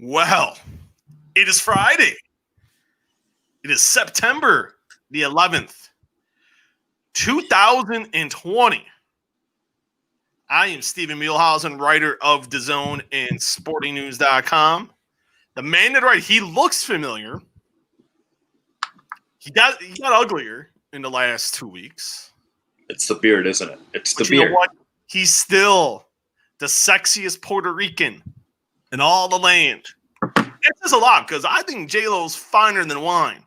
Well, it is Friday. It is September the 11th, 2020. I am Stephen Muehlhausen, writer of DAZN and SportingNews.com. The man that right, he looks familiar. He got uglier in the last 2 weeks. It's the beard, isn't it? It's the But beard. You know what? He's still the sexiest Puerto Rican in all the land. It says a lot because I think J-Lo's finer than wine,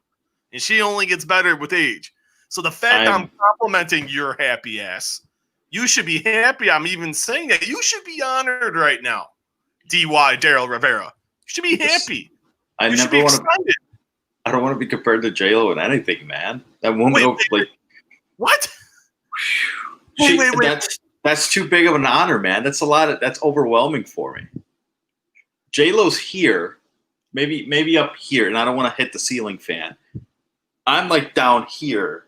and she only gets better with age. So the fact I'm complimenting your happy ass, you should be happy. I'm even saying that. You should be honored right now, D.Y. Daryl Rivera. You should be happy. I don't want to be compared to J-Lo in anything, man. That woman, what? Wait. That's too big of an honor, man. That's that's overwhelming for me. J-Lo's here, maybe up here, and I don't want to hit the ceiling fan. I'm like down here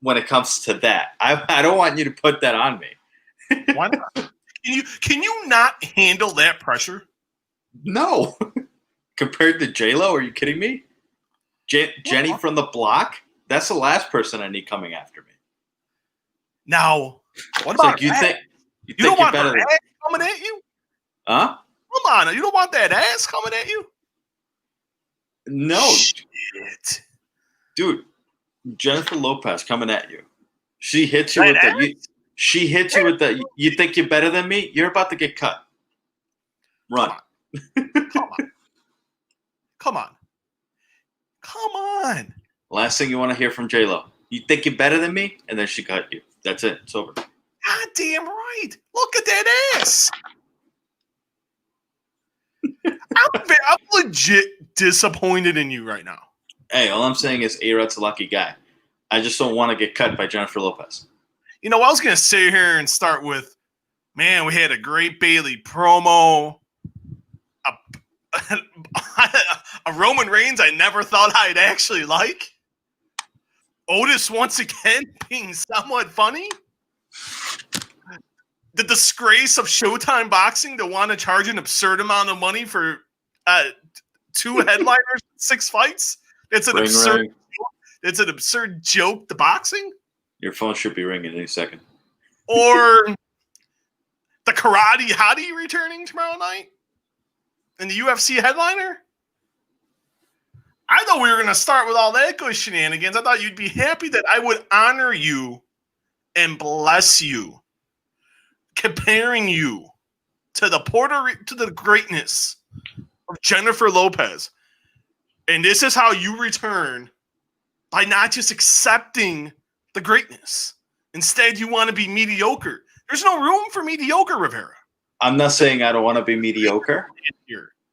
when it comes to that. I don't want you to put that on me. Why not? Can you not handle that pressure? No. Compared to J-Lo, are you kidding me? Jenny from the block? That's the last person I need coming after me. Now, what about you that? think you don't want that ass coming at you? Huh? Come on, you don't want that ass coming at you? No. Shit. Dude, Jennifer Lopez coming at you. She hits you with that. She hits you with that. You think you're better than me? You're about to get cut. Run. Come on. Last thing you want to hear from J-Lo. You think you're better than me? And then she cut you. That's it. It's over. God damn right. Look at that ass. I'm legit disappointed in you right now. Hey, all I'm saying is A-Rod's a lucky guy. I just don't want to get cut by Jennifer Lopez. You know, I was going to sit here and start with, man, we had a great Bayley promo. A Roman Reigns I never thought I'd actually like. Otis once again being somewhat funny. The disgrace of Showtime Boxing to want to charge an absurd amount of money for 2 headliners, 6 fights. It's an absurd. It's an absurd joke to boxing. Your phone should be ringing any second. Or the Karate Hottie returning tomorrow night and the UFC headliner. I thought we were going to start with all that good shenanigans. I thought you'd be happy that I would honor you and bless you, comparing you to the greatness of Jennifer Lopez. And this is how you return by not just accepting the greatness. Instead, you want to be mediocre. There's no room for mediocre, Rivera. I'm not saying I don't want to be mediocre.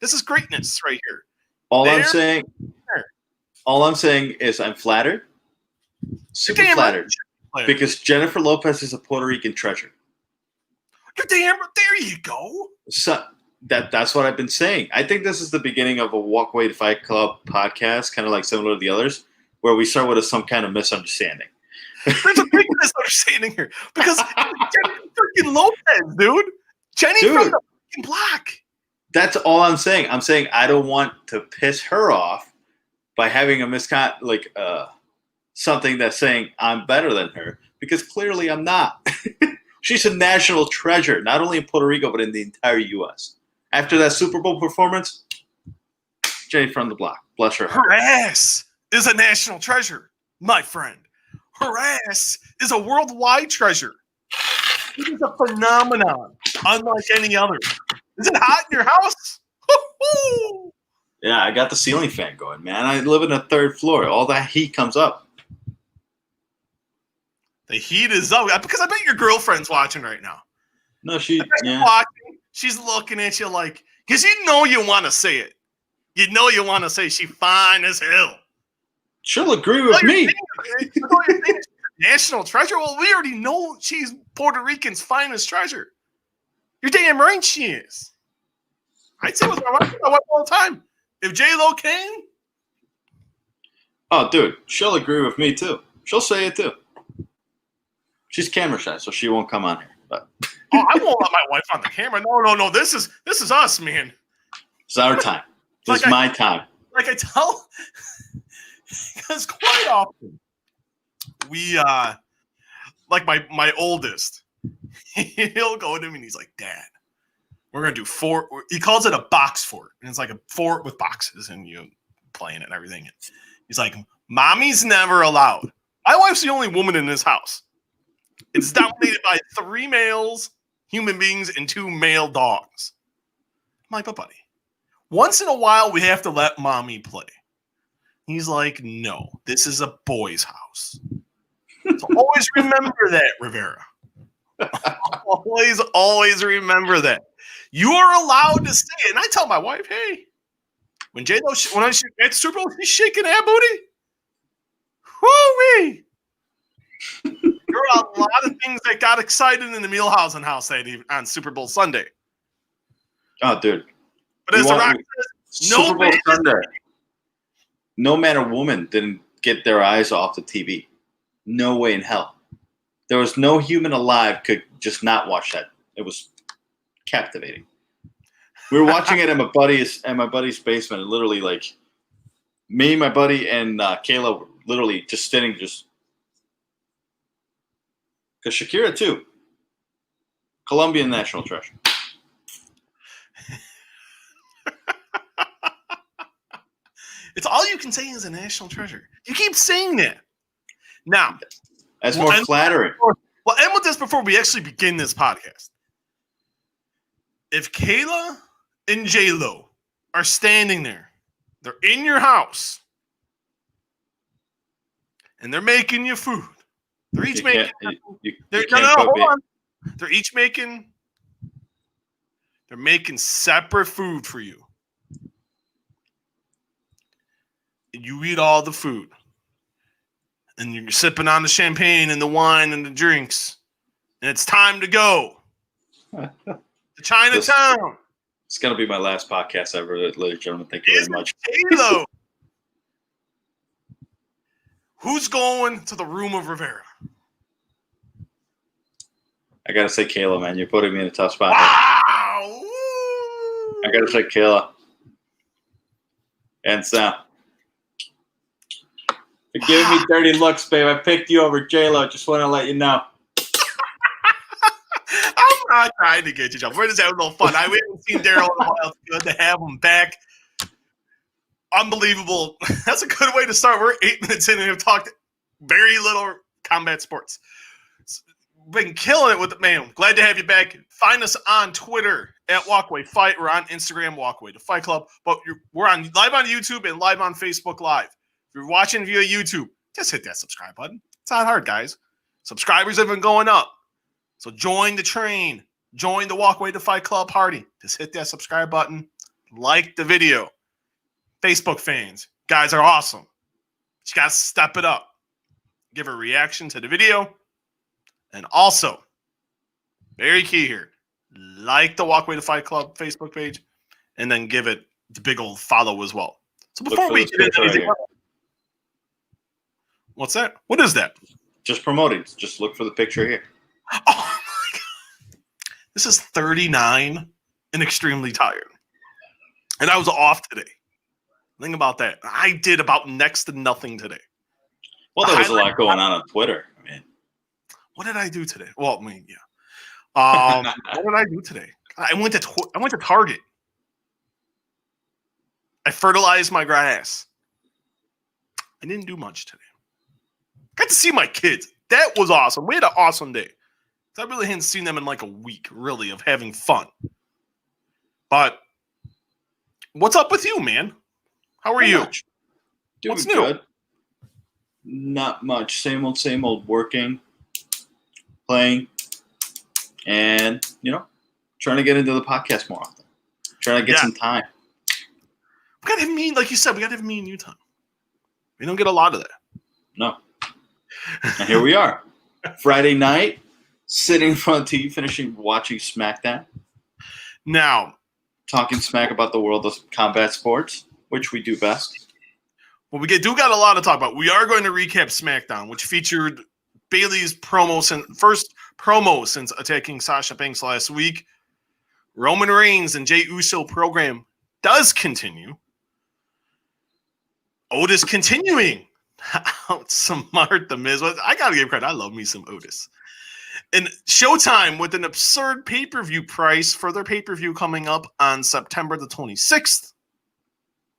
This is greatness right here. All I'm saying is I'm flattered. Super flattered. Because Jennifer Lopez is a Puerto Rican treasure. You're damn right. There you go. So that's what I've been saying. I think this is the beginning of a Walkway to Fight Club podcast, kind of like similar to the others, where we start with some kind of misunderstanding. There's a big misunderstanding here because Jennifer freaking Lopez, dude. Jenny from the freaking block. That's all I'm saying. I'm saying I don't want to piss her off by having a something that's saying I'm better than her, because clearly I'm not. She's a national treasure, not only in Puerto Rico, but in the entire U.S. After that Super Bowl performance, Jenny from the block. Bless her heart. Her ass is a national treasure, my friend. Her ass is a worldwide treasure. It is a phenomenon, unlike any other. Is it hot in your house? Woo-hoo! Yeah, I got the ceiling fan going, man. I live in a 3rd floor. All that heat comes up. The heat is up. Because I bet your girlfriend's watching right now. No, she's watching. She's looking at you like, because you know you want to say it. You know you want to say she fine as hell. She'll agree with me. National treasure? Well, we already know she's Puerto Rican's finest treasure. You're damn right she is. I'd say with my wife all the time. If J-Lo came. Oh, dude, she'll agree with me too. She'll say it too. She's camera shy, so she won't come on here. But I won't let my wife on the camera. No. This is us, man. It's our time. This is my time. Like I tell, because quite often we, like my oldest, he'll go to me and he's like, Dad, we're going to do fort. He calls it a box fort. And it's like a fort with boxes and you playing it and everything. He's like, Mommy's never allowed. My wife's the only woman in this house. It's dominated by 3 males, human beings, and 2 male dogs. I'm like, but buddy, once in a while we have to let Mommy play. He's like, no, this is a boy's house. So always remember that, Rivera. always remember that. You are allowed to say it. And I tell my wife, hey, when J-Lo, when I shoot at the Super Bowl, she's shaking that booty. Woo-wee. There are a lot of things that got excited in the Muehlhausen house that evening on Super Bowl Sunday. Oh, dude. But as The Rock says, no Super Bowl Sunday. No man or woman didn't get their eyes off the TV. No way in hell. There was no human alive could just not watch that. It was captivating. We were watching it at my buddy's basement, and literally, like, me, my buddy, and Kayla were literally just sitting, because Shakira too, Colombian national treasure. It's all you can say is a national treasure. You keep saying that. Now, that's more flattering. We'll end with this before we actually begin this podcast. If Kayla and J-Lo are standing there, they're in your house, and they're making you food. They're each making. Hold on. They're each making. They're making separate food for you. And you eat all the food. And you're sipping on the champagne and the wine and the drinks. And it's time to go to Chinatown. It's going to be my last podcast ever, ladies and gentlemen. Thank you very much. Halo. Who's going to the room of Rivera? I got to say Kayla, man. You're putting me in a tough spot. Wow. I got to say Kayla. And Sam. You're giving me dirty looks, babe. I picked you over J-Lo. Just want to let you know. I'm not trying to get you, John. We're just having a little fun. We haven't seen Daryl in a while. It's good to have him back. Unbelievable. That's a good way to start. We're 8 minutes in and have talked very little combat sports. Been killing it with it, man. Glad to have you back. Find us on Twitter at Walkway Fight. We're on Instagram, Walkway to Fight Club. But we're on live on YouTube and live on Facebook Live. If you're watching via YouTube, just hit that subscribe button. It's not hard, guys. Subscribers have been going up. So join the train. Join the Walkway to Fight Club party. Just hit that subscribe button. Like the video. Facebook fans, guys are awesome. But you got to step it up. Give a reaction to the video. And also, very key here, like the Walkway to Fight Club Facebook page, and then give it the big old follow as well. So before we get into anything else, what's that? What is that? Just promoting. Just look for the picture here. Oh, my God. This is 39 and extremely tired. And I was off today. Think about that. I did about next to nothing today. Well, there was a lot going on Twitter. I mean, what did I do today? Well, I mean, yeah. What did I do today? I went to Target. I fertilized my grass. I didn't do much today. Got to see my kids. That was awesome. We had an awesome day. I really hadn't seen them in like a week, really, of having fun. But what's up with you, man? How are you? What's new? Good. Not much. Same old working, playing, and, trying to get into the podcast more often. Trying to get some time. We got to have me, like you said, we got to have me and you time. We don't get a lot of that. No. And here we are. Friday night, sitting in front of the TV, watching SmackDown. Now. Talking smack about the world of combat sports, which we do best. Well, we got a lot to talk about. We are going to recap SmackDown, which featured Bayley's first promo since attacking Sasha Banks last week. Roman Reigns and Jey Uso program does continue, Otis continuing outsmart the Miz. I gotta give credit. I love me some Otis. And Showtime with an absurd pay-per-view price for their pay-per-view coming up on September the 26th.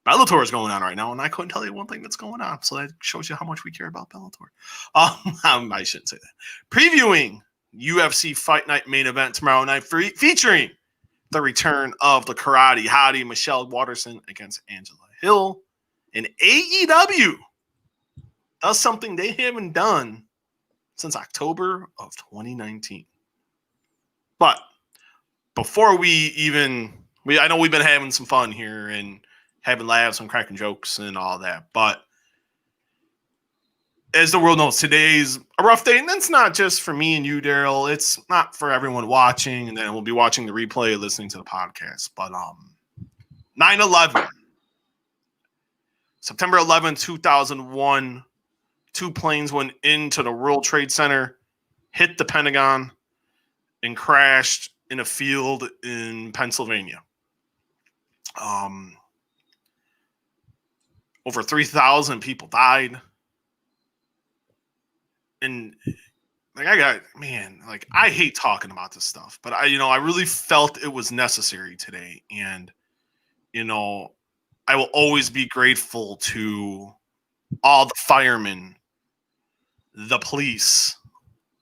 Bellator is going on right now, and I couldn't tell you one thing that's going on. So that shows you how much we care about Bellator. I shouldn't say that. Previewing UFC Fight Night main event tomorrow night featuring the return of the Karate Hottie Michelle Waterson against Angela Hill. And AEW does something they haven't done since October of 2019. But before I know we've been having some fun here and having laughs and cracking jokes and all that. But as the world knows, today's a rough day. And that's not just for me and you, Daryl. It's not for everyone watching. And then we'll be watching the replay, listening to the podcast. But 9/11, September 11, 2001, two planes went into the World Trade Center, hit the Pentagon, and crashed in a field in Pennsylvania. Over 3,000 people died. And I hate talking about this stuff, but I really felt it was necessary today. And, I will always be grateful to all the firemen, the police,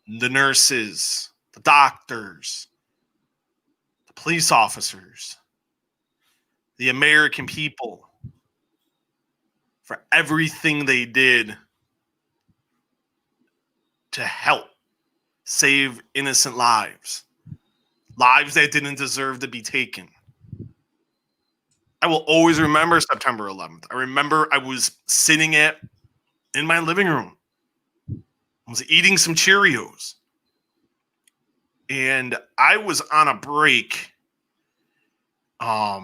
the nurses, the doctors, the police officers, the American people, for everything they did to help save innocent lives that didn't deserve to be taken. I will always remember September 11th. I remember I was sitting in my living room. I was eating some Cheerios. And I was on a break. I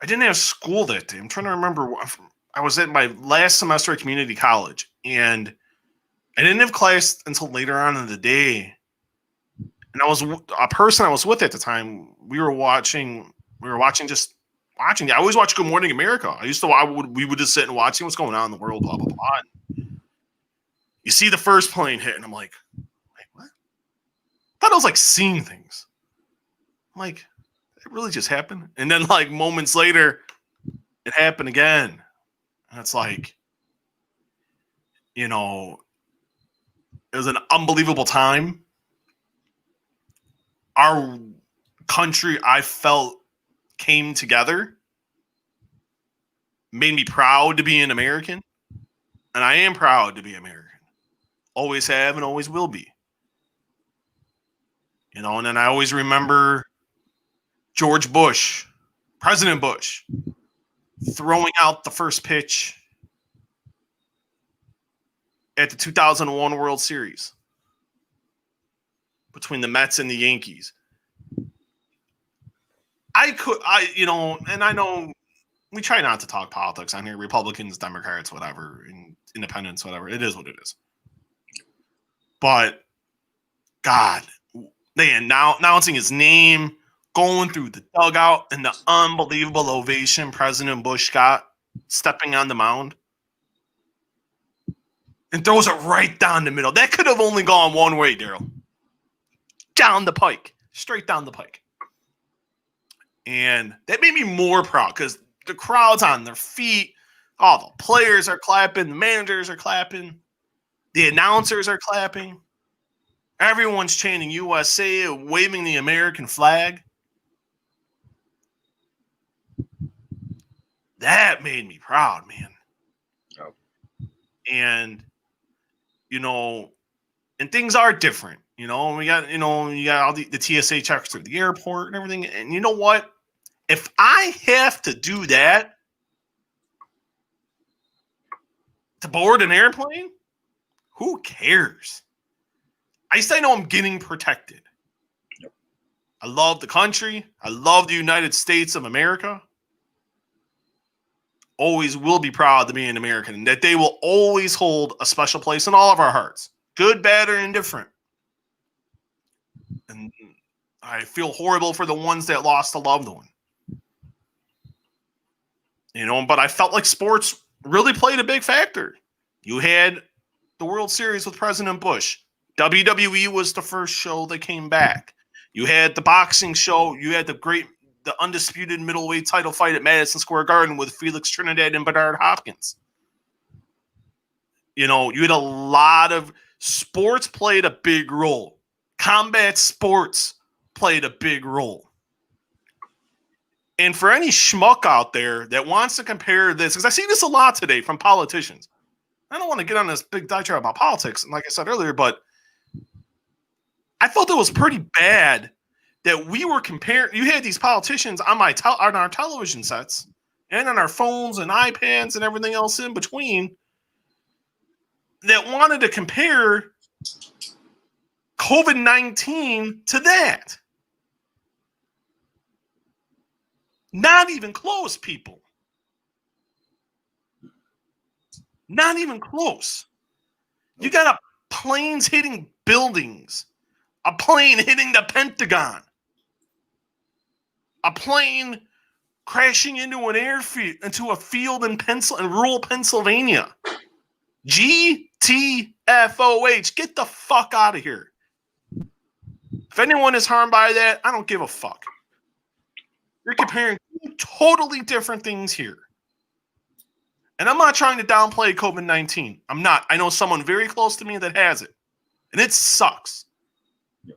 didn't have school that day. I'm trying to remember. I was at my last semester at community college, and I didn't have class until later on in the day. And I was a person I was with at the time. We were watching. I always watch Good Morning America. We would just sit and watch what's going on in the world, blah blah blah. You see the first plane hit, and I'm like, wait, what? I thought I was like seeing things. I'm like, it really just happened? And then like moments later, it happened again. And it's like, it was an unbelievable time. Our country, I felt, came together, made me proud to be an American. And I am proud to be American. Always have and always will be. And then I always remember George Bush, President Bush, throwing out the first pitch at the 2001 World Series between the Mets and the Yankees. And I know we try not to talk politics on here, Republicans, Democrats, whatever, and independents, whatever. It is what it is. But God, man, announcing his name, going through the dugout, and the unbelievable ovation President Bush got stepping on the mound, and throws it right down the middle. That could have only gone one way, Daryl. Down the pike. Straight down the pike. And that made me more proud because the crowd's on their feet. All the players are clapping. The managers are clapping. The announcers are clapping. Everyone's chanting USA, waving the American flag. That made me proud, man. Oh. And, and things are different. We got, you got all the TSA checks through the airport and everything. And you know what? If I have to do that to board an airplane, who cares? At least I know I'm getting protected. Yep. I love the country. I love the United States of America. Always will be proud to be an American, and that they will always hold a special place in all of our hearts, good, bad, or indifferent. And I feel horrible for the ones that lost a loved one. But I felt like sports really played a big factor. You had the World Series with President Bush. WWE was the first show that came back. You had the boxing show. You had the undisputed middleweight title fight at Madison Square Garden with Felix Trinidad and Bernard Hopkins. You had a lot of sports played a big role. Combat sports played a big role. And for any schmuck out there that wants to compare this, because I see this a lot today from politicians. I don't want to get on this big diatribe about politics, and like I said earlier, but I felt it was pretty bad that we were comparing. You had these politicians on our television sets and on our phones and iPads and everything else in between that wanted to compare COVID-19 to that. Not even close, people. Not even close. You got planes hitting buildings, a plane hitting the Pentagon, a plane crashing into an airfield, into a field in rural Pennsylvania. GTFOH. Get the fuck out of here. If anyone is harmed by that, I don't give a fuck. You're comparing two totally different things here. And I'm not trying to downplay COVID-19. I'm not. I know someone very close to me that has it. And it sucks. Yep.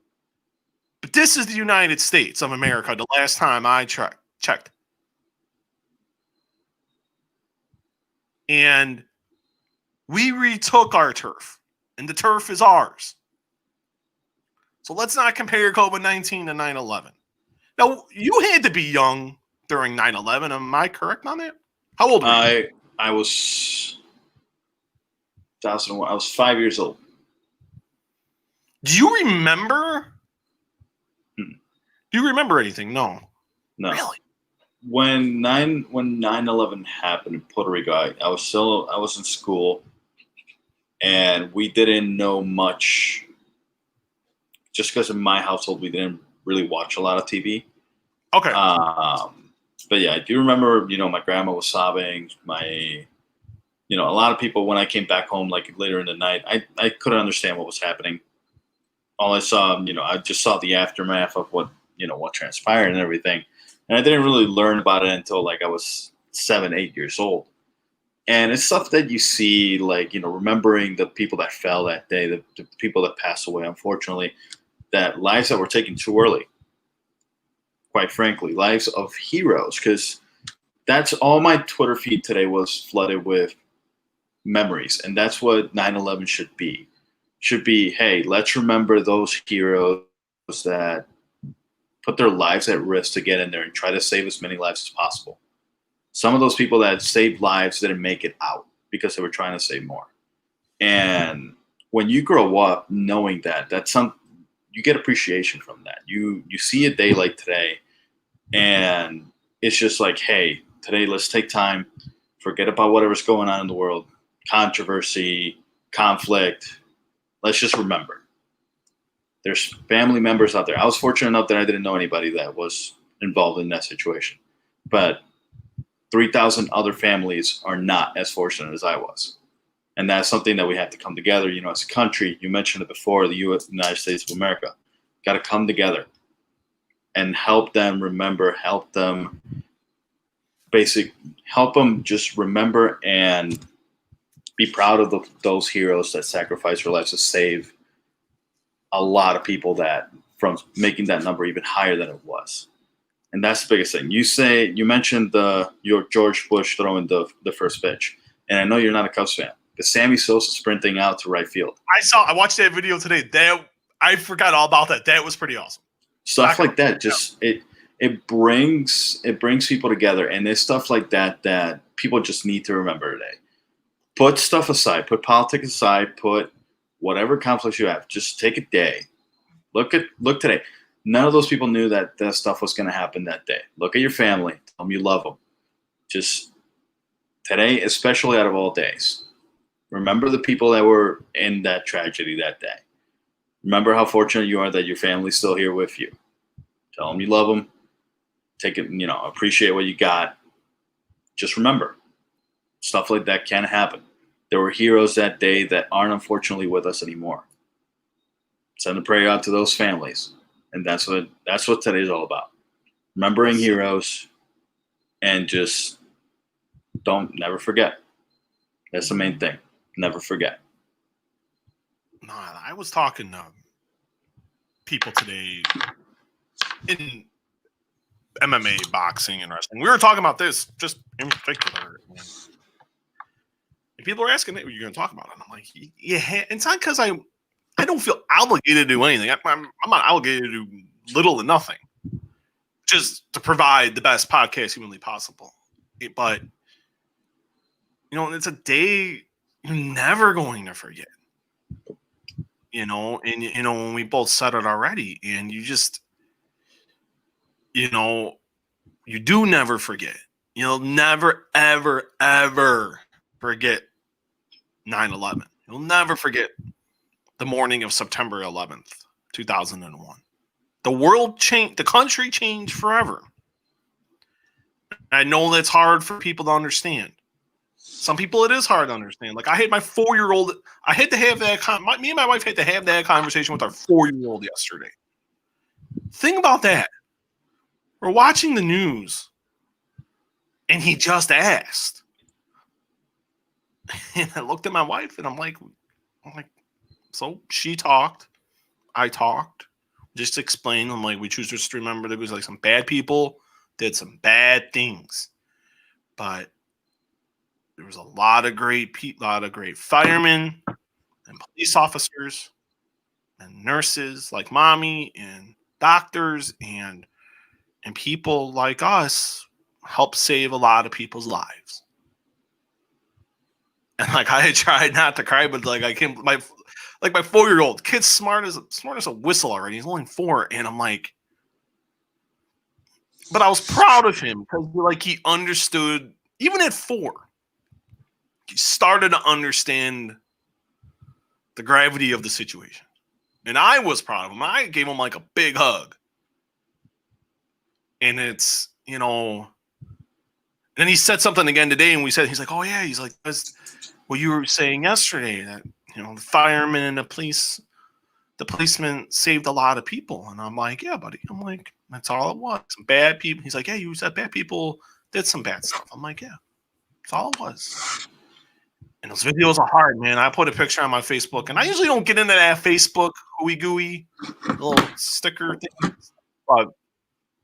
But this is the United States of America the last time I checked. And we retook our turf. And the turf is ours. So let's not compare COVID-19 to 9/11. Now, you had to be young during 9/11. Am I correct on that? How old were you? I was 2001. I was 5 years old. Do you remember? Do you remember anything? No. Really? When 9/11 happened in Puerto Rico, I was in school, and we didn't know much. Just because in my household we didn't really watch a lot of TV. Okay. But yeah, I do remember, my grandma was sobbing. A lot of people, when I came back home, like later in the night, I couldn't understand what was happening. All I saw, I just saw the aftermath of what transpired and everything. And I didn't really learn about it until like I was 7, 8 years old. And it's stuff that you see, like, remembering the people that fell that day, the people that passed away, unfortunately, that lives that were taken too early. Quite frankly, lives of heroes, because that's all my Twitter feed today was flooded with memories. And that's what 9/11 should be. Should be, hey, let's remember those heroes that put their lives at risk to get in there and try to save as many lives as possible. Some of those people that saved lives didn't make it out because they were trying to save more. And when you grow up knowing that, you get appreciation from that. You see a day like today, and it's just like, hey, today let's take time, forget about whatever's going on in the world, controversy, conflict. Let's just remember. There's family members out there. I was fortunate enough that I didn't know anybody that was involved in that situation. But 3,000 other families are not as fortunate as I was. And that's something that we have to come together, as a country. You mentioned it before, the United States of America. Got to come together and help them remember, help them just remember and be proud of those heroes that sacrificed their lives to save a lot of people from making that number even higher than it was. And that's the biggest thing. You mentioned your George Bush throwing the first pitch. And I know you're not a Cubs fan. The Sammy Sosa sprinting out to right field. I watched that video today. I forgot all about that. That was pretty awesome. Stuff like that, it brings people together, and there's stuff like that people just need to remember today. Put stuff aside, put politics aside, put whatever conflicts you have. Just take a day. Look today. None of those people knew that stuff was going to happen that day. Look at your family. Tell them you love them. Just today, especially out of all days. Remember the people that were in that tragedy that day. Remember how fortunate you are that your family's still here with you. Tell them you love them. Take it, appreciate what you got. Just remember, stuff like that can happen. There were heroes that day that aren't unfortunately with us anymore. Send a prayer out to those families. And that's what today's all about. Remembering heroes and just never forget. That's the main thing. Never forget. No, I was talking to people today in MMA, boxing, and wrestling. We were talking about this just in particular. And people are asking, what are you going to talk about? And I'm like, yeah, it's not because I don't feel obligated to do anything. I'm not obligated to do little to nothing. Just to provide the best podcast humanly possible. But, it's a day you're never going to forget. And, when we both said it already, and you just, you do never forget. You'll never, ever, ever forget 9/11. You'll never forget the morning of September 11th, 2001. The world changed. The country changed forever. I know that's hard for people to understand. Some people, it is hard to understand. Like I had my 4-year-old. I had to have that. Me and my wife had to have that conversation with our 4-year-old yesterday. Think about that. We're watching the news, and he just asked. And I looked at my wife, and I'm like, so she talked. I talked. Just explain. I'm like, we choose just to remember there was like some bad people did some bad things, but there was a lot of great firemen and police officers and nurses like mommy and doctors and people like us helped save a lot of people's lives. And like I had tried not to cry, but like I can't. My 4-year-old kid's smart as a whistle already. He's only 4, and I'm like, but I was proud of him because like he understood. Even at 4, he started to understand the gravity of the situation, and I was proud of him. I gave him like a big hug, and it's And then he said something again today, and he's like, oh yeah, he's like, well, you were saying yesterday that the firemen and the policemen saved a lot of people. And I'm like, yeah, buddy. I'm like, that's all it was. Some bad people. He's like, yeah, you said bad people did some bad stuff. I'm like, yeah, that's all it was. And those videos are hard, man. I put a picture on my Facebook, and I usually don't get into that Facebook hooey gooey little sticker thing. But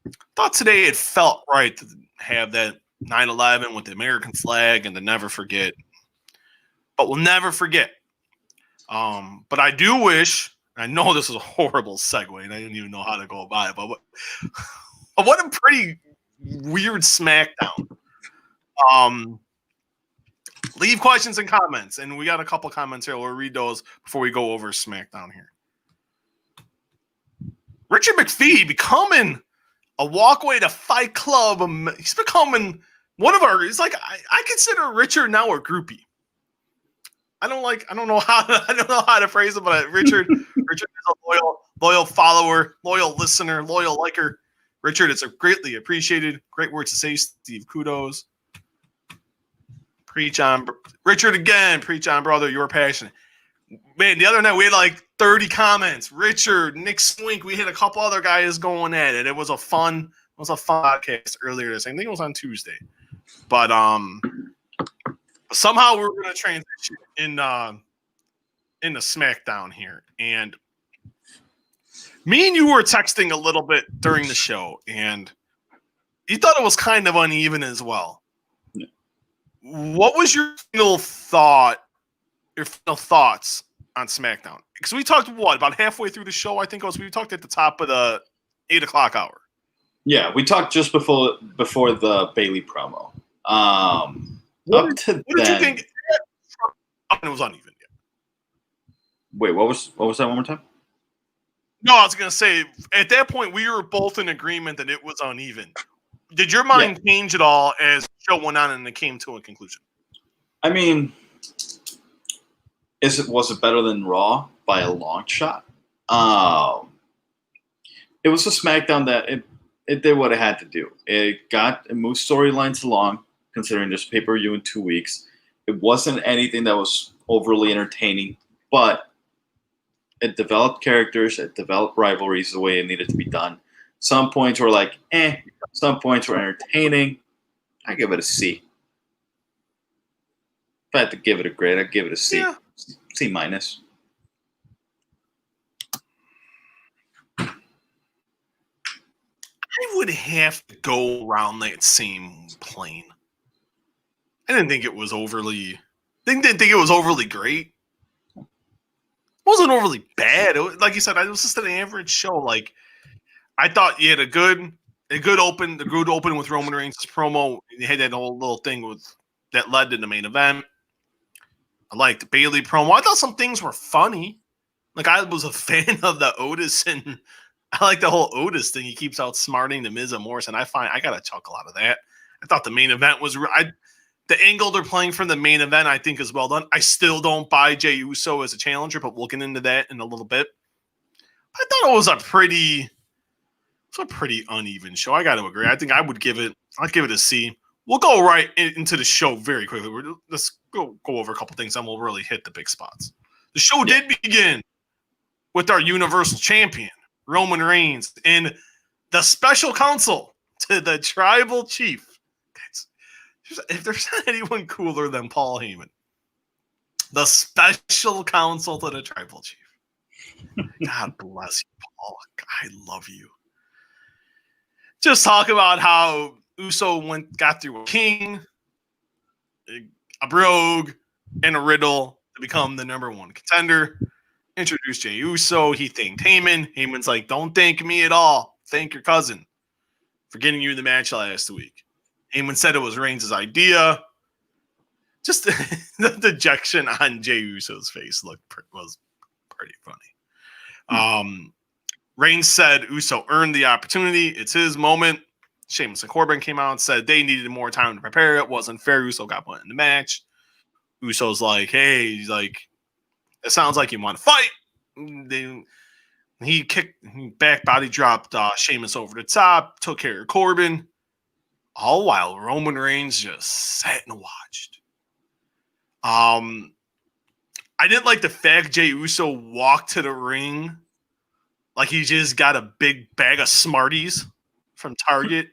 I thought today it felt right to have that 9/11 with the American flag and to never forget. But we'll never forget. But I do wish. I know this is a horrible segue, and I didn't even know how to go about it. But what a pretty weird SmackDown. Leave questions and comments, and we got a couple comments here. We'll read those before we go over SmackDown here. Richard McPhee becoming a walkway to Fight Club. He's becoming one of our. It's like I consider Richard now a groupie. I don't know how to phrase it, but Richard is a loyal follower, loyal listener, loyal liker. Richard, it's a greatly appreciated. Great words to say, Steve. Kudos. Preach on, Richard again. Preach on, brother. You're passionate. Man, the other night we had like 30 comments. Richard, Nick Swink. We had a couple other guys going at it. It was a fun podcast earlier this. I think it was on Tuesday, but somehow we're going to transition into SmackDown here. And me and you were texting a little bit during the show, and you thought it was kind of uneven as well. Yeah. What was your final thoughts on SmackDown? Because we talked, about halfway through the show, I think it was. We talked at the top of the 8 o'clock hour. Yeah, we talked just before the Bayley promo. What did you think? It was uneven. Yeah. Wait, what was that one more time? No, I was gonna say at that point we were both in agreement that it was uneven. Did your mind change at all as the show went on and it came to a conclusion? I mean, was it better than Raw by a long shot? it was a SmackDown that it did what it had to do. It moved storylines along, considering there's pay-per-view in 2 weeks. It wasn't anything that was overly entertaining, but it developed characters, it developed rivalries the way it needed to be done. Some points were like, some points were entertaining. I give it a C. If I had to give it a grade, I'd give it a C. Yeah. C minus. I would have to go around that same plane. I didn't think it was overly. Didn't think it was overly great. It wasn't overly bad. Like you said, it was just an average show. Like I thought you had a good open with Roman Reigns' promo. You had that whole little thing that led to the main event. I liked the Bayley promo. I thought some things were funny. Like I was a fan of the Otis, and I like the whole Otis thing. He keeps outsmarting the Miz and Morrison. I got a chuckle out of that. I thought the main event was the angle they're playing from the main event, I think, is well done. I still don't buy Jey Uso as a challenger, but we'll get into that in a little bit. I thought it was a pretty uneven show. I got to agree. I think I'd give it a C. We'll go right into the show very quickly. Let's go over a couple things, and we'll really hit the big spots. The show did begin with our Universal Champion, Roman Reigns, and the special counsel to the Tribal Chief. If there's not anyone cooler than Paul Heyman, the special counsel to the Tribal Chief. God bless you, Paul. I love you. Just talk about how Uso got through a King, a Brogue, and a Riddle to become the number one contender. Introduced Jey Uso. He thanked Heyman. Heyman's like, don't thank me at all. Thank your cousin for getting you the match last week. Heyman said it was Reigns' idea. Just the dejection on Jey Uso's face was pretty funny. Reigns said Uso earned the opportunity. It's his moment. Sheamus and Corbin came out and said they needed more time to prepare. It wasn't fair. Uso got put in the match. Uso's like, hey, he's like, it sounds like you want to fight. He back body dropped Sheamus over the top, took care of Corbin. All while Roman Reigns just sat and watched. I didn't like the fact Jey Uso walked to the ring like he just got a big bag of Smarties from Target.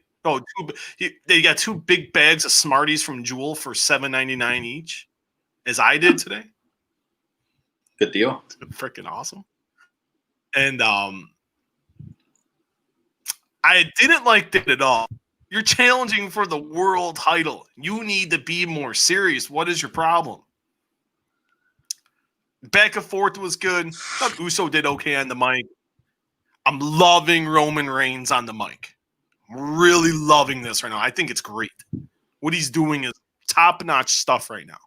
They got 2 big bags of Smarties from Jewel for $7.99 each, as I did today. Good deal. Freaking awesome. And I didn't like that at all. You're challenging for the world title. You need to be more serious. What is your problem? Back and forth was good. Thought Uso did okay on the mic. I'm loving Roman Reigns on the mic. I'm really loving this right now. I think it's great. What he's doing is top-notch stuff right now.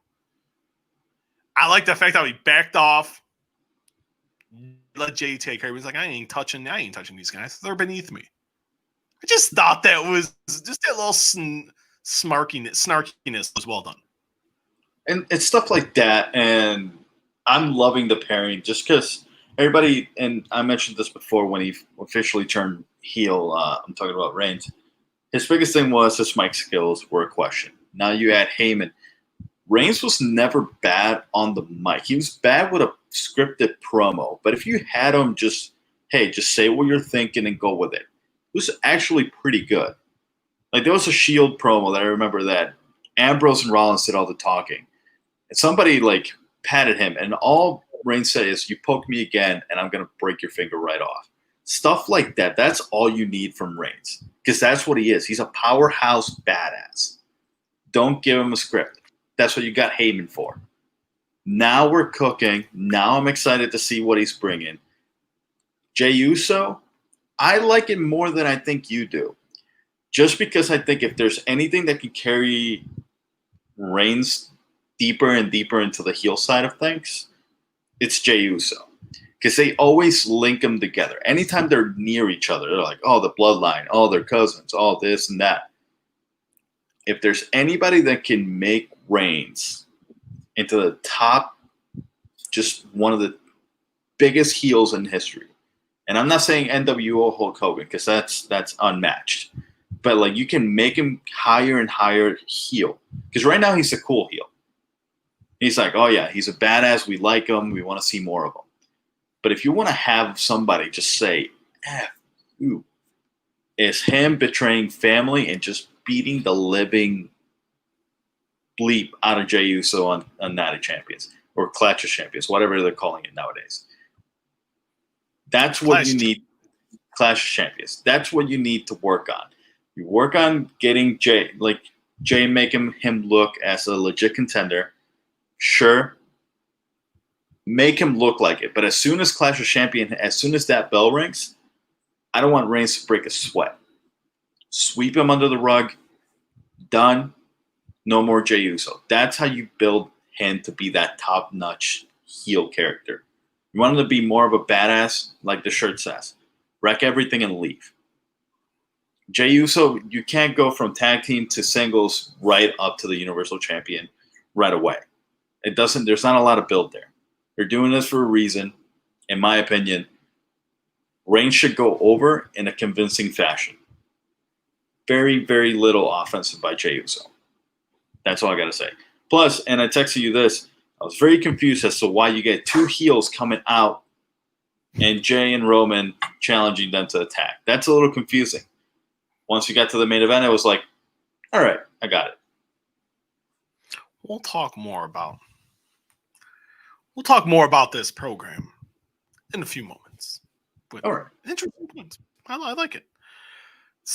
I like the fact that he backed off, let Jey take care. He was like, I ain't touching these guys. They're beneath me. I just thought that was just that little snarkiness was well done. And it's stuff like that, and I'm loving the pairing just because everybody, and I mentioned this before when he officially turned heel, I'm talking about Reigns, his biggest thing was his mic skills were a question. Now you add Heyman. Reigns was never bad on the mic. He was bad with a scripted promo, but if you had him just say what you're thinking and go with it, it was actually pretty good. Like there was a Shield promo that I remember that Ambrose and Rollins did all the talking. And somebody like patted him, and all Reigns said is, you poke me again, and I'm going to break your finger right off. Stuff like that. That's all you need from Reigns. Because that's what he is. He's a powerhouse badass. Don't give him a script. That's what you got Heyman for. Now we're cooking. Now I'm excited to see what he's bringing. Jey Uso, I like it more than I think you do. Just because I think if there's anything that can carry Reigns deeper and deeper into the heel side of things, it's Jey Uso. Because they always link them together. Anytime they're near each other, they're like, oh, the bloodline, oh, they're cousins, oh, this and that. If there's anybody that can make Reigns into the top, just one of the biggest heels in history, And I'm not saying NWO Hulk Hogan because that's unmatched. But like you can make him higher and higher heel. Because right now he's a cool heel. He's like, oh yeah, he's a badass. We like him. We want to see more of him. But if you want to have somebody just say, F you, it's him betraying family and just beating the living bleep out of Jey Uso on Night of Champions or Clash of Champions, whatever they're calling it nowadays. That's what you need. Clash of Champions. That's what you need to work on. You work on getting Jey, making him look as a legit contender. Sure. Make him look like it. But as soon as Clash of Champions, as soon as that bell rings, I don't want Reigns to break a sweat. Sweep him under the rug. Done. No more Jey Uso. That's how you build him to be that top-notch heel character. You want him to be more of a badass, like the shirt says. Wreck everything and leave. Jey Uso, you can't go from tag team to singles right up to the Universal Champion right away. There's not a lot of build there. They're doing this for a reason. In my opinion, Reigns should go over in a convincing fashion. Very, very little offensive by Jey Uso. That's all I got to say. Plus, and I texted you this, I was very confused as to why you get two heels coming out and Jey and Roman challenging them to attack. That's a little confusing. Once you got to the main event, I was like, all right, I got it. We'll talk more about this program in a few moments. But all right. Interesting points. I like it.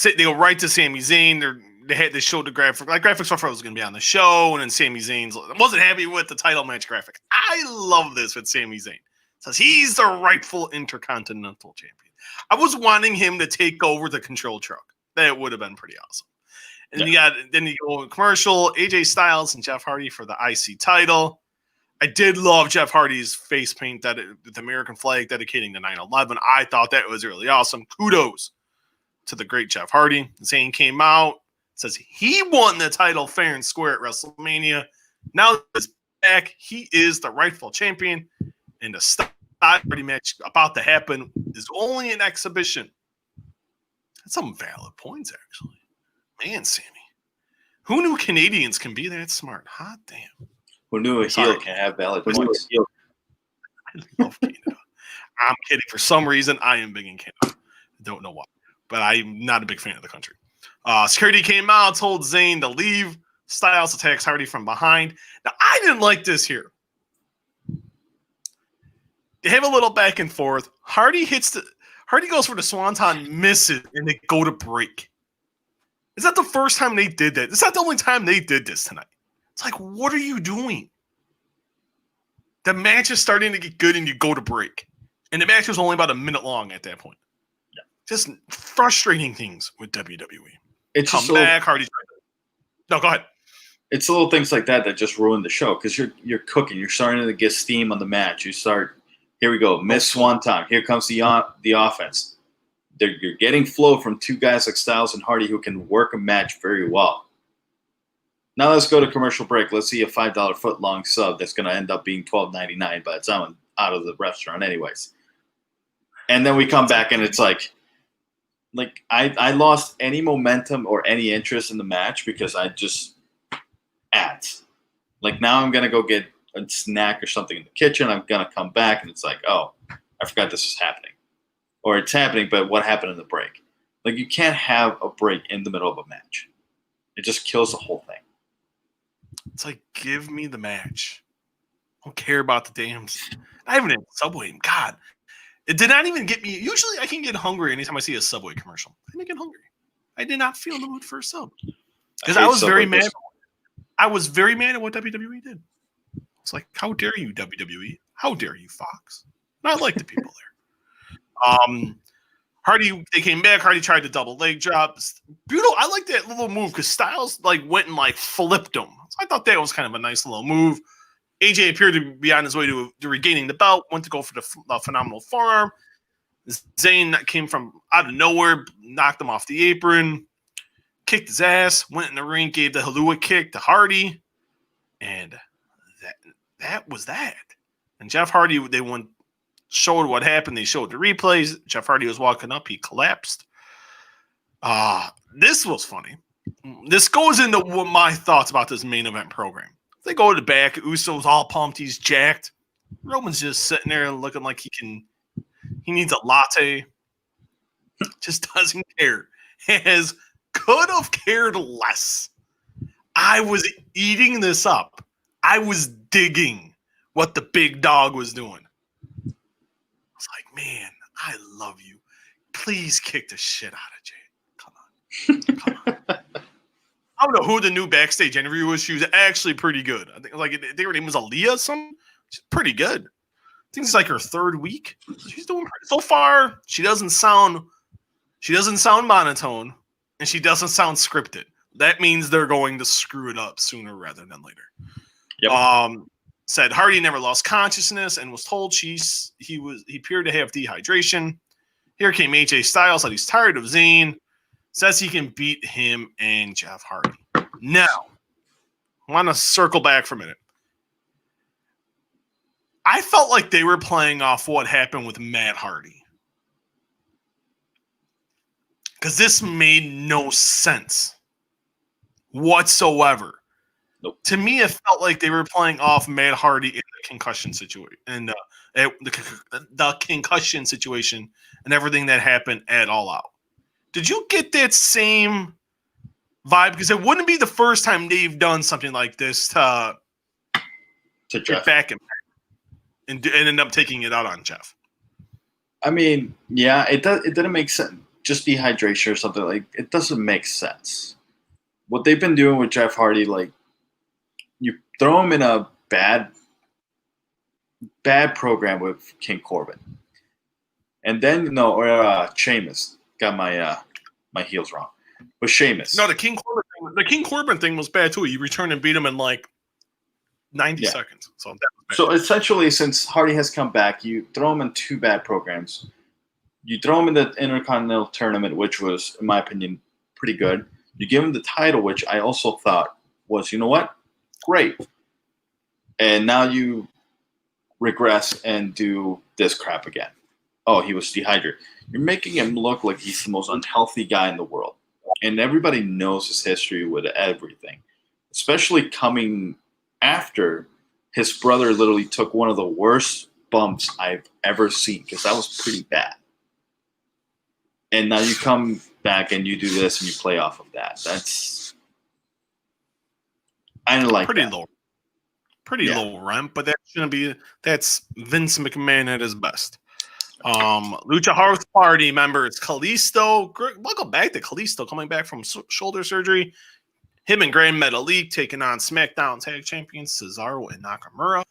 They go right to Sami Zayn. They showed the graphic. Like graphics software was going to be on the show, and then Sami Zayn wasn't happy with the title match graphic. I love this with Sami Zayn. It says he's the rightful Intercontinental Champion. I was wanting him to take over the control truck. That would have been pretty awesome. And then you go commercial, AJ Styles and Jeff Hardy for the IC title. I did love Jeff Hardy's face paint with the American flag dedicating to 9/11. I thought that was really awesome. Kudos to the great Jeff Hardy. Zayn came out, says he won the title fair and square at WrestleMania. Now he's back. He is the rightful champion. And the style match about to happen is only an exhibition. That's some valid points, actually. Man, Sammy. Who knew Canadians can be that smart? Hot damn. Who knew a heel can have valid points? I love Canada. I'm kidding. For some reason, I am big in Canada. I don't know why. But I'm not a big fan of the country. Security came out, told Zayn to leave. Styles attacks Hardy from behind. Now, I didn't like this here. They have a little back and forth. Hardy goes for the Swanton, misses, and they go to break. Is that the first time they did that? It's not the only time they did this tonight. It's like, what are you doing? The match is starting to get good and you go to break. And the match was only about a minute long at that point. Yeah. Just frustrating things with WWE. It's Come back, Hardy's right. No, go ahead. It's little things like that just ruin the show because you're cooking. You're starting to get steam on the match. Here we go, Miss Swanton. Here comes the offense. You're getting flow from two guys like Styles and Hardy who can work a match very well. Now let's go to commercial break. Let's see a $5 foot-long sub that's going to end up being $12.99 by the time I'm out of the restaurant anyways. And then we come back and it's like I lost any momentum or any interest in the match because I just now I'm going to go get a snack or something in the kitchen. I'm going to come back and it's like, oh, I forgot this was happening. Or it's happening, but what happened in the break? Like, you can't have a break in the middle of a match. It just kills the whole thing. It's like, give me the match. I don't care about the damn. I haven't had Subway. God, it did not even get me. Usually, I can get hungry anytime I see a Subway commercial. I didn't get hungry. I did not feel in the mood for a sub because I was very mad. I was very mad at what WWE did. It's like, how dare you, WWE? How dare you, Fox? And I like the people there. Hardy, they came back. Hardy tried to double leg drop. Beautiful. I like that little move because Styles went and flipped him. So I thought that was kind of a nice little move. AJ appeared to be on his way to regaining the belt. Went to go for the phenomenal forearm. Zayn came from out of nowhere, knocked him off the apron, kicked his ass, went in the ring, gave the Halua kick to Hardy, and that was that. And Jeff Hardy, they won showed what happened. They showed the replays. Jeff Hardy was walking up. He collapsed. This was funny. This goes into what my thoughts about this main event program. They go to the back. Uso's all pumped. He's jacked. Roman's just sitting there looking like he needs a latte. Just doesn't care. Could have cared less. I was eating this up. I was digging what the big dog was doing. I was like, man, I love you. Please kick the shit out of Jay. Come on. I don't know who the new backstage interview was. She was actually pretty good. I think her name was Aaliyah. She's pretty good. I think it's like her third week. She's doing pretty. So far. She doesn't sound monotone, and she doesn't sound scripted. That means they're going to screw it up sooner rather than later. Yep. Said Hardy never lost consciousness and was told he appeared to have dehydration. Here came AJ Styles, said he's tired of Zayn. Says he can beat him and Jeff Hardy. Now, I want to circle back for a minute. I felt like they were playing off what happened with Matt Hardy. Because this made no sense whatsoever. Nope. To me, it felt like they were playing off Matt Hardy in the concussion situation. And the concussion situation and everything that happened at All Out. Did you get that same vibe? Because it wouldn't be the first time they've done something like this to Jeff. Back and end up taking it out on Jeff. I mean, yeah, it didn't make sense. Just dehydration or something like it doesn't make sense. What they've been doing with Jeff Hardy, like you throw him in a bad program with King Corbin, and then Sheamus. Got my heels wrong. With Sheamus. No, the King Corbin thing was bad too. You returned and beat him in like 90 seconds. So essentially, since Hardy has come back, you throw him in two bad programs. You throw him in the Intercontinental Tournament, which was, in my opinion, pretty good. You give him the title, which I also thought was, you know what? Great. And now you regress and do this crap again. Oh, he was dehydrated. You're making him look like he's the most unhealthy guy in the world. And everybody knows his history with everything, especially coming after his brother literally took one of the worst bumps I've ever seen, because that was pretty bad. And now you come back and you do this and you play off of that. I didn't like pretty that. low rent, but that shouldn't be. That's Vince McMahon at his best. Lucha House Party members Kalisto. Welcome back to Kalisto, coming back from shoulder surgery. Him and Grand Metalik taking on SmackDown Tag Champions Cesaro and Nakamura.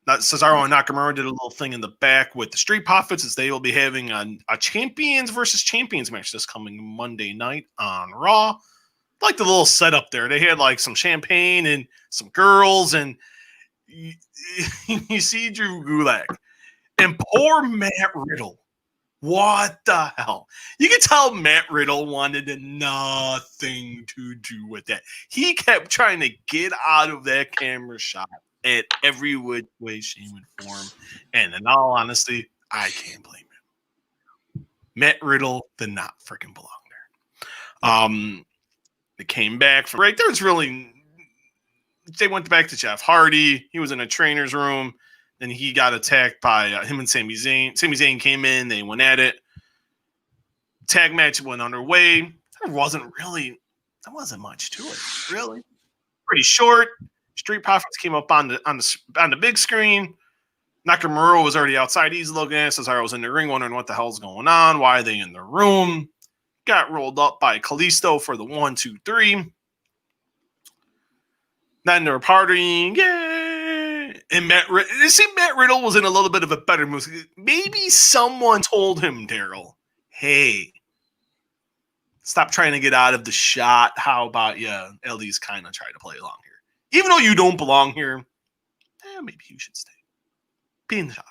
Cesaro and Nakamura did a little thing in the back with the Street Profits, as they will be having a Champions versus Champions match this coming Monday night on Raw. Like the little setup there. They had like some champagne and some girls, and you see Drew Gulak. And poor Matt Riddle. What the hell? You can tell Matt Riddle wanted nothing to do with that. He kept trying to get out of that camera shot at every which way, shape, and form. And in all honesty, I can't blame him. Matt Riddle did not freaking belong there. They came back from break. They went back to Jeff Hardy. He was in a trainer's room. Then he got attacked by him and Sami Zayn. Sami Zayn came in. They went at it. Tag match went underway. There wasn't much to it, really. Pretty short. Street Profits came up on the big screen. Nakamura was already outside. He's looking at Cesaro was in the ring, wondering what the hell's going on. Why are they in the room? Got rolled up by Kalisto for the 1, 2, 3. Then they were partying. Yay! And Matt Riddle was in a little bit of a better mood. Maybe someone told him, Daryl, hey, stop trying to get out of the shot. How about you at least kind of try to play along here? Even though you don't belong here, maybe you should stay. Be in the shot.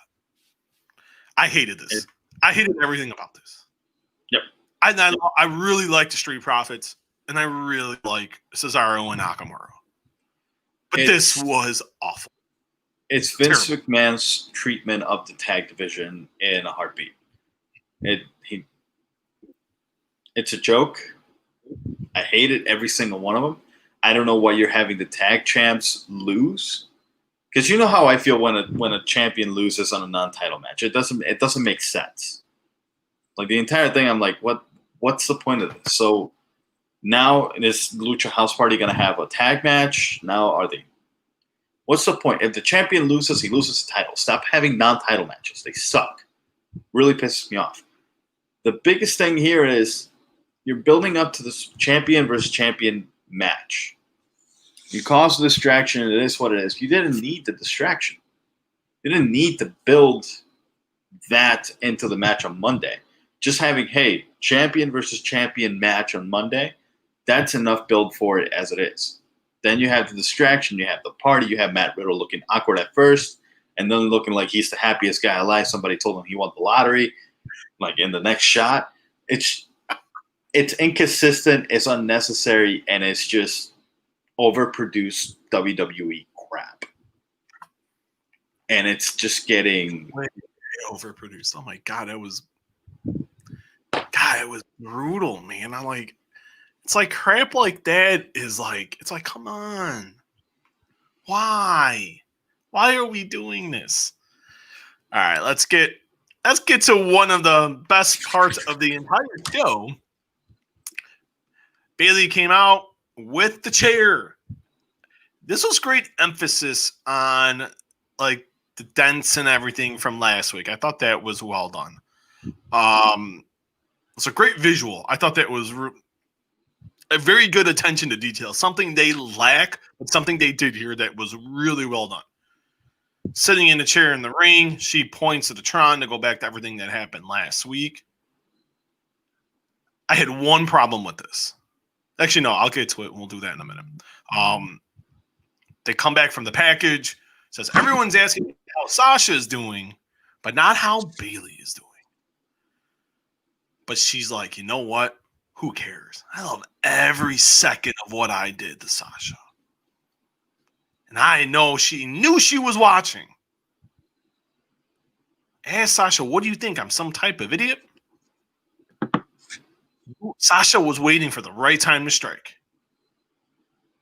I hated this. I hated everything about this. Yep. I really like the Street Profits, and I really like Cesaro and Nakamura. But this was awful. It's Vince McMahon's treatment of the tag division in a heartbeat. It's a joke. I hate it, every single one of them. I don't know why you're having the tag champs lose, because you know how I feel when a champion loses on a non-title match. It doesn't make sense. Like the entire thing, I'm like, what's the point of this? So now is Lucha House Party going to have a tag match? Now are they? What's the point? If the champion loses, he loses the title. Stop having non-title matches. They suck. Really pisses me off. The biggest thing here is you're building up to this champion versus champion match. You cause a distraction, and it is what it is. You didn't need the distraction. You didn't need to build that into the match on Monday. Just having, hey, champion versus champion match on Monday, that's enough build for it as it is. Then you have the distraction, you have the party, you have Matt Riddle looking awkward at first, and then looking like he's the happiest guy alive. Somebody told him he won the lottery, like in the next shot. It's inconsistent, it's unnecessary, and it's just overproduced WWE crap. And it's just getting overproduced. Oh my God, it was brutal, man. I'm like, it's like crap like that is like, it's like, come on. Why? Why are we doing this? All right, let's get to one of the best parts of the entire show. Bayley came out with the chair. This was great emphasis on like the dents and everything from last week. I thought that was well done. It's a great visual. I thought that was a very good attention to detail. Something they lack, but something they did here that was really well done. Sitting in the chair in the ring, she points to the Tron to go back to everything that happened last week. I had one problem with this. Actually, no, I'll get to it. We'll do that in a minute. They come back from the package. Says everyone's asking how Sasha is doing, but not how Bayley is doing. But she's like, you know what? Who cares? I love every second of what I did to Sasha. And I know she knew she was watching. Ask Sasha, what do you think? I'm some type of idiot? Sasha was waiting for the right time to strike.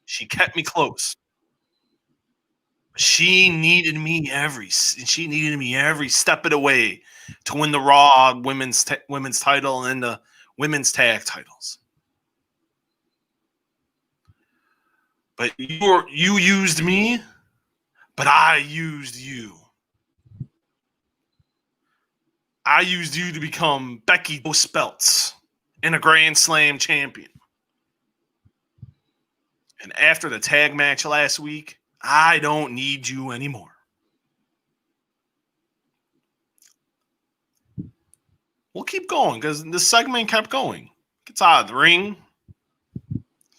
She kept me close. She needed me every step of the way to win the Raw women's title and the women's tag titles. But you used me, but I used you. I used you to become Becky Speltz and a Grand Slam champion. And after the tag match last week, I don't need you anymore. We'll keep going because this segment kept going. Gets out of the ring.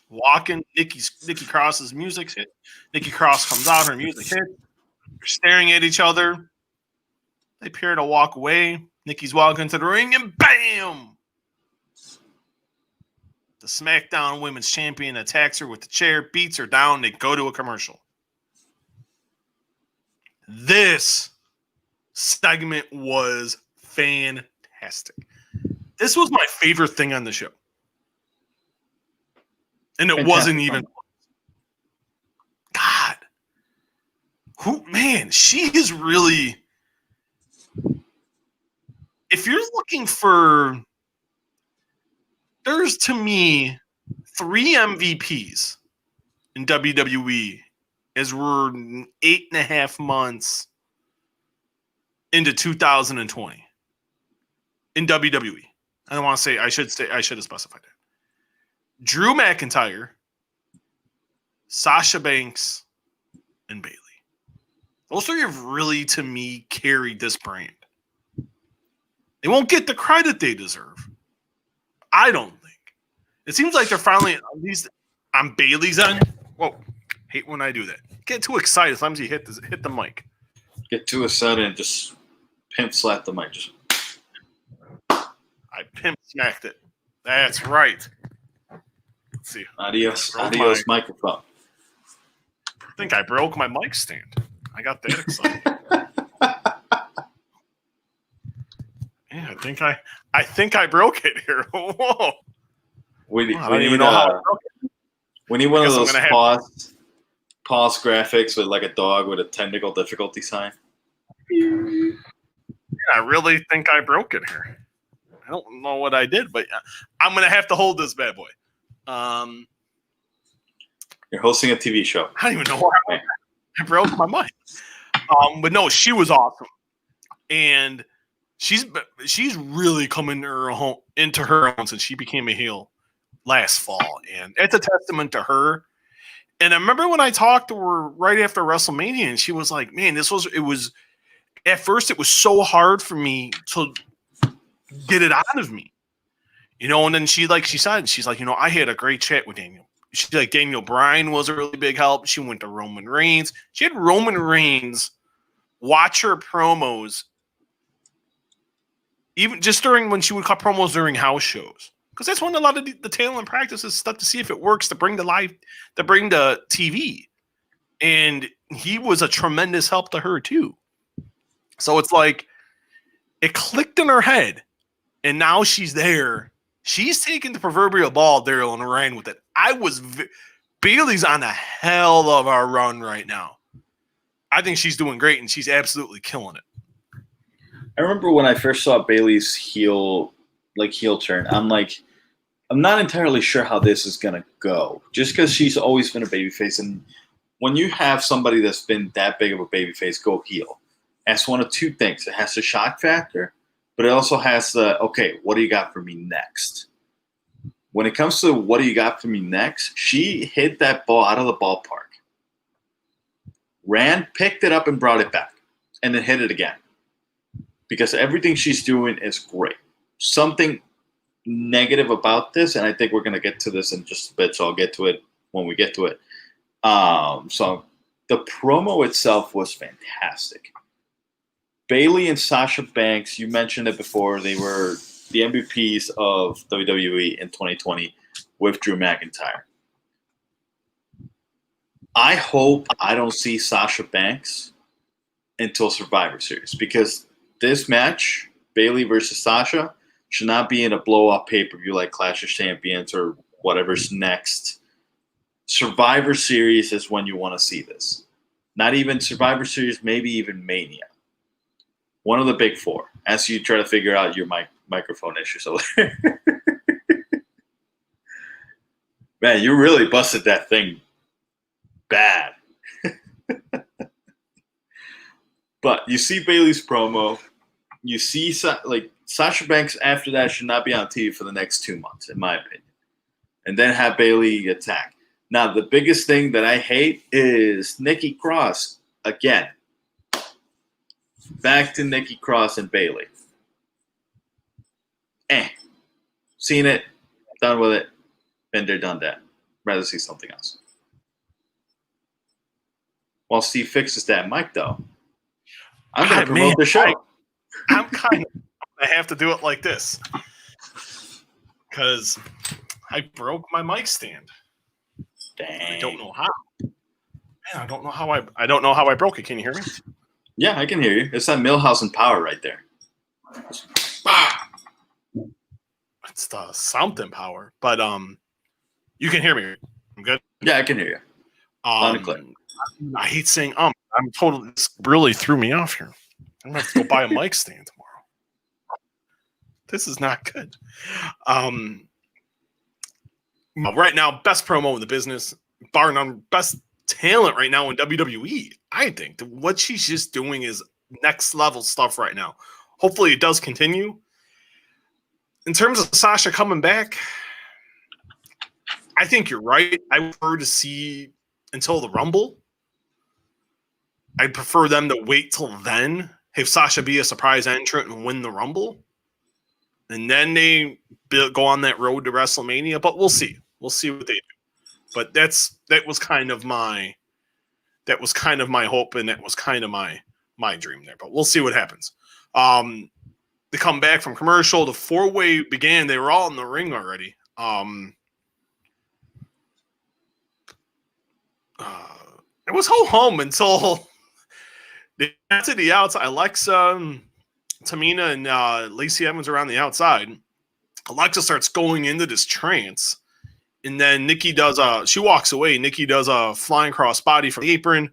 Walking. Nikki Cross's music hit. Nikki Cross comes out. Her music hit. They're staring at each other. They appear to walk away. Nikki's walking to the ring and bam! The SmackDown Women's Champion attacks her with the chair, beats her down. They go to a commercial. This segment was fantastic. This was my favorite thing on the show. And it wasn't even. God. She is really. If you're looking for. There's, to me, 3 MVPs in WWE as we're 8.5 months into 2020 in WWE. I don't want to say, I should have specified that. Drew McIntyre, Sasha Banks, and Bayley. Those 3 have really, to me, carried this brand. They won't get the credit they deserve. I don't think. It seems like they're finally, at least on Bayley's end. Whoa, hate when I do that. Get too excited. Sometimes you hit the mic. Get too excited and just pimp slap the mic. I pimp smacked it. That's right. Let's see. Adios microphone. I think I broke my mic stand. I got that excited. Yeah, I think I broke it here. Whoa. We I don't even know how I broke it. We need one of those I'm pause graphics with like a dog with a technical difficulty sign. Yeah, I really think I broke it here. I don't know what I did, but I'm gonna have to hold this bad boy. You're hosting a TV show. I don't even know why I broke my mic. But no, she was awesome, and she's really coming into her own since she became a heel last fall, and it's a testament to her. And I remember when I talked to her right after WrestleMania, and she was like, "Man, it was at first it was so hard for me to get it out of me, you know." And then she said, she's like, I had a great chat with Daniel. She's like, Daniel Bryan was a really big help. She went to Roman Reigns. She had Roman Reigns watch her promos, even just during when she would cut promos during house shows, because that's when a lot of the talent practices stuff to see if it works to bring the TV. And he was a tremendous help to her too. So it's like it clicked in her head, and now she's there. She's taking the proverbial ball, Daryl, and ran with it. Bayley's on a hell of a run right now. I think she's doing great, and she's absolutely killing it. I remember when I first saw Bayley's heel turn, I'm not entirely sure how this is gonna go. Just because she's always been a babyface, and when you have somebody that's been that big of a babyface go heel, that's one of two things. It has the shock factor, but it also has the, okay, what do you got for me next? When it comes to what do you got for me next, she hit that ball out of the ballpark, ran, picked it up, and brought it back, and then hit it again. Because everything she's doing is great. Something negative about this, and I think we're going to get to this in just a bit, so I'll get to it when we get to it. So the promo itself was fantastic. Bayley and Sasha Banks, you mentioned it before, they were the MVPs of WWE in 2020 with Drew McIntyre. I hope I don't see Sasha Banks until Survivor Series, because this match, Bayley versus Sasha, should not be in a blow-up pay-per-view like Clash of Champions or whatever's next. Survivor Series is when you want to see this. Not even Survivor Series, maybe even Mania. One of the big four, as you try to figure out your microphone issues over there. Man, you really busted that thing bad. But you see Bayley's promo. You see, Sasha Banks after that should not be on TV for the next 2 months, in my opinion. And then have Bayley attack. Now, the biggest thing that I hate is Nikki Cross again. Back to Nikki Cross and Bayley. Seen it, done with it, been there, done that. Rather see something else. While Steve fixes that mic, though, I'm going to promote the show. I'm going to have to do it like this, because I broke my mic stand. Dang. I don't know how. Man, I don't know how I broke it. Can you hear me? Yeah, I can hear you. It's that Muehlhausen power right there. It's the something power, but you can hear me. I'm good. Yeah, I can hear you. Loud and clear. I hate saying I'm totally. This really threw me off here. I'm gonna have to go buy a mic stand tomorrow. This is not good. Right now, best promo in the business, bar none, best talent right now in WWE. I think what she's just doing is next level stuff right now. Hopefully, it does continue. In terms of Sasha coming back, I think you're right. I prefer to see until the Rumble. I'd prefer them to wait till then. Have Sasha be a surprise entrant and win the Rumble. And then they go on that road to WrestleMania. But we'll see. We'll see what they do. But that was kind of my hope, and that was kind of my dream there. But we'll see what happens. They come back from commercial. The four-way began. They were all in the ring already. It was ho-hum until They got to the outside. Alexa, Tamina, and Lacey Evans are on the outside. Alexa starts going into this trance. And then Nikki does she walks away. Nikki does a flying cross body from the apron.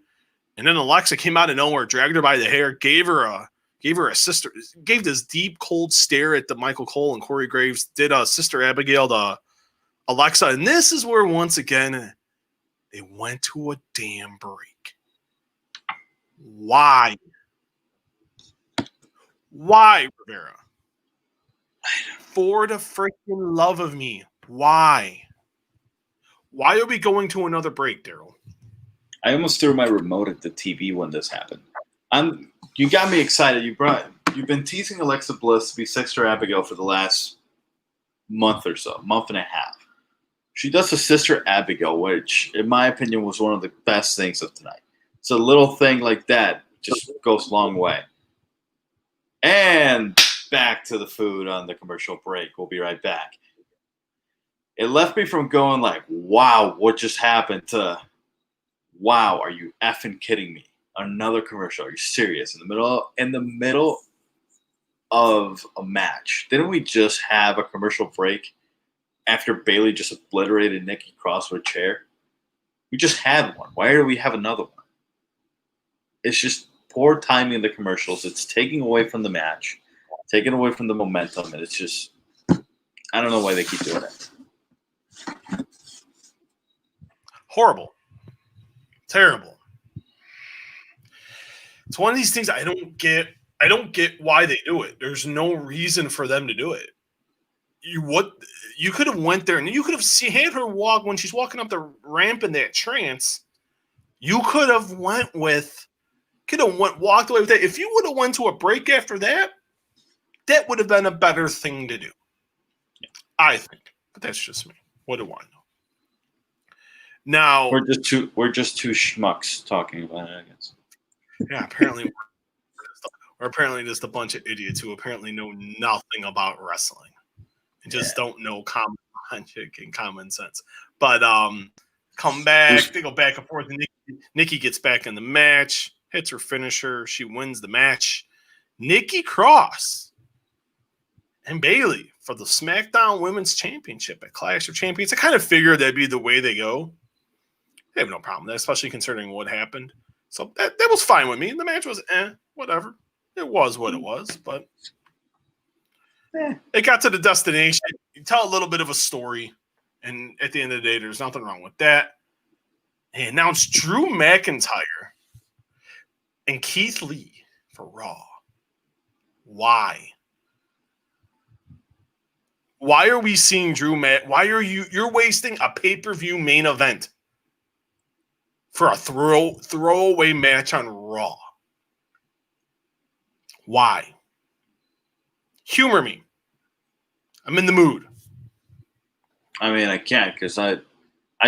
And then Alexa came out of nowhere, dragged her by the hair, gave her a sister, gave this deep, cold stare at the Michael Cole and Corey Graves, did a Sister Abigail to Alexa. And this is where, once again, they went to a damn break. Why? Why, Rivera? For the freaking love of me, why? Why are we going to another break, Daryl? I almost threw my remote at the TV when this happened. You got me excited. You've been teasing Alexa Bliss to be Sister Abigail for the last month or so, month and a half. She does a Sister Abigail, which, in my opinion, was one of the best things of tonight. So a little thing like that just goes a long way. And back to the food on the commercial break. We'll be right back. It left me from going like, wow, what just happened, to, wow, are you effing kidding me? Another commercial. Are you serious? In the middle of a match. Didn't we just have a commercial break after Bayley just obliterated Nikki Cross with a chair? We just had one. Why do we have another one? It's just poor timing in the commercials. It's taking away from the match, taking away from the momentum, and it's just, I don't know why they keep doing it. Horrible. Terrible. It's one of these things I don't get. I don't get why they do it. There's no reason for them to do it. You could have went there and you could have had her walk when she's walking up the ramp in that trance. You could have walked away with that. If you would have went to a break after that, that would have been a better thing to do. Yeah. I think, but that's just me. What do I know? Now we're just two schmucks talking about it, I guess. Yeah, apparently we're apparently just a bunch of idiots who apparently know nothing about wrestling and just don't know common logic and common sense. But come back, they go back and forth. And Nikki gets back in the match, hits her finisher, she wins the match. Nikki Cross and Bayley for the SmackDown Women's Championship at Clash of Champions. I kind of figured that'd be the way they go. They have no problem with that, especially considering what happened. So that was fine with me. And the match was whatever. It was what it was, but it got to the destination. You tell a little bit of a story, and at the end of the day, there's nothing wrong with that. They announced Drew McIntyre and Keith Lee for Raw. Why? Why are we seeing why are you're wasting a pay-per-view main event for a throwaway match on Raw? Why? Humor me. I'm in the mood. I mean, I can't, because I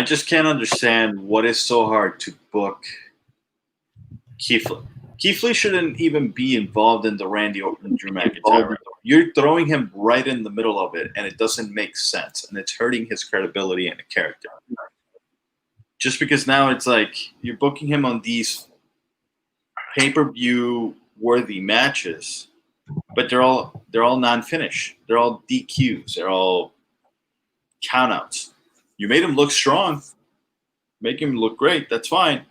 just can't understand what is so hard to book Keith Lee. Keith Lee shouldn't even be involved in the Randy Orton Drew McIntyre. You're throwing him right in the middle of it, and it doesn't make sense, and it's hurting his credibility and character. Just because now it's like you're booking him on these pay-per-view worthy matches, but they're all non-finish. They're all DQs. They're all countouts. You made him look strong, make him look great. That's fine,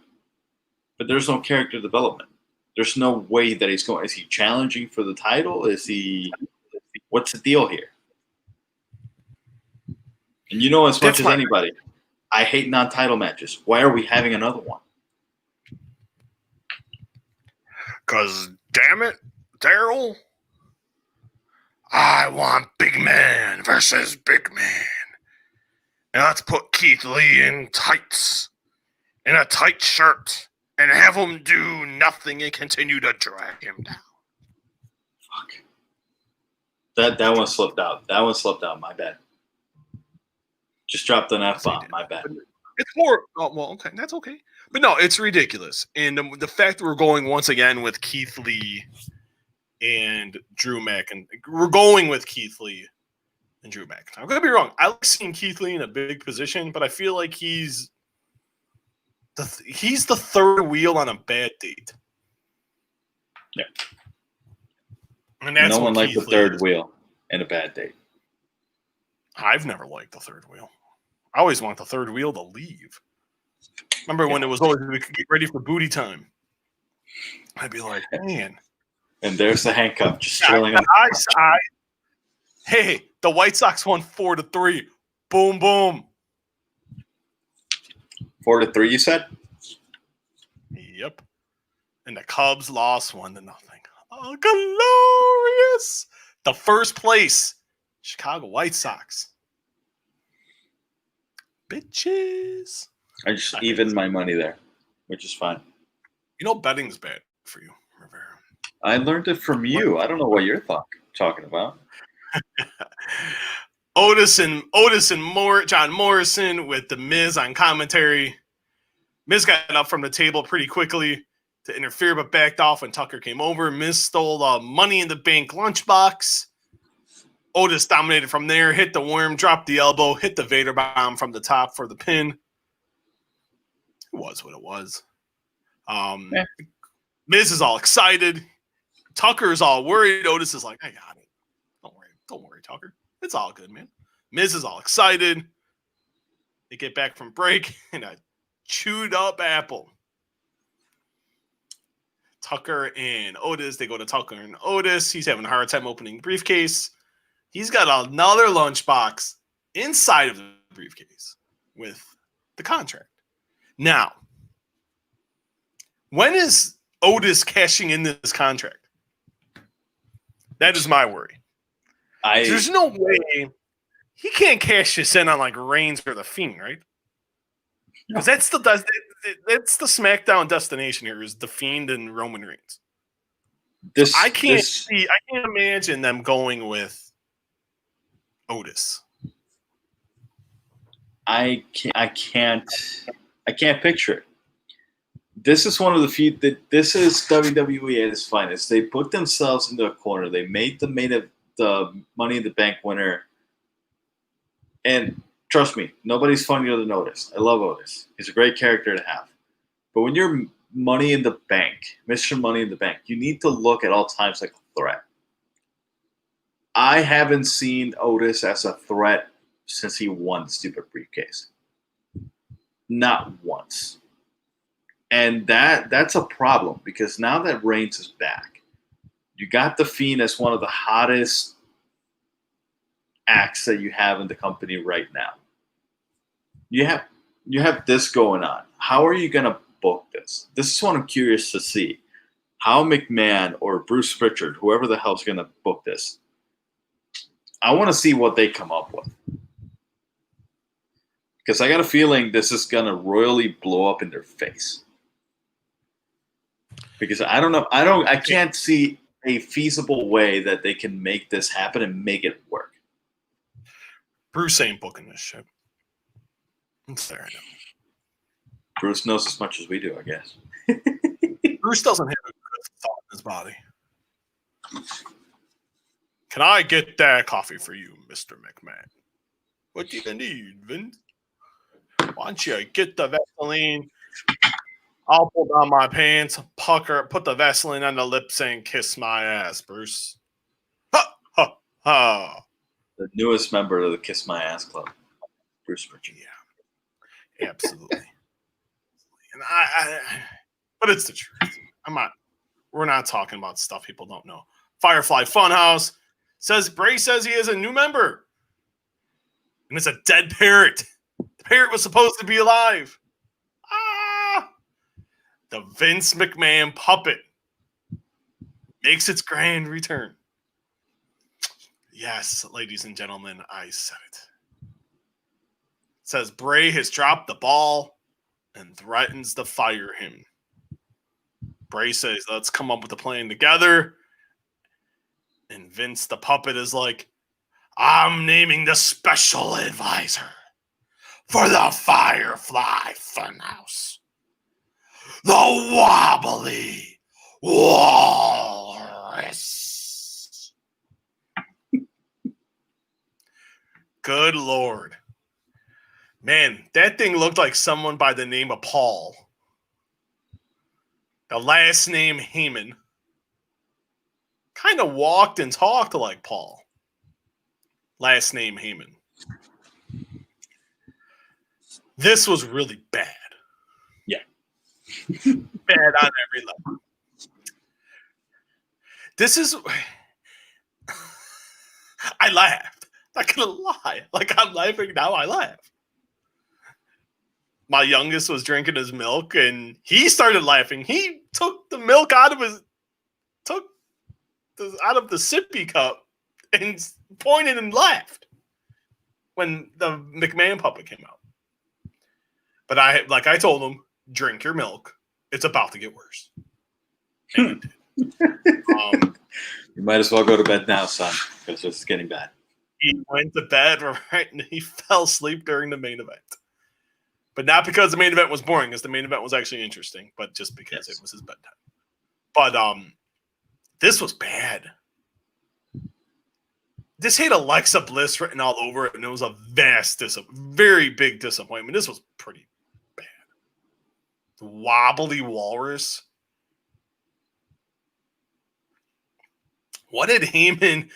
but there's no character development. There's no way that he's going. Is he challenging for the title? Is he? What's the deal here? And you know as much as anybody, I hate non-title matches. Why are we having another one? Because, damn it, Daryl, I want big man versus big man. And let's put Keith Lee in tights, in a tight shirt, and have him do nothing and continue to drag him down. Fuck. That one slipped out. That one slipped out. My bad. Just dropped an F-bomb. My bad. It's more. Oh, well, okay, that's okay. But no, it's ridiculous. And the fact that we're going once again with Keith Lee and Drew McIntyre. We're going with Keith Lee and Drew McIntyre. I'm gonna be wrong. I like seeing Keith Lee in a big position, but I feel like he's the third wheel on a bad date. Yeah. And that's No one likes the Keith third Lee wheel in a bad date. I've never liked the third wheel. I always want the third wheel to leave. Remember when it was always we could get ready for booty time? I'd be like, man. And there's the handcuff just chilling on. Hey, the White Sox won 4-3. Boom, boom. 4-3, you said? Yep. And the Cubs lost 1-0. Oh, glorious. The first place, Chicago White Sox. Bitches. I just evened my money there, which is fine. You know betting's bad for you, Rivera. I learned it from you. I don't know what you're talking about. Otis and John Morrison with the Miz on commentary. Miz got up from the table pretty quickly to interfere, but backed off when Tucker came over. Miz stole a Money in the Bank lunchbox. Otis dominated from there, hit the worm, dropped the elbow, hit the Vader bomb from the top for the pin. It was what it was. Miz is all excited. Tucker's all worried. Otis is like, I got it. Don't worry, Tucker. It's all good, man. Miz is all excited. They get back from break and a chewed up apple. Tucker and Otis, they go to Tucker and Otis. He's having a hard time opening the briefcase. He's got another lunchbox inside of the briefcase with the contract. Now, when is Otis cashing in this contract? That is my worry. There's no way he can't cash this in on like Reigns or the Fiend, right? Because that's the SmackDown destination here is the Fiend and Roman Reigns. I can't imagine them going with Otis. I can't picture it. This is one of the few that this is WWE at its finest. They put themselves into a corner. They made the Money in the Bank winner. And trust me, nobody's funnier than Otis. I love Otis. He's a great character to have. But when you're Money in the Bank, Mr. Money in the Bank, you need to look at all times like a threat. I haven't seen Otis as a threat since he won the stupid briefcase. Not once. And that's a problem because now that Reigns is back, you got the Fiend as one of the hottest acts that you have in the company right now. You have this going on. How are you going to book this? This is what I'm curious to see. How McMahon or Bruce Pritchard, whoever the hell's going to book this, I want to see what they come up with. Because I got a feeling this is going to royally blow up in their face. Because I can't see a feasible way that they can make this happen and make it work. Bruce ain't booking this shit. It's there, I know. Bruce knows as much as we do, I guess. Bruce doesn't have a good thought in his body. Can I get that coffee for you, Mr. McMahon? What do you need, Vince? Why don't you get the Vaseline? I'll pull down my pants, pucker, put the Vaseline on the lips, and kiss my ass, Bruce. Ha, ha, ha. The newest member of the Kiss My Ass Club, Bruce Pritchard. Yeah, absolutely. And but it's the truth. We're not talking about stuff people don't know. Firefly Funhouse Bray says he is a new member. And it's a dead parrot. The parrot was supposed to be alive. The Vince McMahon puppet makes its grand return. Yes, ladies and gentlemen, I said it. It says Bray has dropped the ball and threatens to fire him. Bray says, let's come up with a plan together. And Vince, the puppet, is like, I'm naming the special advisor for the Firefly Funhouse. The Wobbly Walrus. Good Lord. Man, that thing looked like someone by the name of Paul. The last name Heyman. kind of walked and talked like Paul. Last name Heyman. This was really bad. Yeah. Bad on every level. This is... I laughed. Not gonna lie. Like, I'm laughing now, I laugh. My youngest was drinking his milk, and he started laughing. He took the milk out of the sippy cup and pointed and laughed when the McMahon puppet came out. But I told him, drink your milk. It's about to get worse. And you might as well go to bed now, son, because it's getting bad. He went to bed, right, and he fell asleep during the main event. But not because the main event was boring, because the main event was actually interesting, but just because it was his bedtime. But this was bad. This had Alexa Bliss written all over it, and it was a very big disappointment. This was pretty bad. The wobbly walrus. What did Heyman...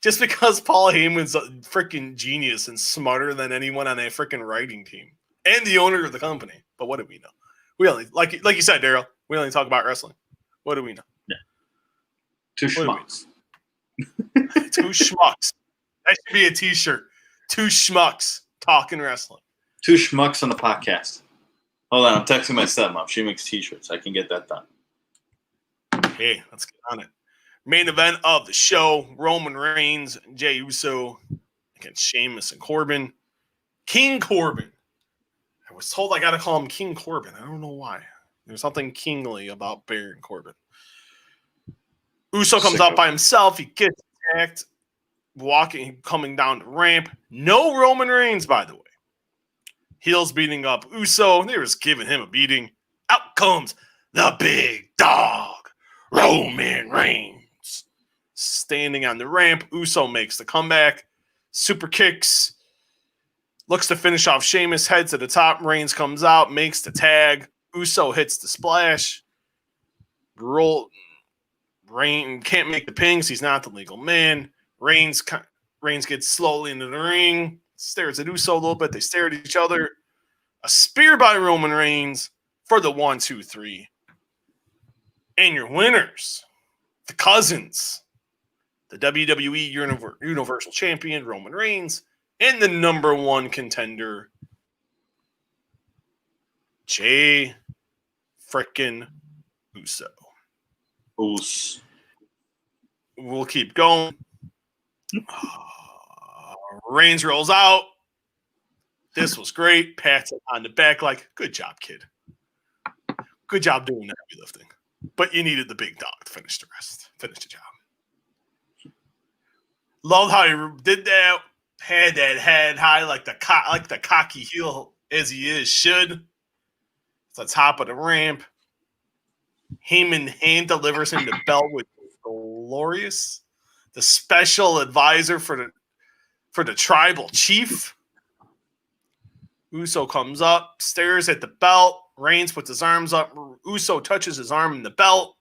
Just because Paul Heyman's a freaking genius and smarter than anyone on that freaking writing team. And the owner of the company. But what do we know? We only, like you said, Daryl, we only talk about wrestling. What do we know? Yeah. Two schmucks. Two schmucks. That should be a t-shirt. Two schmucks talking wrestling. Two schmucks on the podcast. Hold on, I'm texting my stepmom. She makes t-shirts. I can get that done. Hey, let's get on it. Main event of the show, Roman Reigns, Jey Uso against Sheamus and Corbin. King Corbin. I was told I got to call him King Corbin. I don't know why. There's something kingly about Baron Corbin. Uso comes up by himself. He gets attacked, coming down the ramp. No Roman Reigns, by the way. Heels beating up Uso. They were just giving him a beating. Out comes the big dog, Roman Reigns. Standing on the ramp, Uso makes the comeback. Super kicks. Looks to finish off Sheamus. Heads to the top. Reigns comes out. Makes the tag. Uso hits the splash. Reigns can't make the pings. He's not the legal man. Reigns gets slowly into the ring. Stares at Uso a little bit. They stare at each other. A spear by Roman Reigns for the 1, 2, 3. And your winners, the cousins. The WWE Universal Champion, Roman Reigns, and the number 1 contender, Jey frickin' Uso. Us. We'll keep going. Reigns rolls out. This was great. Pats him on the back like, good job, kid. Good job doing the heavy lifting. But you needed the big dog to finish the rest. Finish the job. Love how he did that. Had that head high like the cocky heel as he is should. It's the top of the ramp. Heyman hand delivers him the belt with glorious. The special advisor for the tribal chief. Uso comes up, stares at the belt. Reigns puts his arms up. Uso touches his arm in the belt.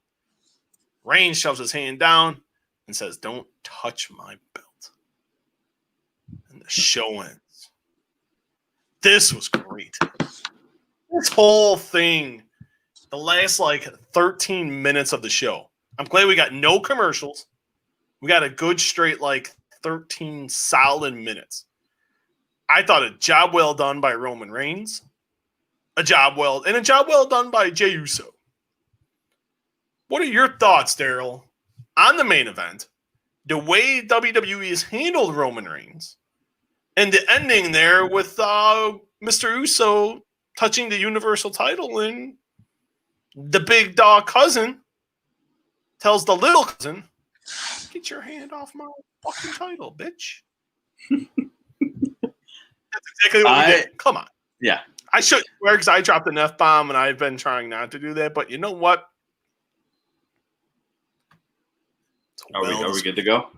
Reigns shoves his hand down and says, "Don't touch my belt." And the show ends. This was great. This whole thing, the last 13 minutes of the show. I'm glad we got no commercials. We got a good straight 13 solid minutes. I thought a job well done by Roman Reigns. A job well done by Jey Uso. What are your thoughts, Daryl, on the main event, the way WWE has handled Roman Reigns, and the ending there with Mr. Uso touching the Universal title, and the big dog cousin tells the little cousin, "Get your hand off my fucking title, bitch." That's exactly what we did. Come on. Yeah. I should swear because I dropped an F-bomb and I've been trying not to do that, but you know what? Are we good to go?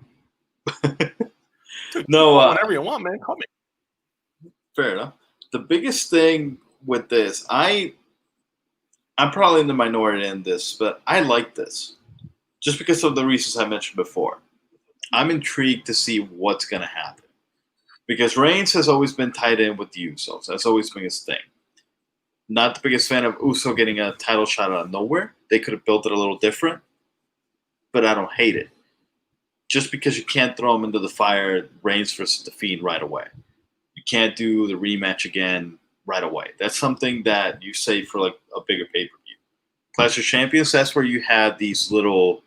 Dude, No. Whenever you want, man. Call me. Fair enough. The biggest thing with this, I'm probably in the minority in this, but I like this. just because of the reasons I mentioned before. I'm intrigued to see what's going to happen. Because Reigns has always been tied in with the Usos. That's always been his thing. Not the biggest fan of Uso getting a title shot out of nowhere. They could have built it a little different, but I don't hate it. Just because you can't throw him into the fire, Reigns versus The Fiend right away. You can't do the rematch again right away. That's something that you save for like a bigger pay-per-view. Clash of Champions, that's where you had these little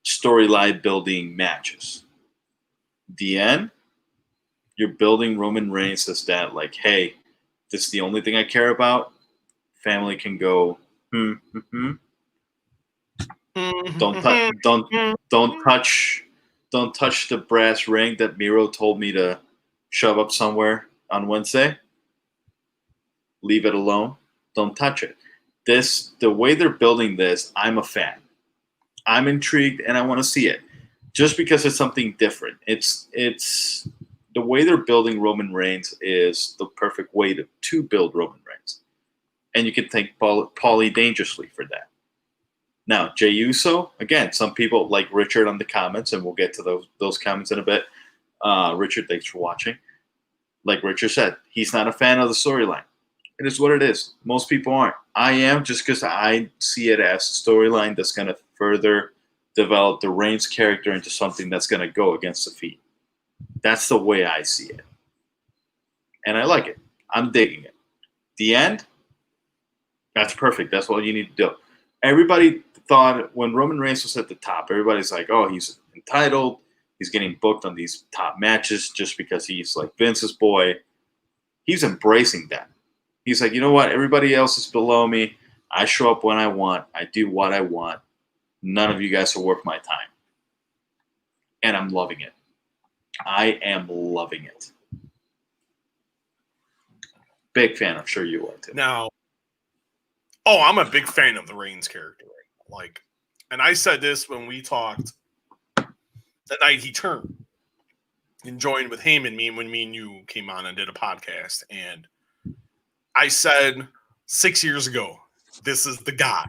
storyline building matches. The end, you're building Roman Reigns as that, like, hey, this is the only thing I care about. Family can go, Don't touch the brass ring that Miro told me to shove up somewhere on Wednesday. Leave it alone. Don't touch it. The way they're building this, I'm a fan. I'm intrigued and I want to see it. Just because it's something different. It's the way they're building Roman Reigns is the perfect way to build Roman Reigns. And you can thank Paulie Dangerously for that. Now, Jey Uso, again, some people like Richard on the comments, and we'll get to those comments in a bit. Richard, thanks for watching. Like Richard said, he's not a fan of the storyline. It is what it is. Most people aren't. I am, just because I see it as a storyline that's going to further develop the Reigns character into something that's going to go against the Fiend. That's the way I see it. And I like it. I'm digging it. The end, that's perfect. That's what you need to do. Everybody thought when Roman Reigns was at the top, everybody's like, oh, he's entitled. He's getting booked on these top matches just because he's like Vince's boy. He's embracing that. He's like, you know what? Everybody else is below me. I show up when I want. I do what I want. None of you guys are worth my time. And I'm loving it. I am loving it. Big fan. I'm sure you are too. Now, I'm a big fan of the Reigns character. Like, and I said this when we talked the night he turned and joined with Heyman, when me and you came on and did a podcast. And I said 6 years ago, this is the guy.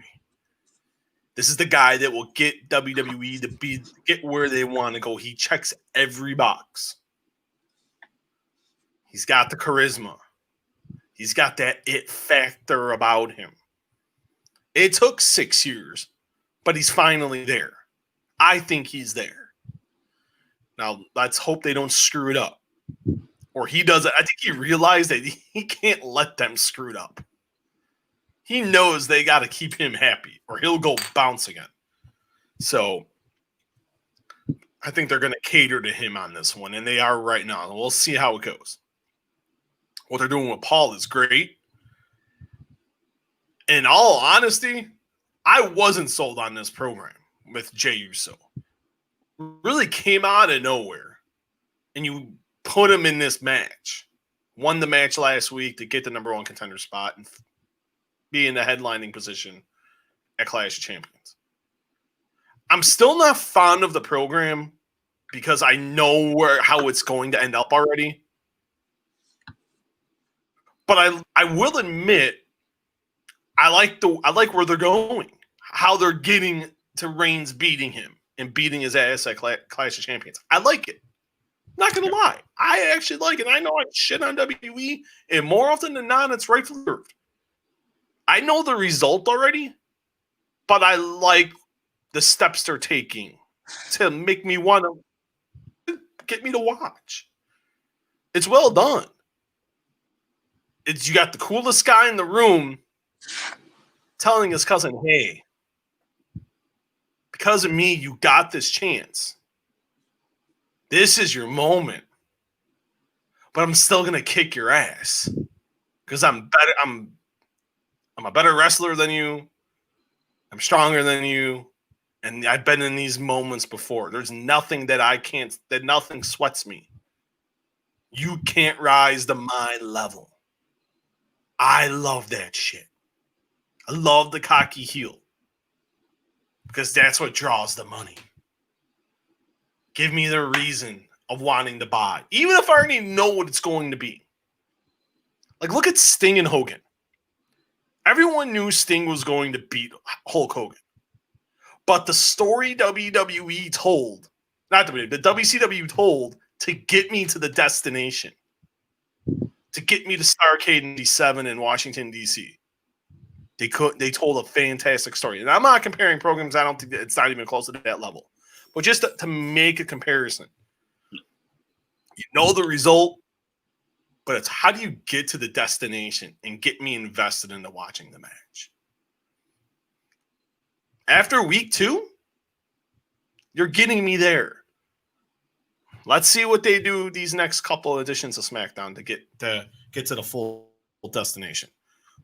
This is the guy that will get WWE to get where they want to go. He checks every box. He's got the charisma. He's got that it factor about him. It took 6 years, but he's finally there. I think he's there. Now, let's hope they don't screw it up. Or he does it. I think he realized that he can't let them screw it up. He knows they got to keep him happy or he'll go bounce again. So I think they're going to cater to him on this one, and they are right now. We'll see how it goes. What they're doing with Paul is great. In all honesty, I wasn't sold on this program with Jey Uso. Really came out of nowhere, and you put him in this match. Won the match last week to get the number one contender spot and be in the headlining position at Clash of Champions. I'm still not fond of the program because I know how it's going to end up already. But I will admit I like where they're going, how they're getting to Reigns beating him and beating his ass at Clash of Champions. I like it. Not gonna lie, I actually like it. I know I shit on WWE, and more often than not, it's rightfully deserved. I know the result already, but I like the steps they're taking to make me want to get me to watch. It's well done. You got the coolest guy in the room telling his cousin, hey, because of me, you got this chance. This is your moment. But I'm still going to kick your ass because I'm better. I'm a better wrestler than you. I'm stronger than you. And I've been in these moments before. There's nothing that nothing sweats me. You can't rise to my level. I love that shit. I love the cocky heel because that's what draws the money. Give me the reason of wanting to buy, even if I already know what it's going to be. Like, look at Sting and Hogan. Everyone knew Sting was going to beat Hulk Hogan. But the story WWE told, not WWE, but WCW told to get me to the destination, to get me to Starrcade 97 in Washington, D.C. They told a fantastic story. And I'm not comparing programs. I don't think it's not even close to that level. But just to make a comparison. You know the result, but it's how do you get to the destination and get me invested into watching the match? After week 2, you're getting me there. Let's see what they do these next couple editions of SmackDown to get to the full destination.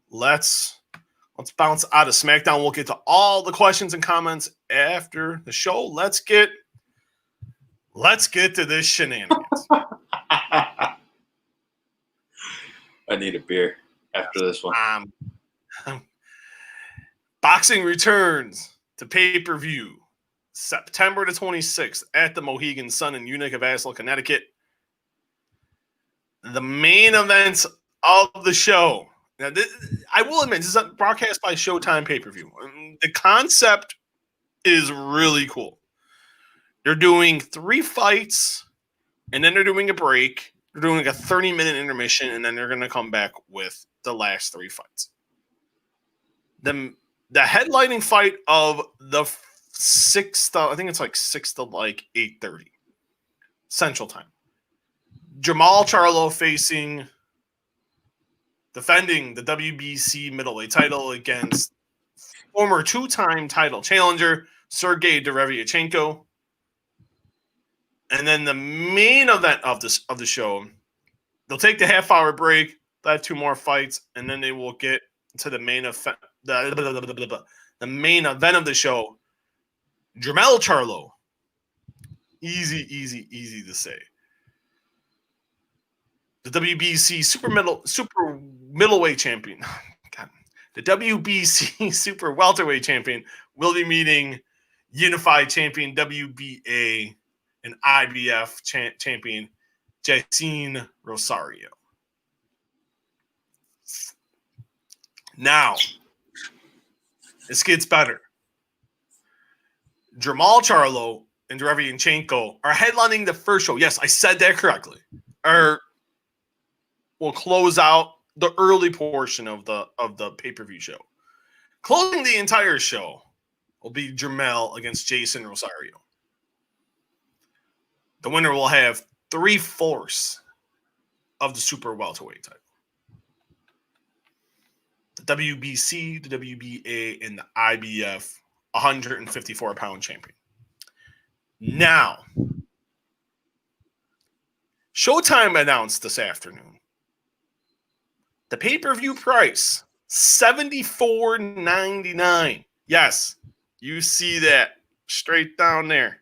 Let's bounce out of SmackDown. We'll get to all the questions and comments after the show. Let's get to this shenanigans. I need a beer after this one. Boxing returns to pay-per-view September the 26th at the Muehlhausen Sun in Utica, Connecticut. The main events of the show. Now, I will admit, this is a broadcast by Showtime pay-per-view. The concept is really cool. They're doing 3 fights, and then they're doing a break. They're doing like a 30-minute intermission, and then they're going to come back with the last 3 fights. The headlining fight of the 6th, I think it's like 6 to like 8:30 Central Time. Jamal Charlo defending the WBC middleweight title against former 2-time title challenger Sergey Derevyanchenko. And then the main event of the show, they'll take the half-hour break. They'll have 2 more fights, and then they will get to the main event. The main event of the show, Jamal Charlo. Easy to say. The WBC super middleweight champion. God. The WBC super welterweight champion will be meeting unified champion WBA and IBF champion Jason Rosario. Now, this gets better. Jamal Charlo and Derevyanchenko are headlining the first show. Yes, I said that correctly. Will close out the early portion of the pay-per-view show. Closing the entire show will be Jamal against Jason Rosario. The winner will have 3/4 of the super welterweight title. The WBC, the WBA, and the IBF 154-pound champion. Now, Showtime announced this afternoon the pay-per-view price, $74.99. Yes, you see that straight down there.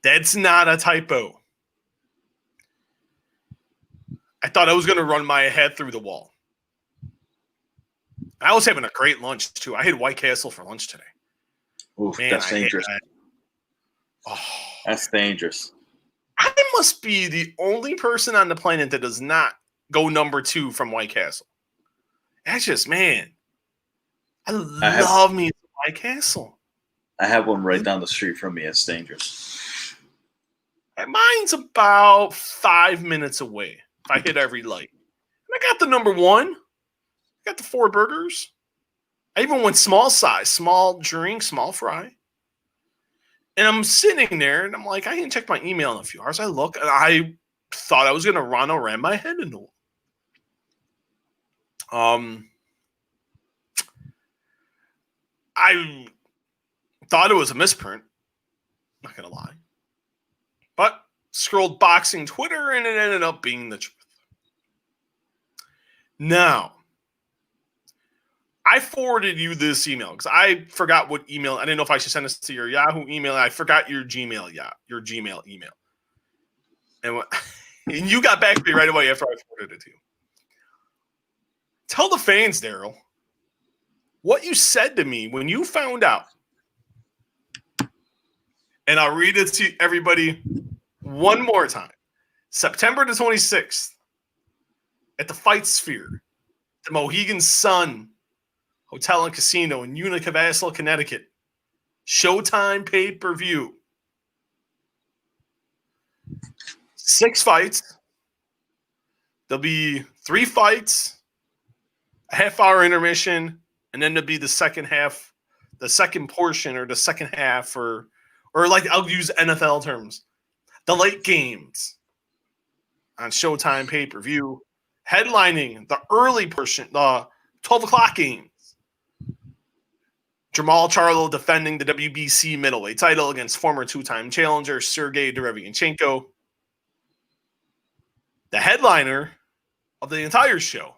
That's not a typo. I thought I was going to run my head through the wall. I was having a great lunch, too. I had White Castle for lunch today. Oof, man, that's dangerous. That's dangerous. I must be the only person on the planet that does not go number 2 from White Castle. That's just, man. I love me some White Castle. I have one right down the street from me. It's dangerous. And mine's about 5 minutes away if I hit every light. And I got the number 1. I got the 4 burgers. I even went small size, small drink, small fry. And I'm sitting there, and I'm like, I didn't check my email in a few hours. I look, and I thought I was going to ram my head into it. I thought it was a misprint. Not going to lie. But scrolled boxing Twitter, and it ended up being the truth. Now, I forwarded you this email because I forgot what email. I didn't know if I should send this to your Yahoo email. I forgot your Gmail, your Gmail email. And you got back to me right away after I forwarded it to you. Tell the fans, Daryl, what you said to me when you found out. And I'll read it to everybody one more time. September the 26th at the Fight Sphere, the Muehlhausen Sun Hotel and Casino in Utica, Connecticut. Showtime pay-per-view. 6 fights. There'll be 3 fights, a half-hour intermission, and then there'll be the second half, the second portion, or the second half, or like I'll use NFL terms, the late games on Showtime pay-per-view, headlining the early portion, the 12 o'clock games. Jamal Charlo defending the WBC middleweight title against former 2-time challenger Sergey Derevianchenko. The headliner of the entire show,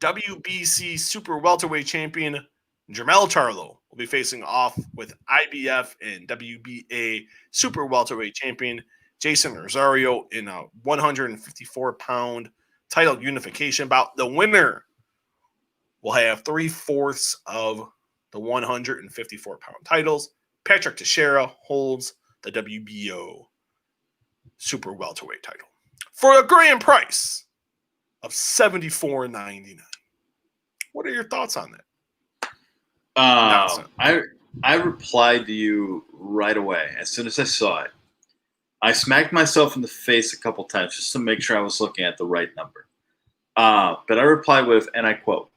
WBC super welterweight champion Jermell Charlo will be facing off with IBF and WBA super welterweight champion Jason Rosario in a 154-pound title unification bout. The winner will have 3/4 of the 154-pound titles. Patrick Teixeira holds the WBO super welterweight title for a grand price of $74.99. What are your thoughts on that? I replied to you right away as soon as I saw it. I smacked myself in the face a couple times just to make sure I was looking at the right number. But I replied with, and I quote,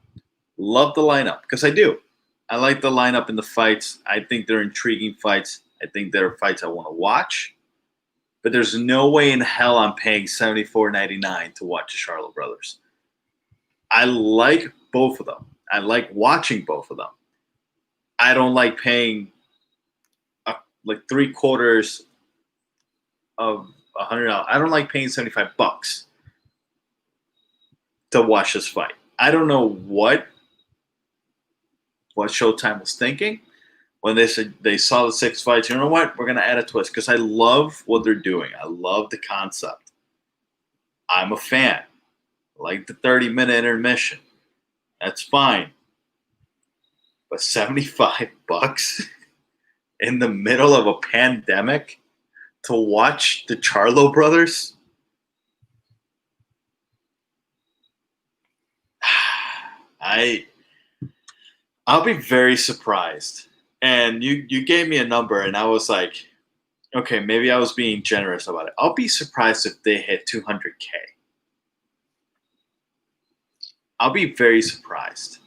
"Love the lineup," because I do. I like the lineup in the fights. I think they're intriguing fights. I think they're fights I want to watch. But there's no way in hell I'm paying $74.99 to watch the Charlo Brothers. I like both of them. I like watching both of them. I don't like paying like 3/4 of $100. I don't like paying $75 to watch this fight. I don't know what Showtime was thinking when they said they saw the 6 fights. You know what? We're going to add a twist because I love what they're doing. I love the concept. I'm a fan. I like the 30-minute intermission. That's fine. But $75 in the middle of a pandemic to watch the Charlo Brothers? I'll be very surprised. And you gave me a number, and I was like, okay, maybe I was being generous about it. I'll be surprised if they hit 200K. I'll be very surprised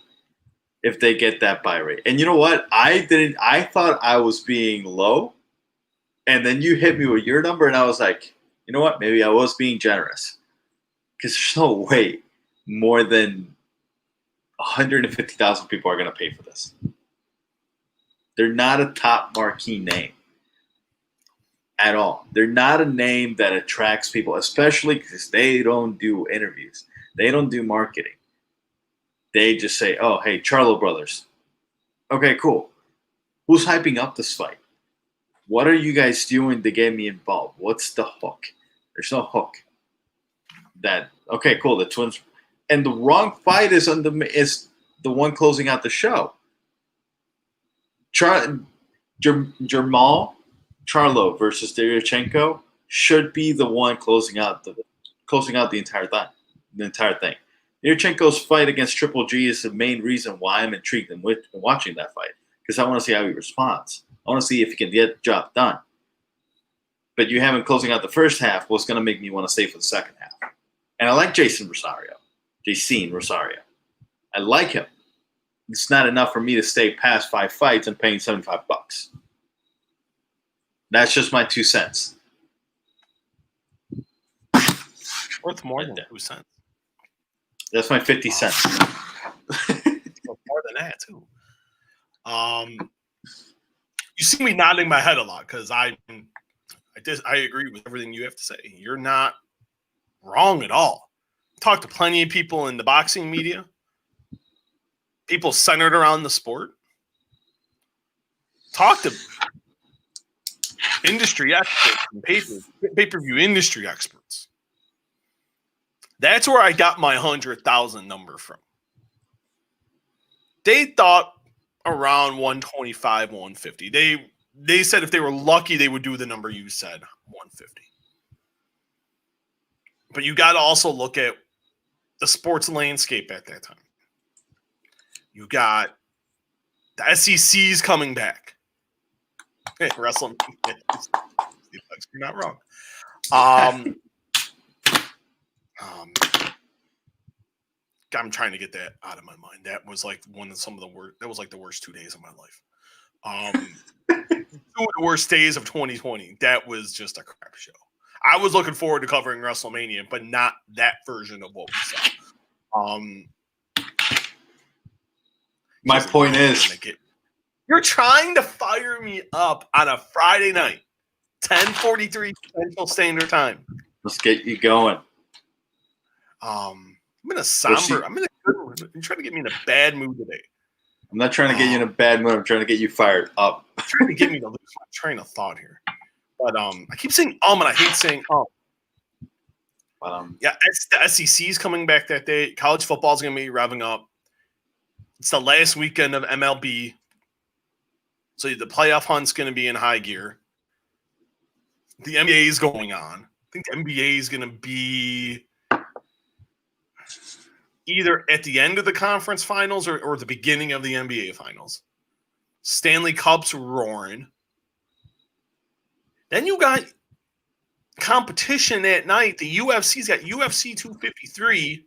if they get that buy rate. And you know what? I thought I was being low, and then you hit me with your number, and I was like, you know what? Maybe I was being generous. Because there's no way more than 150,000 people are going to pay for this. They're not a top marquee name at all. They're not a name that attracts people, especially because they don't do interviews. They don't do marketing. They just say, oh, hey, Charlo Brothers. Okay, cool. Who's hyping up this fight? What are you guys doing to get me involved? What's the hook? There's no hook. Okay, cool. The twins. And the wrong fight is the one closing out the show. Jamal Charlo versus Derevianchenko should be the one closing out the entire thing. Derevianchenko's fight against Triple G is the main reason why I'm intrigued in watching that fight, because I want to see how he responds. I want to see if he can get the job done. But you having closing out the first half was going to make me want to stay for the second half. And I like Jason Rosario. I like him. It's not enough for me to stay past 5 fights and paying $75. That's just my 2 cents. Worth more than 2 cents. That's my 50 cents. More than that too. You see me nodding my head a lot because I agree with everything you have to say. You're not wrong at all. Talk to plenty of people in the boxing media, people centered around the sport. Talk to industry experts and pay-per-view industry experts. That's where I got my 100,000 number from. They thought around 125, 150. They said if they were lucky, they would do the number you said, 150. But you got to also look at the sports landscape at that time. You got The SEC's coming back. Hey, WrestleMania. You're not wrong. I'm trying to get that out of my mind. That was like some of the worst. That was like the worst 2 days of my life. 2 of the worst days of 2020. That was just a crap show. I was looking forward to covering WrestleMania, but not that version of what we saw. My point is, you're trying to fire me up on a Friday night, 10:43 Central Standard Time. Let's get you going. I'm in a somber. I'm in a good mood. You're trying to get me in a bad mood today. I'm not trying to get you in a bad mood. I'm trying to get you fired up. You're trying to get me to lose my train of thought here. But I keep saying and I hate saying yeah, the SEC's coming back that day. College football is going to be revving up. It's the last weekend of MLB. So the playoff hunt's going to be in high gear. The NBA is going on. I think the NBA is going to be either at the end of the conference finals or the beginning of the NBA finals. Stanley Cup's roaring. Then you got competition at night. The UFC's got UFC 253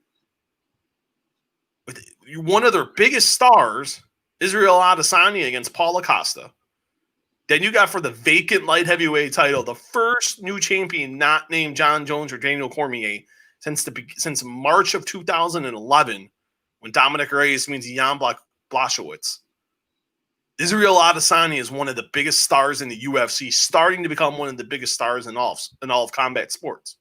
with one of their biggest stars, Israel Adesanya, against Paulo Costa. Then you got for the vacant light heavyweight title, the first new champion not named John Jones or Daniel Cormier since March of 2011, when Dominic Reyes means Jan Blachowicz. Israel Adesanya is one of the biggest stars in the UFC, starting to become one of the biggest stars in all of combat sports.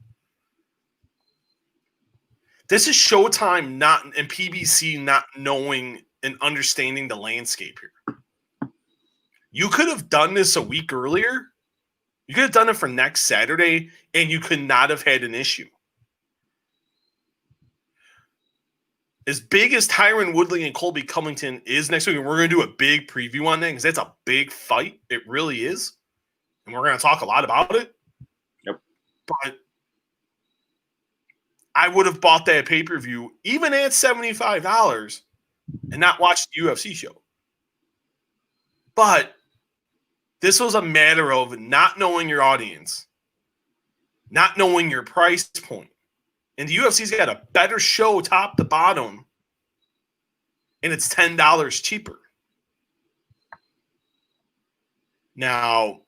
This is Showtime and PBC not knowing and understanding the landscape here. You could have done this a week earlier. You could have done it for next Saturday, and you could not have had an issue. As big as Tyron Woodley and Colby Covington is next week, and we're going to do a big preview on that because that's a big fight. It really is. And we're going to talk a lot about it. Yep. But I would have bought that pay-per-view even at $75 and not watched the UFC show. But this was a matter of not knowing your audience, not knowing your price point. And the UFC's got a better show top to bottom, and it's $10 cheaper. Now,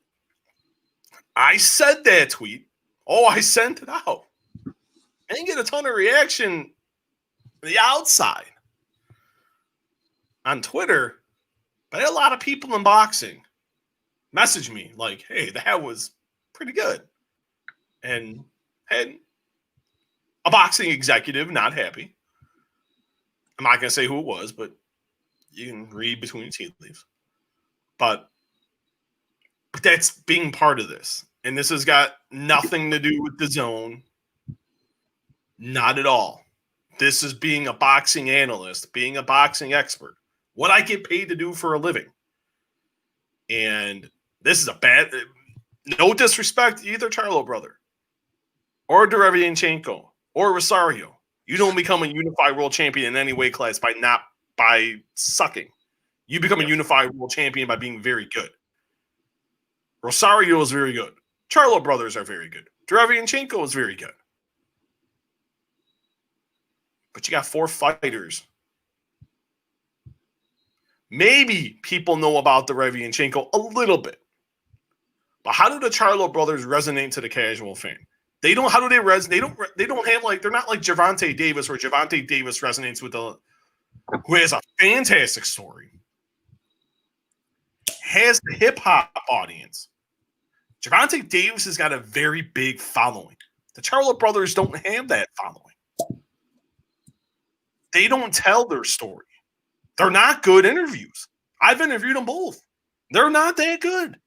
I said that tweet. Oh, I sent it out. I didn't get a ton of reaction from the outside on Twitter, but I had a lot of people in boxing message me like, hey, that was pretty good. And had a boxing executive not happy. I'm not going to say who it was, but you can read between the tea leaves. But that's being part of this. And this has got nothing to do with DAZN. Not at all. This is being a boxing analyst, being a boxing expert. What I get paid to do for a living. And this is a bad, no disrespect to either Charlo brother or Derevianchenko or Rosario. You don't become a unified world champion in any weight class by sucking. You become a unified world champion by being very good. Rosario is very good. Charlo brothers are very good. Derevianchenko is very good. But you got 4 fighters. Maybe people know about Derevianchenko a little bit. But how do the Charlo brothers resonate to the casual fan? They don't. How do they resonate? They don't have like, they're not like Gervonta Davis, where Gervonta Davis resonates with who has a fantastic story, has the hip hop audience. Gervonta Davis has got a very big following. The Charlo brothers don't have that following. They don't tell their story. They're not good interviews. I've interviewed them both. They're not that good.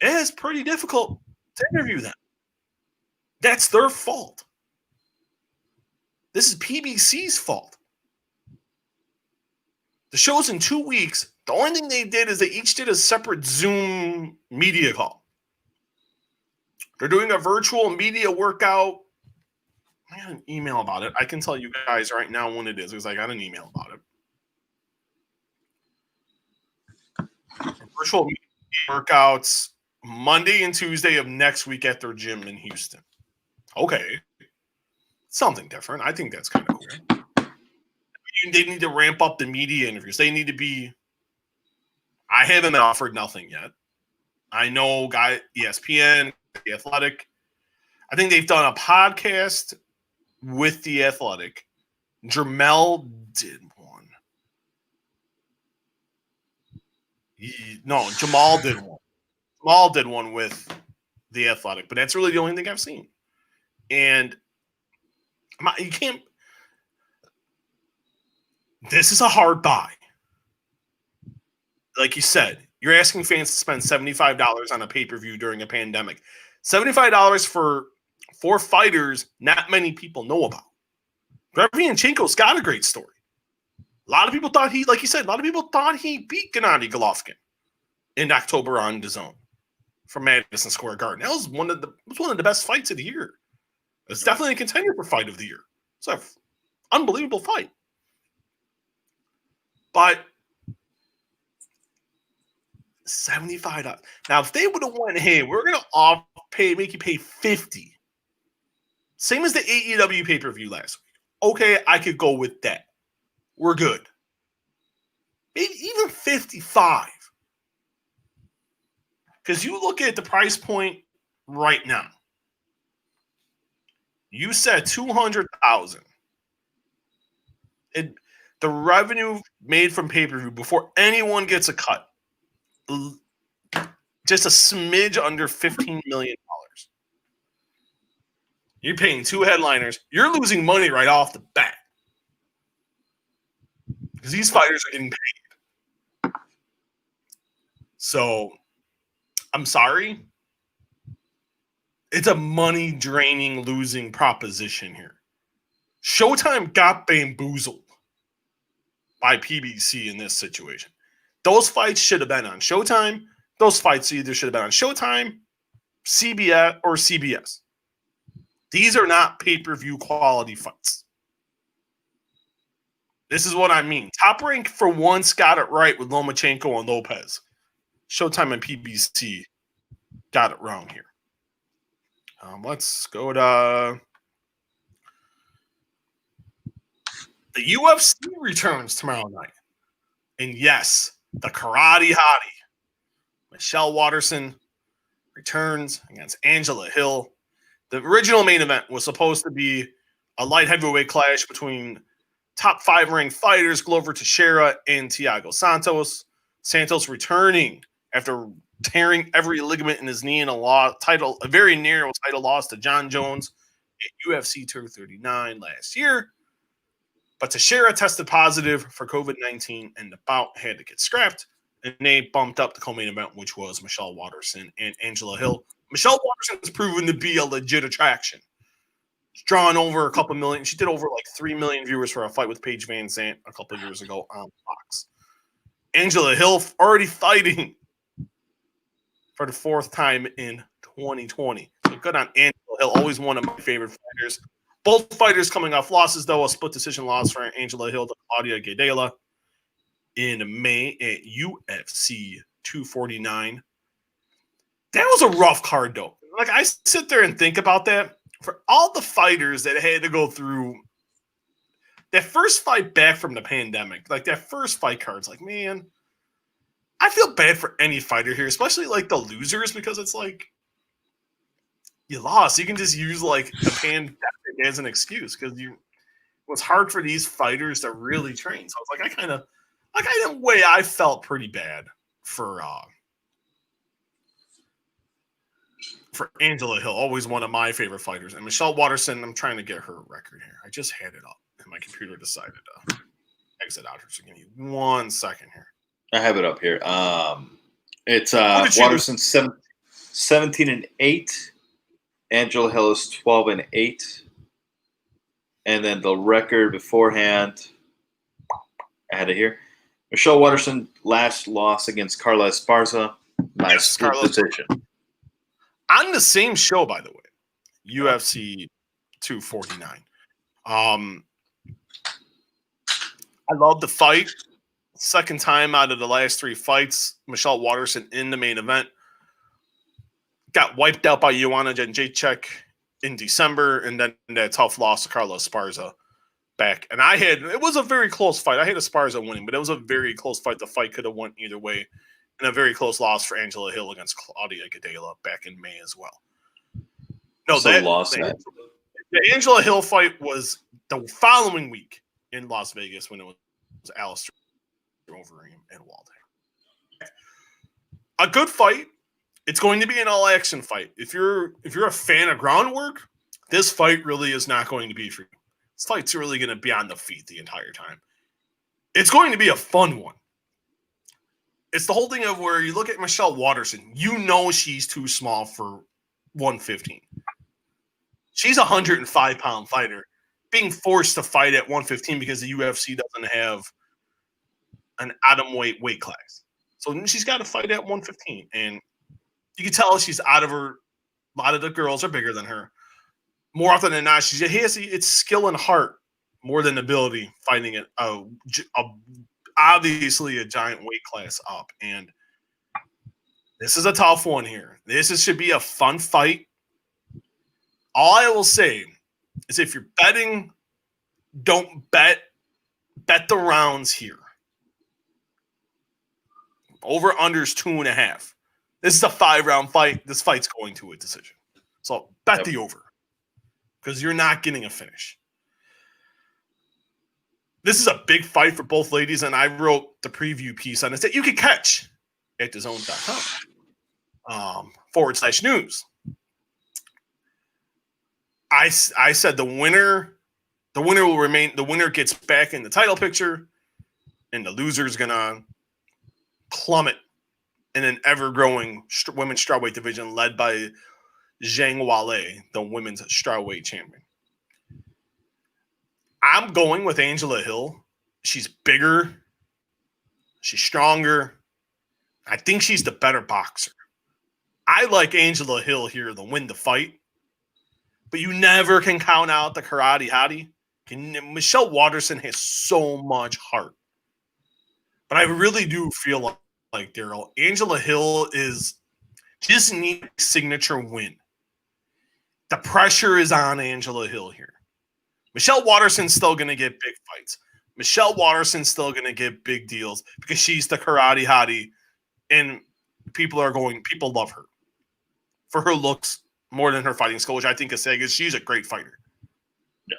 It's pretty difficult to interview them. That's their fault. This is PBC's fault. The show's in 2 weeks. The only thing they did is they each did a separate Zoom media call. They're doing a virtual media workout. I got an email about it. I can tell you guys right now when it is because I got an email about it. virtual media workouts Monday and Tuesday of next week at their gym in Houston. Okay. Something different. I think that's kind of cool. They need to ramp up the media interviews. They need to be. I haven't been offered nothing yet. I know ESPN, The Athletic. I think they've done a podcast with The Athletic. Jamal did one. Jamal did one. Jamal did one with The Athletic, but that's really the only thing I've seen. And you can't. This is a hard buy. Like you said, you're asking fans to spend $75 on a pay-per-view during a pandemic. $75 for 4 fighters not many people know about. Gravyanchenko's got a great story. A lot of people thought like you said, a lot of people thought he beat Gennady Golovkin in October on DAZN from Madison Square Garden. That was one of the best fights of the year. It's definitely a contender for fight of the year. It's an unbelievable fight. But $75. Now, if they would have went, hey, we're gonna make you pay $50. Same as the AEW pay-per-view last week. Okay, I could go with that. We're good. Maybe even $55. Because you look at the price point right now. You said $200,000. The revenue made from pay-per-view before anyone gets a cut, just a smidge under $15 million. You're paying 2 headliners. You're losing money right off the bat because these fighters are getting paid. So, I'm sorry. It's a money-draining, losing proposition here. Showtime got bamboozled by PBC in this situation. Those fights should have been on Showtime. Those fights either should have been on Showtime, CBS, or CBS. These are not pay-per-view quality fights. This is what I mean. Top Rank for once got it right with Lomachenko and Lopez. Showtime and PBC got it wrong here. Let's go to the UFC returns tomorrow night. And yes, the Karate Hottie, Michelle Waterson, returns against Angela Hill. The original main event was supposed to be a light heavyweight clash between top 5 ranked fighters, Glover Teixeira and Thiago Santos. Santos returning after tearing every ligament in his knee in a very narrow title loss to John Jones at UFC 239 last year. But Teixeira tested positive for COVID-19 and the bout had to get scrapped. And they bumped up the co-main event, which was Michelle Waterson and Angela Hill. Michelle Waterson has proven to be a legit attraction. She's drawn over a couple million. She did over like 3 million viewers for a fight with Paige Van Zandt a couple of years ago on Fox. Angela Hill already fighting for the 4th time in 2020. So good on Angela Hill, always one of my favorite fighters. Both fighters coming off losses, though. A split decision loss for Angela Hill to Claudia Gadelha in May at UFC 249. That was a rough card, though. Like, I sit there and think about that. For all the fighters that had to go through that first fight back from the pandemic, like that first fight card's like, man, I feel bad for any fighter here, especially like the losers, because it's like you lost. You can just use like the pandemic as an excuse because it was hard for these fighters to really train. So it's like in a way I felt pretty bad for Angela Hill, always one of my favorite fighters. And Michelle Waterson, I'm trying to get her record here. I just had it up and my computer decided to exit out here. So give me 1 second here. I have it up here. It's Waterson 17-8. Angela Hill is 12-8. And then the record beforehand, I had it here. Michelle Waterson last loss against Carla Esparza by split decision. On the same show, by the way, UFC 249. I love the fight. Second time out of the last 3 fights, Michelle Waterson in the main event. Got wiped out by Joanna Jędrzejczyk in December, and then that tough loss to Carla Esparza back. And it was a very close fight. I had Esparza winning, but it was a very close fight. The fight could have went either way. And a very close loss for Angela Hill against Claudia Gadelha back in May as well. No, the Angela Hill fight was the following week in Las Vegas when it was Alistair Overeem and Walter. A good fight. It's going to be an all-action fight. If you're a fan of groundwork, this fight really is not going to be for you. This fight's really going to be on the feet the entire time. It's going to be a fun one. It's the whole thing of where you look at Michelle Waterson, you know she's too small for 115. She's a 105-pound fighter being forced to fight at 115 because the UFC doesn't have an atomweight weight class. So she's got to fight at 115. And you can tell she's out of her. A lot of the girls are bigger than her. More often than not, it's skill and heart more than ability fighting it. Obviously a giant weight class up. And this is a tough one here. Should be a fun fight. All I will say is if you're betting, don't bet the rounds here. Over unders 2.5. This is a 5-round fight. This fight's going to a decision. So bet the over because you're not getting a finish. This is a big fight for both ladies, and I wrote the preview piece on it that you can catch at DAZN.com /news. I said the winner will remain. The winner gets back in the title picture, and the loser is gonna plummet in an ever-growing women's strawweight division led by Zhang Weili, the women's strawweight champion. I'm going with Angela Hill. She's bigger. She's stronger. I think she's the better boxer. I like Angela Hill here to win the fight. But you never can count out the karate hottie. Michelle Waterson has so much heart. But I really do feel like Daryl, Angela Hill just needs a signature win. The pressure is on Angela Hill here. Michelle Waterson's still going to get big fights. Michelle Waterson's still going to get big deals because she's the karate hottie, and people love her for her looks more than her fighting skill, which I think is saying is she's a great fighter. Yeah.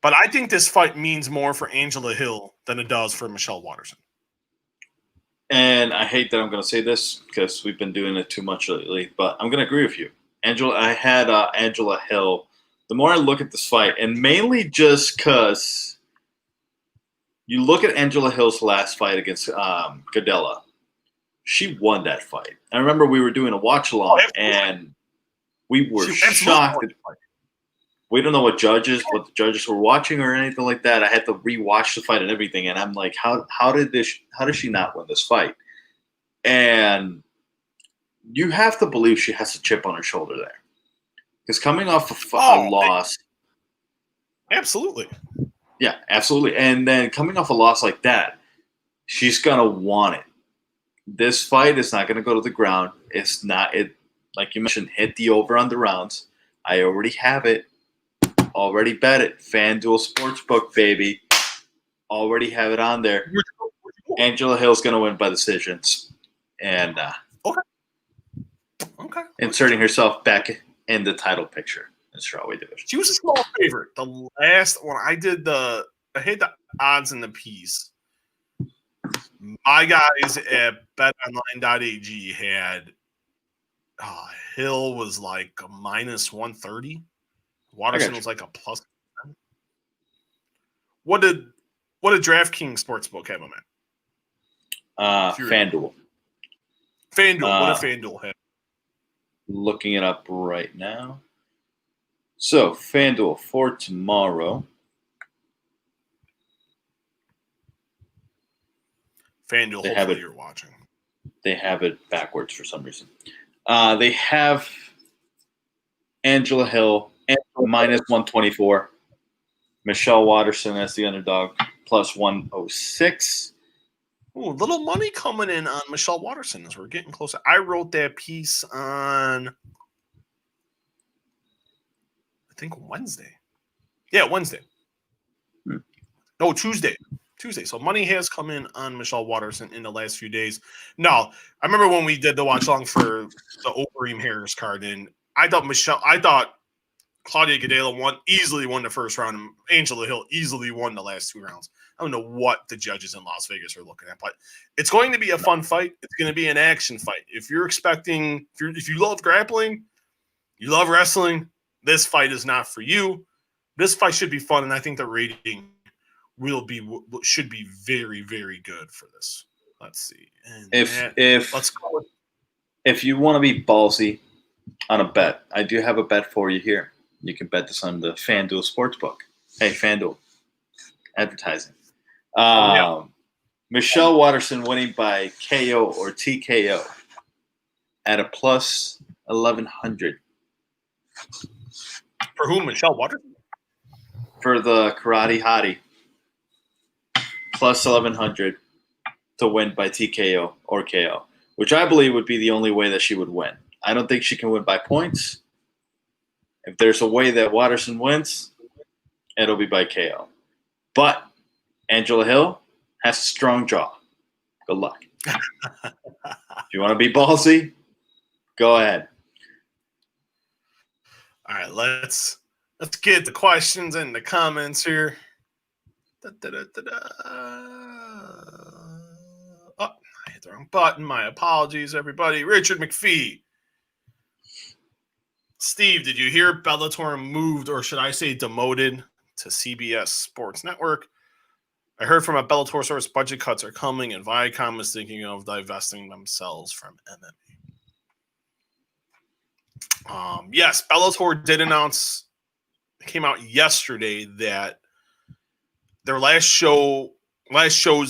But I think this fight means more for Angela Hill than it does for Michelle Waterson. And I hate that I'm going to say this because we've been doing it too much lately, but I'm going to agree with you. I had Angela Hill. The more I look at this fight, and mainly just because you look at Angela Hill's last fight against Gadelha, she won that fight. I remember we were doing a watch-along, and we were shocked. We don't know what the judges were watching or anything like that. I had to rewatch the fight and everything, and I'm like, how did she not win this fight? And you have to believe she has a chip on her shoulder there. Because coming off a loss. Absolutely. Yeah, absolutely. And then coming off a loss like that, she's going to want it. This fight is not going to go to the ground. It's not, like you mentioned, hit the over on the rounds. I already have it. Already bet it. FanDuel Sportsbook, baby. Already have it on there. Angela Hill's going to win by decisions. And okay. Inserting herself back in the title picture in strawweight division. She was a small favorite. The last one I hit the odds in the piece. My guys at betonline.ag had Hill was like a minus 130. Waterson was like a plus. What did DraftKings Sportsbook have him at? FanDuel. FanDuel. What did FanDuel have? Looking it up right now. So, FanDuel for tomorrow. FanDuel, hopefully you're watching. They have it backwards for some reason. They have Angela Hill minus 124. Michelle Waterson as the underdog plus 106. Ooh, little money coming in on Michelle Waterson as we're getting closer. I wrote that piece on, I think, Wednesday. Yeah, Wednesday. No, Tuesday. So money has come in on Michelle Waterson in the last few days. No, I remember when we did the watch along for the Overeem Harris card, and I thought Claudia Gadelha easily won the first round, and Angela Hill easily won the last 2 rounds. I don't know what the judges in Las Vegas are looking at, but it's going to be a fun fight. It's going to be an action fight. If you're expecting, if you love grappling, you love wrestling, this fight is not for you. This fight should be fun, and I think the rating should be very, very good for this. Let's see. Let's go. If you want to be ballsy on a bet, I do have a bet for you here. You can bet this on the FanDuel Sportsbook. Hey, FanDuel, advertising. Michelle Waterson winning by KO or TKO at a plus 1100. For whom? Michelle Waterson? For the Karate Hottie. Plus 1100 to win by TKO or KO, which I believe would be the only way that she would win. I don't think she can win by points. If there's a way that Waterson wins, it'll be by KO. But Angela Hill has a strong jaw. Good luck. If you want to be ballsy, go ahead. All right, let's get the questions and the comments here. Oh, I hit the wrong button. My apologies, everybody. Richard McPhee. Steve, did you hear Bellator moved, or should I say demoted, to CBS Sports Network? I heard from a Bellator source budget cuts are coming, and Viacom is thinking of divesting themselves from MMA. Yes, Bellator did announce, it came out yesterday, that their last shows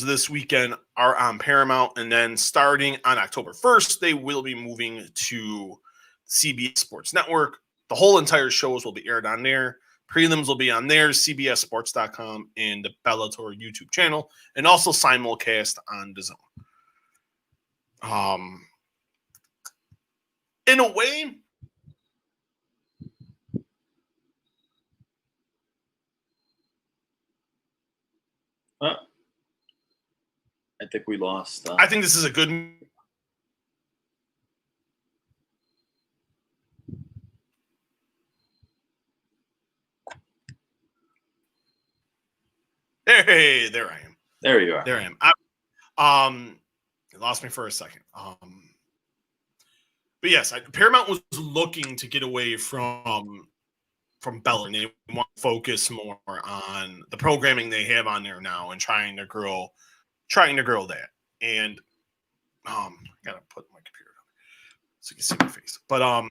this weekend are on Paramount, and then starting on October 1st, they will be moving to CBS Sports Network. The whole entire shows will be aired on there. Prelims will be on there, CBSSports.com, and the Bellator YouTube channel, and also simulcast on DAZN. In a way, I think we lost. I think this is a good. Hey, there I am. There you are. There I am. You lost me for a second. But yes, Paramount was looking to get away from Bella, and they want to focus more on the programming they have on there now and trying to grow that. And I gotta put my computer down so you can see my face. But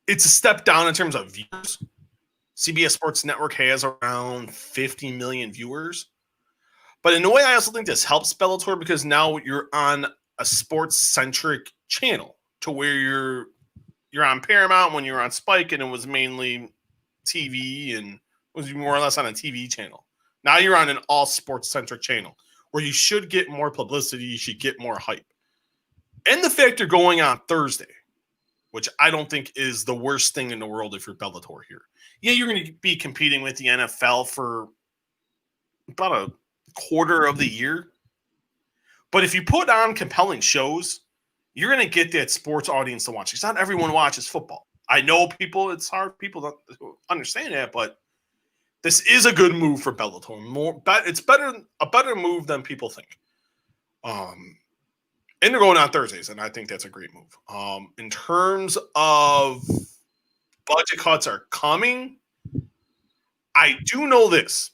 it's a step down in terms of viewers. CBS Sports Network has around 50 million viewers. But in a way, I also think this helps Bellator because now you're on a sports-centric channel to where you're on Paramount when you were on Spike, and it was mainly TV and was more or less on a TV channel. Now you're on an all sports-centric channel where you should get more publicity, you should get more hype. And the fact you're going on Thursday, which I don't think is the worst thing in the world if you're Bellator here. Yeah, you're going to be competing with the NFL for about a quarter of the year. But if you put on compelling shows, you're going to get that sports audience to watch. Because not everyone watches football. I know it's hard. People don't understand that, but this is a good move for Bellator. It's a better move than people think. And they're going on Thursdays, and I think that's a great move. In terms of budget cuts are coming, I do know this.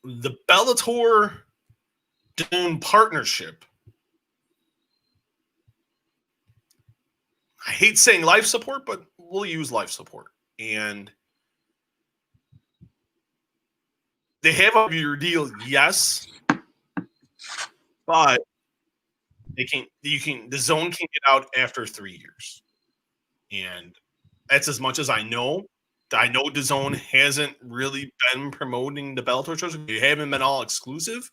The Bellator DAZN partnership, I hate saying life support, but we'll use life support. And they have a year deal, yes, but the DAZN can get out after 3 years. And that's as much as I know. I know DAZN hasn't really been promoting the Bellator shows. They haven't been all exclusive.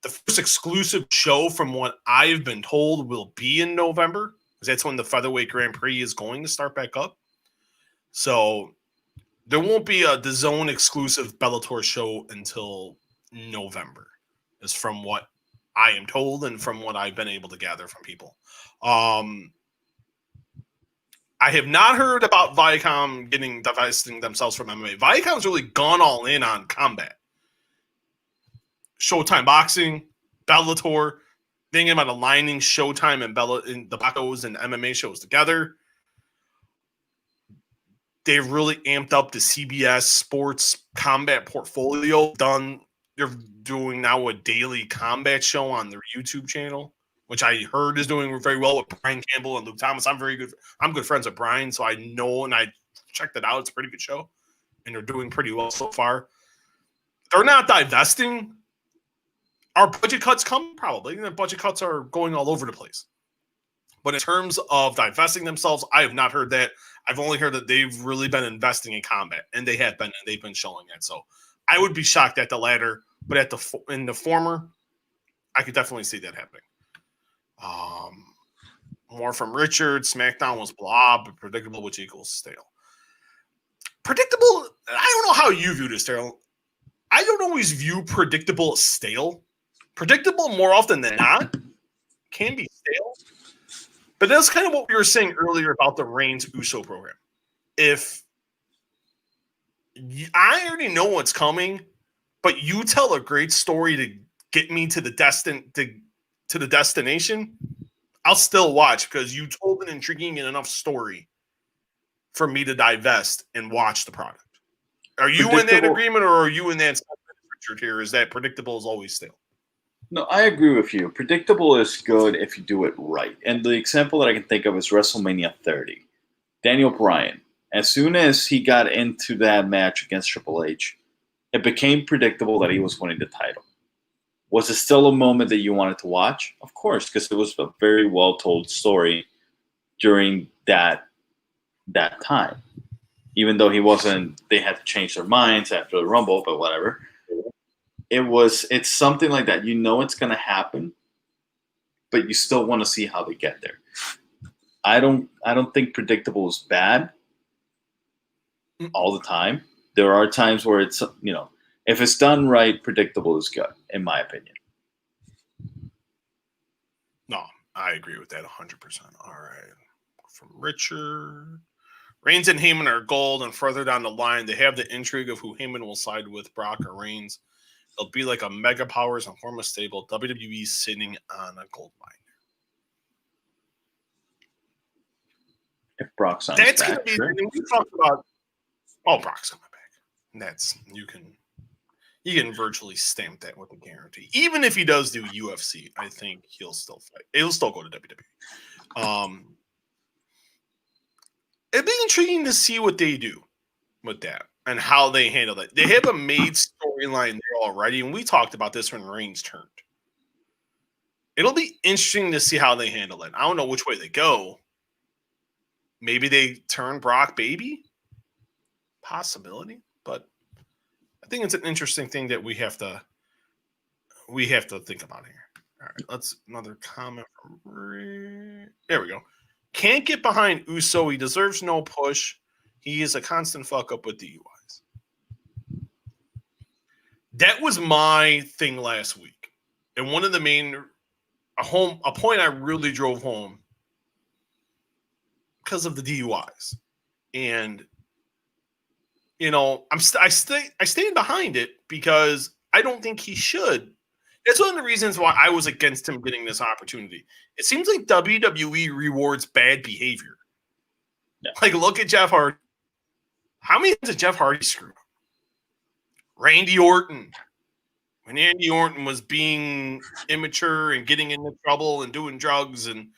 The first exclusive show, from what I've been told, will be in November, because that's when the Featherweight Grand Prix is going to start back up. So there won't be a DAZN exclusive Bellator show until November, is from what I am told and from what I've been able to gather from people. I have not heard about Viacom divesting themselves from MMA. Viacom's really gone all in on combat. Showtime Boxing, Bellator, thinking about aligning Showtime and the Bacos and MMA shows together. They've really amped up the CBS Sports combat portfolio. They're doing now a daily combat show on their YouTube channel, which I heard is doing very well with Brian Campbell and Luke Thomas. I'm good friends with Brian, so I know, and I checked it out. It's a pretty good show, and they're doing pretty well so far. They're not divesting. Our budget cuts come probably. The budget cuts are going all over the place. But in terms of divesting themselves, I have not heard that. I've only heard that they've really been investing in combat, and they have been, and they've been showing it. So I would be shocked at the latter, but in the former, I could definitely see that happening. More from Richard. SmackDown was blah, but predictable, which equals stale. Predictable. I don't know how you view this, Daryl. I don't always view predictable as stale. Predictable more often than not can be stale. But that's kind of what we were saying earlier about the Reigns Uso program. If I already know what's coming, but you tell a great story to get me to the destination, I'll still watch, because you told an intriguing enough story for me to divest and watch the product. Are you in that agreement, or are you in that, Richard, here? Is that predictable is always stale? No, I agree with you. Predictable is good if you do it right. And the example that I can think of is WrestleMania 30. Daniel Bryan, as soon as he got into that match against Triple H, it became predictable that he was winning the title. Was it still a moment that you wanted to watch? Of course, because it was a very well-told story during that time. Even though they had to change their minds after the Rumble, but whatever. It's something like that. You know it's going to happen, but you still want to see how they get there. I don't think predictable is bad all the time. There are times where it's, if it's done right, predictable is good, in my opinion. No, I agree with that 100%. All right. From Richard. Reigns and Heyman are gold, and further down the line, they have the intrigue of who Heyman will side with, Brock or Reigns. It'll be like a Mega Powers and former stable, WWE sitting on a gold mine. If Brock signs that's back, going to be. sure. We talked about. Oh, Brock's coming back. That's you can virtually stamp that with a guarantee. Even if he does do UFC, I think he'll still fight. He'll still go to WWE. It'd be intriguing to see what they do with that and how they handle it. They have a made storyline there already, and we talked about this when Reigns turned. It'll be interesting to see how they handle it. I don't know which way they go. Maybe they turn Brock baby? Possibility, but I think it's an interesting thing that we have to think about here. All right, let's another comment from there we go. Can't get behind Uso. He deserves no push. He is a constant fuck up with DUIs. That was my thing last week. And one of the main a point I really drove home because of the DUIs. And I stand behind it because I don't think he should. It's one of the reasons why I was against him getting this opportunity. It seems like WWE rewards bad behavior. Yeah. Like, look at Jeff Hardy. How many times did Jeff Hardy screw up? Randy Orton. When Randy Orton was being immature and getting into trouble and doing drugs and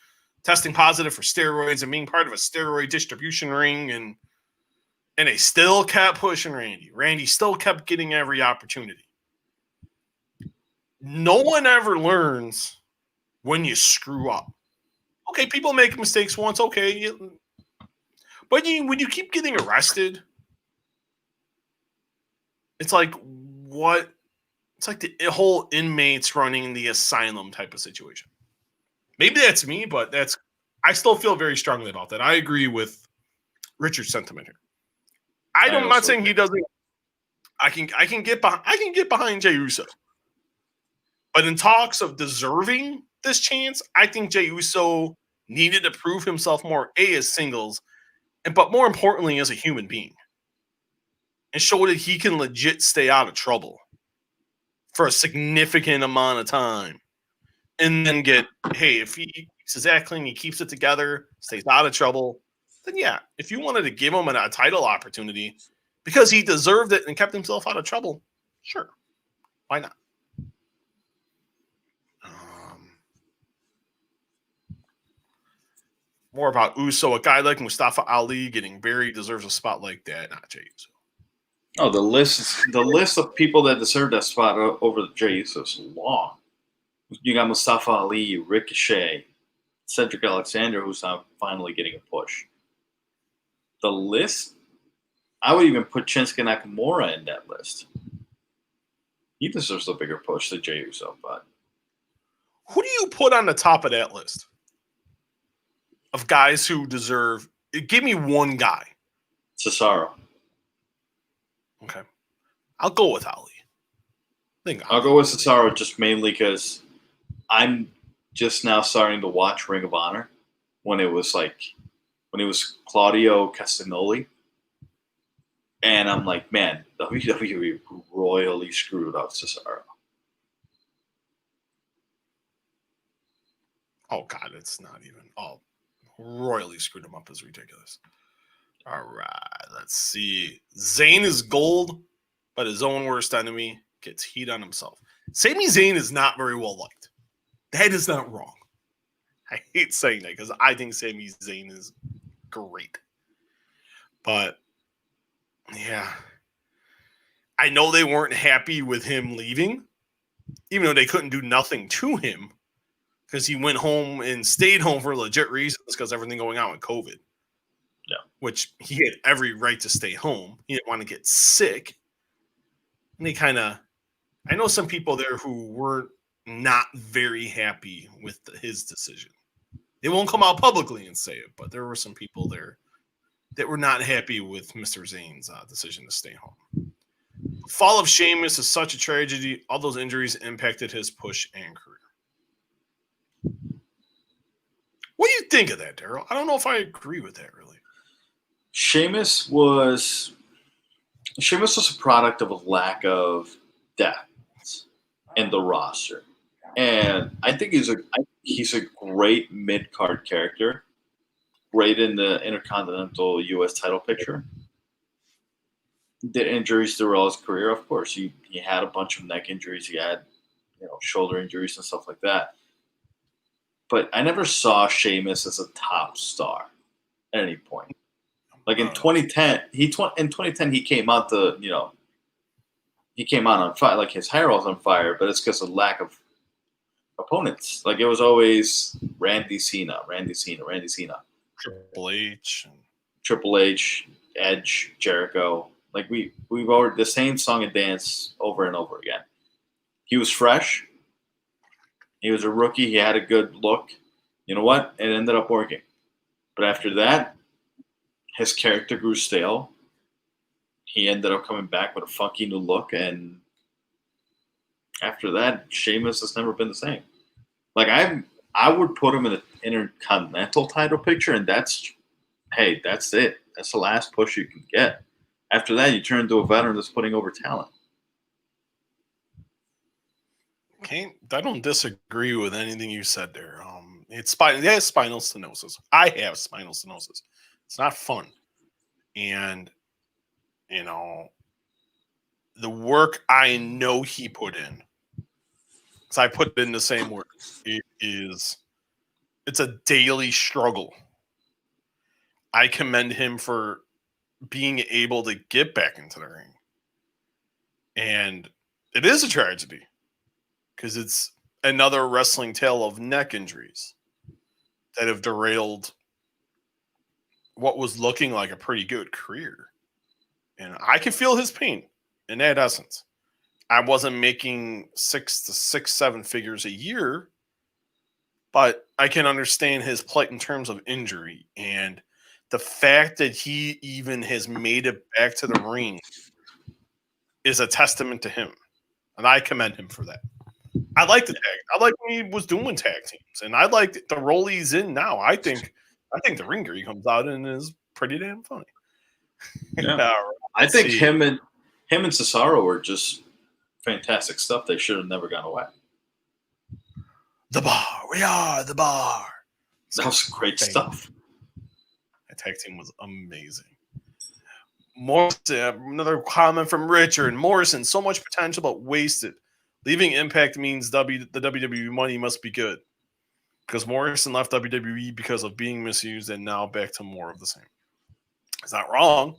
testing positive for steroids and being part of a steroid distribution ring, and they still kept pushing Randy. Randy still kept getting every opportunity. No one ever learns when you screw up. Okay, people make mistakes once, okay. But when you keep getting arrested It's like what? It's like the whole inmates running the asylum type of situation. Maybe that's me, but I still feel very strongly about that. I agree with Richard's sentiment here. I'm not saying he doesn't. I can get behind Jey Uso, but in talks of deserving this chance, I think Jey Uso needed to prove himself more as singles, but more importantly as a human being, and show that he can legit stay out of trouble for a significant amount of time, and then if he keeps his act clean, he keeps it together, stays out of trouble, then yeah, if you wanted to give him a title opportunity because he deserved it and kept himself out of trouble, sure, why not? More about Uso, a guy like Mustafa Ali getting buried deserves a spot like that, not Jey Uso. Oh, the list of people that deserve that spot over the Jey Uso is long. You got Mustafa Ali, Ricochet, Cedric Alexander, who's now finally getting a push. The list, I would even put Shinsuke Nakamura in that list. He deserves a bigger push than Jey Uso, but who do you put on the top of that list of guys who deserve? Give me one guy. Cesaro. Okay, I'll go with Ali. I'll go with Cesaro just mainly because I'm just now starting to watch Ring of Honor when it was Claudio Castagnoli. And I'm like, man, WWE royally screwed up Cesaro. Oh, God, it's not even. Oh, royally screwed him up is ridiculous. All right, let's see. Zayn is gold, but his own worst enemy gets heat on himself. Sami Zayn is not very well liked. That is not wrong. I hate saying that because I think Sami Zayn is great. But, yeah. I know they weren't happy with him leaving, even though they couldn't do nothing to him because he went home and stayed home for legit reasons because everything going on with COVID. Yeah. Which he had every right to stay home. He didn't want to get sick. And they I know some people there who were not very happy with his decision. They won't come out publicly and say it, but there were some people there that were not happy with Mr. Zayn's decision to stay home. The fall of Sheamus is such a tragedy. All those injuries impacted his push and career. What do you think of that, Daryl? I don't know if I agree with that, really. Sheamus was a product of a lack of depth in the roster. And I think he's a great mid-card character, great in the Intercontinental U.S. title picture. Did injuries throughout his career, of course. He had a bunch of neck injuries. He had, shoulder injuries and stuff like that. But I never saw Sheamus as a top star at any point. Like in 2010, he came out he came out on fire. Like his hair was on fire, but it's because of lack of opponents. Like it was always Randy Cena. Triple H, Edge, Jericho. Like we've already the same song and dance over and over again. He was fresh. He was a rookie. He had a good look. You know what? It ended up working. But after that, his character grew stale. He ended up coming back with a funky new look, and after that, Sheamus has never been the same. Like I would put him in an Intercontinental title picture, and that's it. That's the last push you can get. After that, you turn into a veteran that's putting over talent. Okay, I don't disagree with anything you said there. It's spinal stenosis. I have spinal stenosis. It's not fun, and the work I know he put in. So I put it in the same work. It's a daily struggle. I commend him for being able to get back into the ring. And it is a tragedy because it's another wrestling tale of neck injuries that have derailed what was looking like a pretty good career. And I can feel his pain. in that essence. I wasn't making 7 figures a year, but I can understand his plight in terms of injury, and the fact that he even has made it back to the ring is a testament to him, and I commend him for that. I like the tag. I like when he was doing tag teams, and I like the role he's in now. I think the ring gear he comes out in is pretty damn funny. Yeah. I think him and Cesaro were just fantastic stuff. They should have never gone away. The bar. We are the bar. That was great stuff. That tag team was amazing. Morrison, another comment from Richard. Morrison, so much potential but wasted. Leaving Impact means the WWE money must be good. Because Morrison left WWE because of being misused and now back to more of the same. It's not wrong.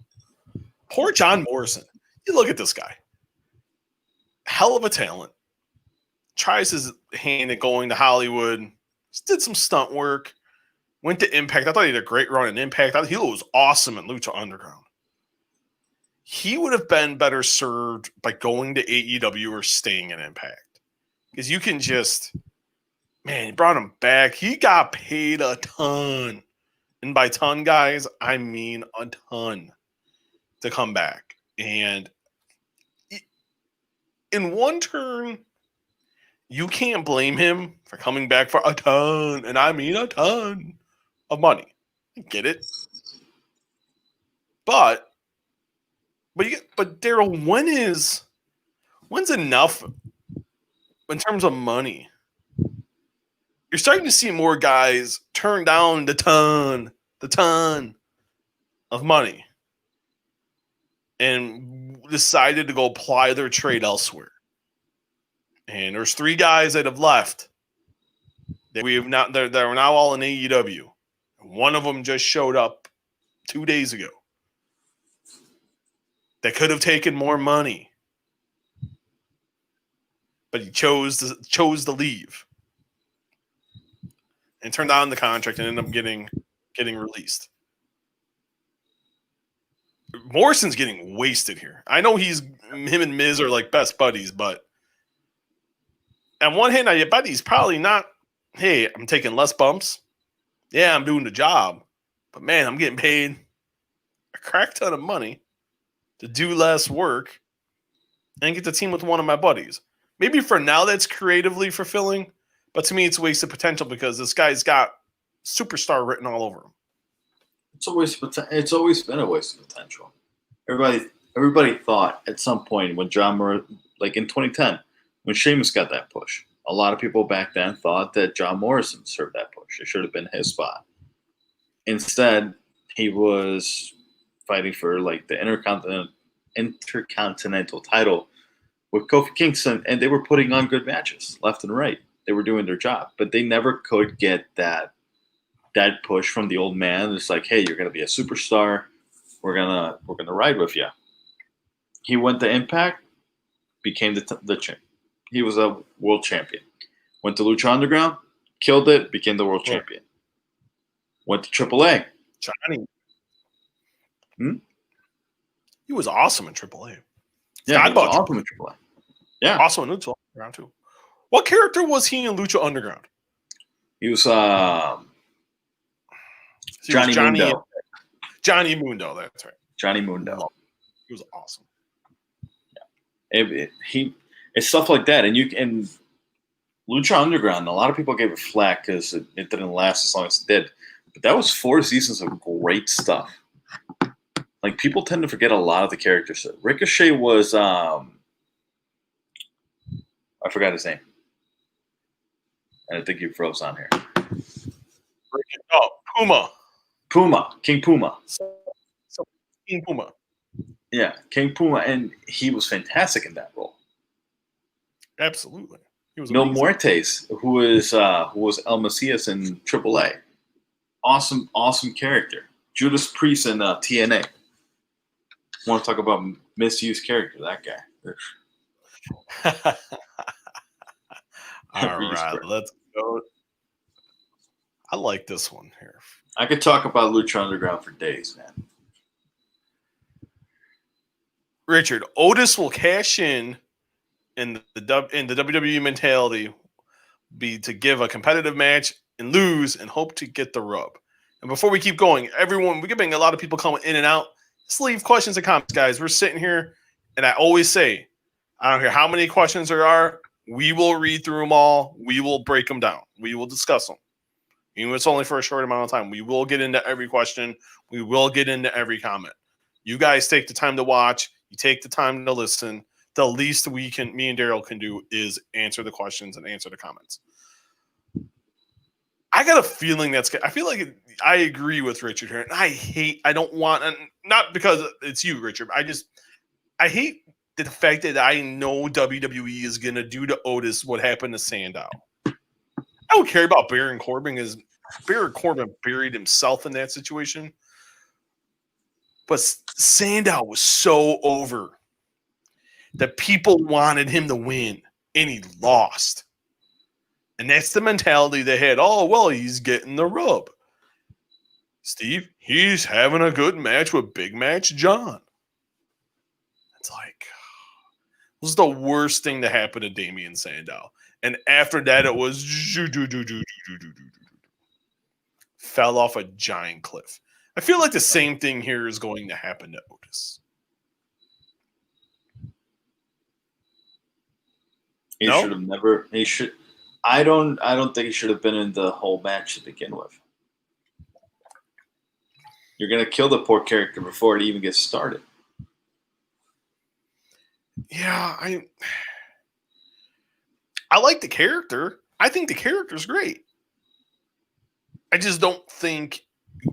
Poor John Morrison. You look at this guy. Hell of a talent. Tries his hand at going to Hollywood. Just did some stunt work. Went to Impact. I thought he had a great run in Impact. I thought he was awesome at Lucha Underground. He would have been better served by going to AEW or staying in Impact. Because you can just, man, he brought him back. He got paid a ton. And by ton, guys, I mean a ton to come back. And in one turn, you can't blame him for coming back for a ton, and I mean a ton of money. I get it. But Daryl, when's enough in terms of money? You're starting to see more guys turn down the ton of money and decided to go apply their trade elsewhere. And there's 3 guys that have left that we have not. They're now all in AEW. One of them just showed up 2 days ago. That could have taken more money, but he chose to leave and turned down the contract and ended up getting released. Morrison's getting wasted here. I know him and Miz are like best buddies, but on one hand, I bet he's probably not. Hey, I'm taking less bumps. Yeah, I'm doing the job, but man, I'm getting paid a crack ton of money to do less work and get to team with one of my buddies. Maybe for now that's creatively fulfilling, but to me it's wasted potential because this guy's got superstar written all over him. It's always been a waste of potential. Everybody thought at some point when like in 2010, when Sheamus got that push, a lot of people back then thought that John Morrison served that push. It should have been his spot. Instead, he was fighting for like the Intercontinental title with Kofi Kingston, and they were putting on good matches left and right. They were doing their job, but they never could get that push from the old man. It's like, hey, you're gonna be a superstar. We're gonna ride with you. He went to Impact, became the champ. He was a world champion. Went to Lucha Underground, killed it, became the world champion. Went to AAA. Johnny. He was awesome in AAA. Yeah, he was awesome in AAA. Yeah. Also in Lucha Underground, too. What character was he in Lucha Underground? He was Johnny Mundo. Johnny Mundo, that's right. Johnny Mundo. He was awesome. Yeah. It's stuff like that. And Lucha Underground, a lot of people gave it flack because it didn't last as long as it did. But that was 4 seasons of great stuff. Like, people tend to forget a lot of the characters. Ricochet was, I forgot his name. And I think he froze on here. Oh, Puma. King Puma. King Puma. Yeah, King Puma. And he was fantastic in that role. Absolutely. He was Mil Muertes, who was El Mesias in AAA. Awesome character. Judas Priest in TNA. Want to talk about misused character, that guy. All right, let's go. I like this one here. I could talk about Lucha Underground for days, man. Richard, Otis will cash in the WWE mentality be to give a competitive match and lose and hope to get the rub. And before we keep going, everyone, we're getting a lot of people coming in and out. Just leave questions and comments, guys. We're sitting here, and I always say, I don't care how many questions there are, we will read through them all. We will break them down. We will discuss them. Even if it's only for a short amount of time, we will get into every question. We will get into every comment. You guys take the time to watch. You take the time to listen. The least me and Daryl can do is answer the questions and answer the comments. I got a feeling I feel like I agree with Richard here. And I don't want, and not because it's you, Richard. I hate the fact that I know WWE is going to do to Otis what happened to Sandow. I don't care about Baron Corbin. Baron Corbin buried himself in that situation. But Sandow was so over that people wanted him to win, and he lost. And that's the mentality they had. Oh, well, he's getting the rub. Steve, he's having a good match with Big Match John. It's like, this is the worst thing to happen to Damian Sandow. And after that, it was fell off a giant cliff. I feel like the same thing here is going to happen to Otis. He should have never. He should. I don't think he should have been in the whole match to begin with. You're gonna kill the poor character before it even gets started. Yeah, I like the character. I think the character's great. I just don't think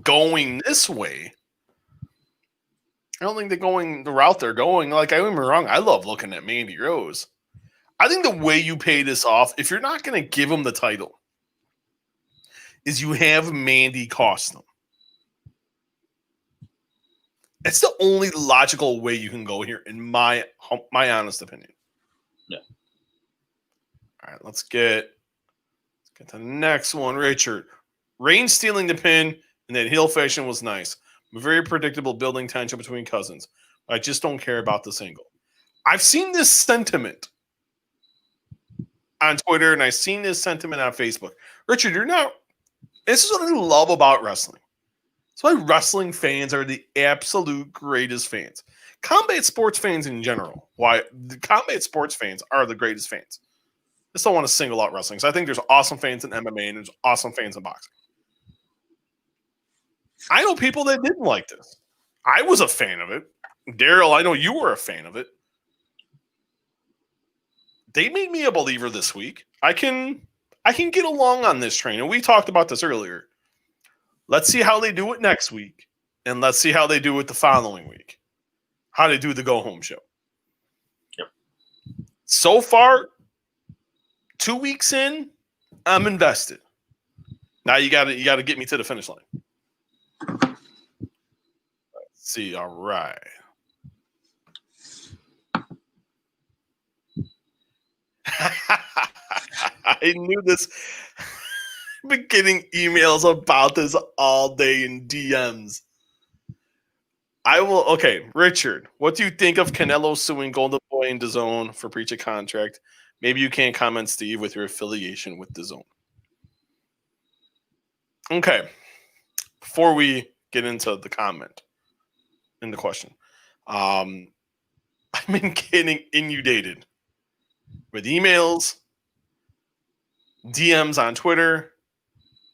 going this way. I don't think they're going the route they're going. Like, I don't get me wrong, I love looking at Mandy Rose. I think the way you pay this off, if you're not going to give him the title, is you have Mandy cost them. It's the only logical way you can go here, in my honest opinion. Yeah. All right, let's get to the next one. Richard. Reigns stealing the pin and that heel fashion was nice. Very predictable, building tension between cousins. I just don't care about this angle. I've seen this sentiment on Twitter, and I've seen this sentiment on Facebook. Richard, this is what I love about wrestling. That's why wrestling fans are the absolute greatest fans. Combat sports fans in general. Why the combat sports fans are the greatest fans. I just don't want to single out wrestling. So I think there's awesome fans in MMA and there's awesome fans in boxing. I know people that didn't like this. I was a fan of it. Daryl, I know you were a fan of it. They made me a believer this week. I can get along on this train. And we talked about this earlier. Let's see how they do it next week. And let's see how they do it the following week. How they do the go-home show. Yep. So far, 2 weeks in, I'm invested. Now you gotta get me to the finish line. Let's see. All right. I knew this. I've been getting emails about this all day in DMs. Okay, Richard, what do you think of Canelo suing Golden Boy and DAZN for breach of contract? Maybe you can't comment, Steve, with your affiliation with DAZN. Okay, before we get into the comment and the question, I've been getting inundated with emails, DMs on Twitter,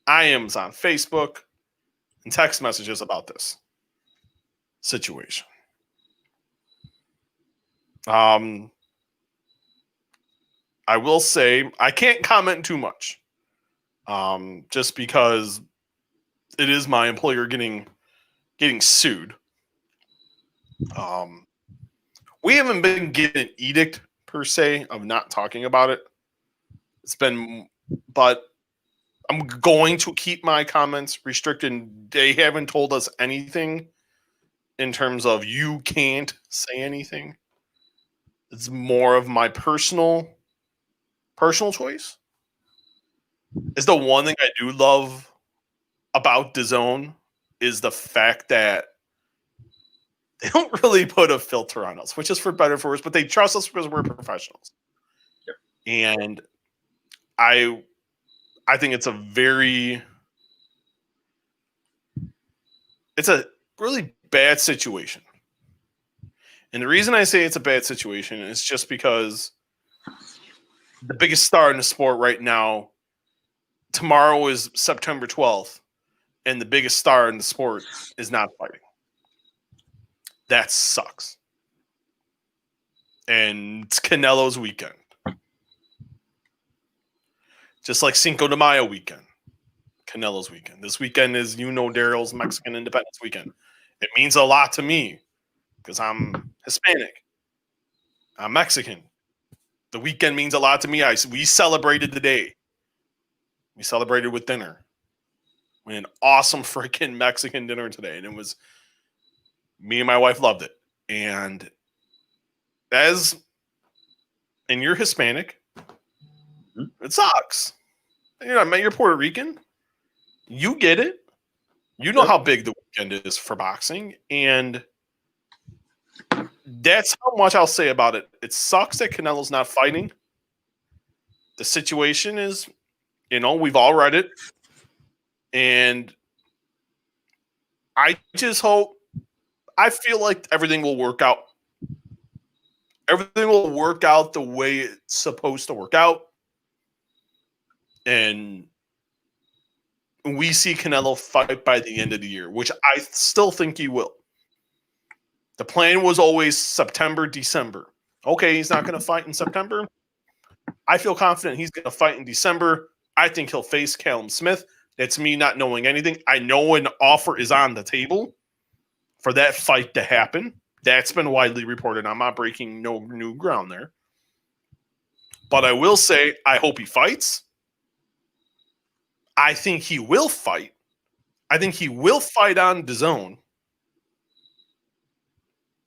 IMs on Facebook, and text messages about this situation. I will say I can't comment too much, just because it is my employer getting sued. We haven't been given an edict per se of not talking about it. But I'm going to keep my comments restricted. They haven't told us anything in terms of you can't say anything. It's more of my personal choice. It's the one thing I do love about DAZN is the fact that They don't really put a filter on us, which is for better or for worse, but they trust us because we're professionals. Yep. And I think it's a really bad situation. And the reason I say it's a bad situation is just because the biggest star in the sport right now, tomorrow is September 12th, and the biggest star in the sport is not fighting. That sucks. And it's Canelo's weekend. Just like Cinco de Mayo weekend. Canelo's weekend. This weekend is, Daryl's Mexican Independence weekend. It means a lot to me because I'm Hispanic. I'm Mexican. The weekend means a lot to me. We celebrated the day. We celebrated with dinner. We had an awesome freaking Mexican dinner today. And it was, me and my wife loved it. And and you're Hispanic, it sucks. You're Puerto Rican. You get it. You know how big the weekend is for boxing. And that's how much I'll say about it. It sucks that Canelo's not fighting. The situation is, we've all read it. And I feel like everything will work out. Everything will work out the way it's supposed to work out. And we see Canelo fight by the end of the year, which I still think he will. The plan was always September, December. Okay, he's not going to fight in September. I feel confident he's going to fight in December. I think he'll face Callum Smith. That's me not knowing anything. I know an offer is on the table for that fight to happen. That's been widely reported. I'm not breaking no new ground there. But I will say, I hope he fights. I think he will fight. I think he will fight on DAZN.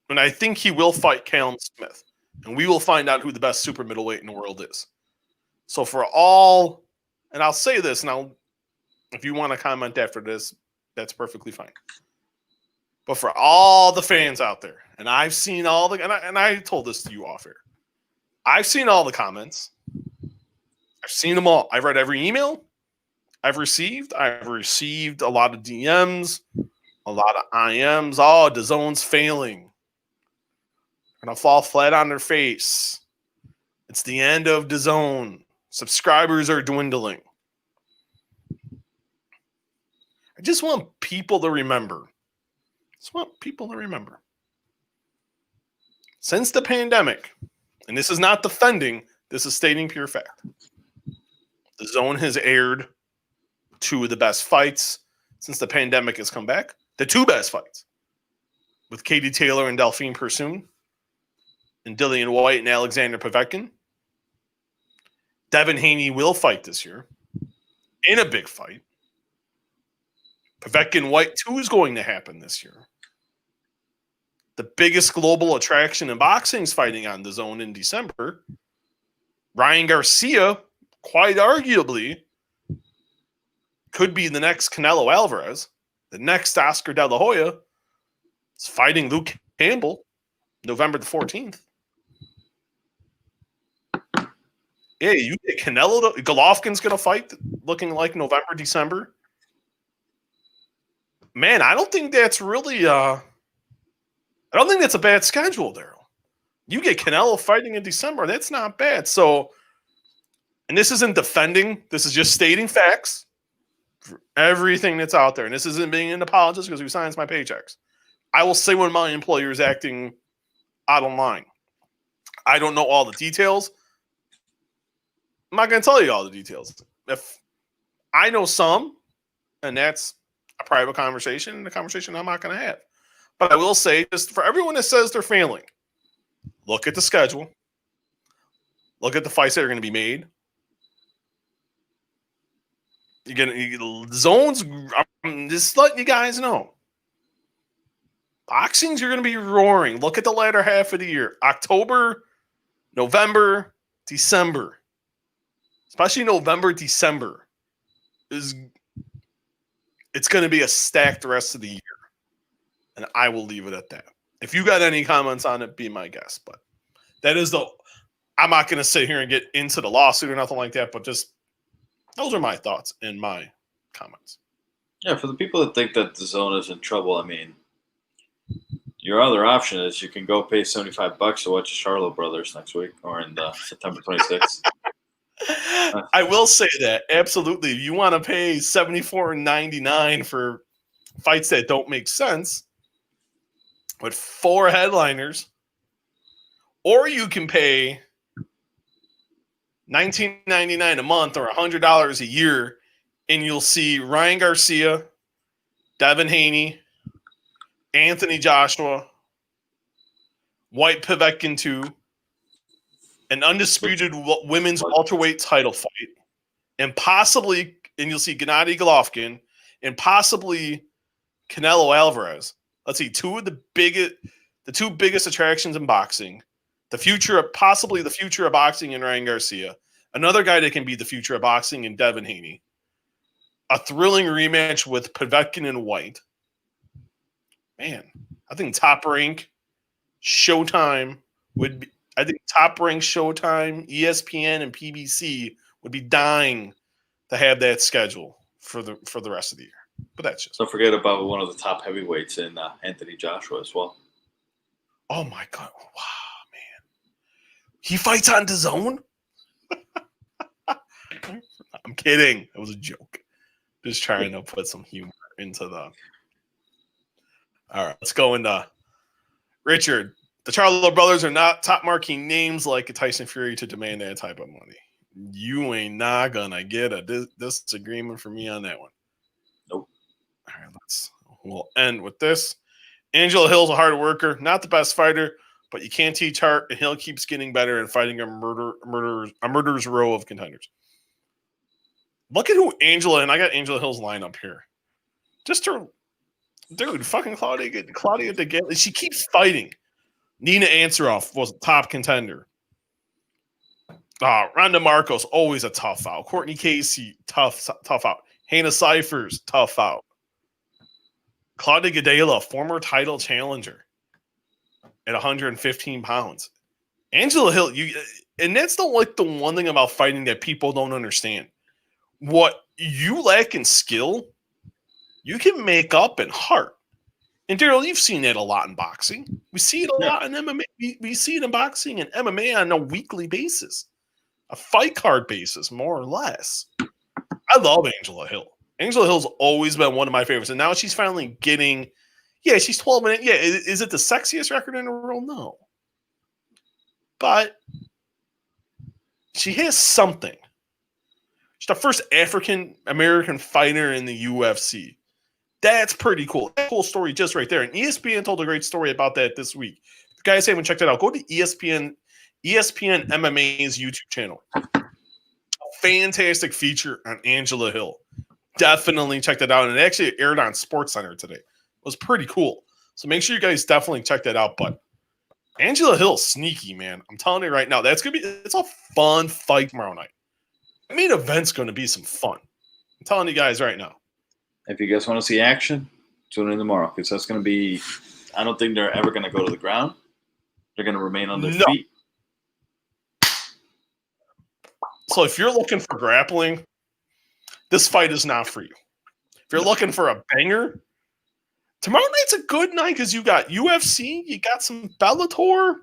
And I think he will fight Callum Smith. And we will find out who the best super middleweight in the world is. So and I'll say this, and if you want to comment after this, that's perfectly fine. But for all the fans out there, and I've seen all the, and I told this to you off air, I've seen all the comments. I've seen them all. I've read every email I've received. I've received a lot of DMs, a lot of IMs. Oh, DAZN's failing. They're going to fall flat on their face. It's the end of DAZN. Subscribers are dwindling. I just want people to remember. Since the pandemic, and this is not defending, this is stating pure fact. DAZN has aired two of the best fights since the pandemic has come back. The two best fights with Katie Taylor and Delphine Persoon, and Dillian White and Alexander Povetkin. Devin Haney will fight this year in a big fight. Povetkin White 2 is going to happen this year. The biggest global attraction in boxing is fighting on DAZN in December. Ryan Garcia, quite arguably, could be the next Canelo Alvarez. The next Oscar De La Hoya is fighting Luke Campbell November the 14th. Yeah, you get Canelo. Golovkin's going to fight looking like November, December. Man, I don't think that's really I don't think that's a bad schedule, Daryl. You get Canelo fighting in December. That's not bad. So, and this isn't defending. This is just stating facts for everything that's out there. And this isn't being an apologist because who signs my paychecks. I will say when my employer is acting out of line. I don't know all the details. I'm not going to tell you all the details. If I know some, and that's a private conversation, and a conversation I'm not going to have. But I will say, just for everyone that says they're failing, look at the schedule. Look at the fights that are going to be made. You're going to zones. I'm just letting you guys know. Boxings, you're going to be roaring. Look at the latter half of the year. October, November, December. Especially November, December. It's going to be a stacked rest of the year. And I will leave it at that. If you got any comments on it, be my guest. But that is I'm not going to sit here and get into the lawsuit or nothing like that, but just those are my thoughts and my comments. Yeah, for the people that think that DAZN is in trouble, I mean, your other option is you can go pay $75 to watch the Charlo Brothers next week or in September 26th. I will say that absolutely. You want to pay $74.99 for fights that don't make sense with 4 headliners, or you can pay $19.99 a month or $100 a year, and you'll see Ryan Garcia, Devin Haney, Anthony Joshua, White Povetkin 2, an undisputed women's welterweight title fight, and you'll see Gennady Golovkin, and possibly Canelo Alvarez. Let's see, the two biggest attractions in boxing, possibly the future of boxing in Ryan Garcia, another guy that can be the future of boxing in Devin Haney, a thrilling rematch with Povetkin and White. Man, I think Top Rank, Showtime Showtime, ESPN, and PBC would be dying to have that schedule for the rest of the year. But that's just. Don't forget about one of the top heavyweights in Anthony Joshua as well. Oh my God! Wow, man, he fights on DAZN. I'm kidding. It was a joke. Just trying to put some humor into the. All right, let's go into Richard. The Charlo Brothers are not top marking names like Tyson Fury to demand that type of money. You ain't not gonna get a disagreement from me on that one. Nope. All right, we'll end with this. Angela Hill's a hard worker, not the best fighter, but you can't teach heart, and Hill keeps getting better and fighting a murderer's row of contenders. Look at who Angela, and I got Angela Hill's lineup here. Just her, dude, fucking Claudia DeGale. She keeps fighting. Nina Ansaroff was a top contender. Ronda Marcos, always a tough out. Courtney Casey, tough out. Hannah Cyphers, tough out. Claudia Gadelha, former title challenger at 115 pounds. Angela Hill, and that's the one thing about fighting that people don't understand. What you lack in skill, you can make up in heart. And Daryl, you've seen that a lot in boxing. We see it a lot in MMA. We see it in boxing and MMA on a weekly basis, a fight card basis, more or less. I love Angela Hill. Angela Hill's always been one of my favorites, and now she's finally getting. Yeah, she's 12-minute. Yeah, is it the sexiest record in the world? No, but she has something. She's the first African American fighter in the UFC. That's pretty cool. Cool story just right there. And ESPN told a great story about that this week. If you guys haven't checked it out, go to ESPN MMA's YouTube channel. A fantastic feature on Angela Hill. Definitely check that out. And it actually aired on SportsCenter today. It was pretty cool. So make sure you guys definitely check that out. But Angela Hill's sneaky, man. I'm telling you right now, it's a fun fight tomorrow night. I mean, event's going to be some fun. I'm telling you guys right now. If you guys want to see action, tune in tomorrow because that's going to be. I don't think they're ever going to go to the ground. They're going to remain on their feet. So if you're looking for grappling, this fight is not for you. If you're looking for a banger, tomorrow night's a good night because you got UFC, you got some Bellator.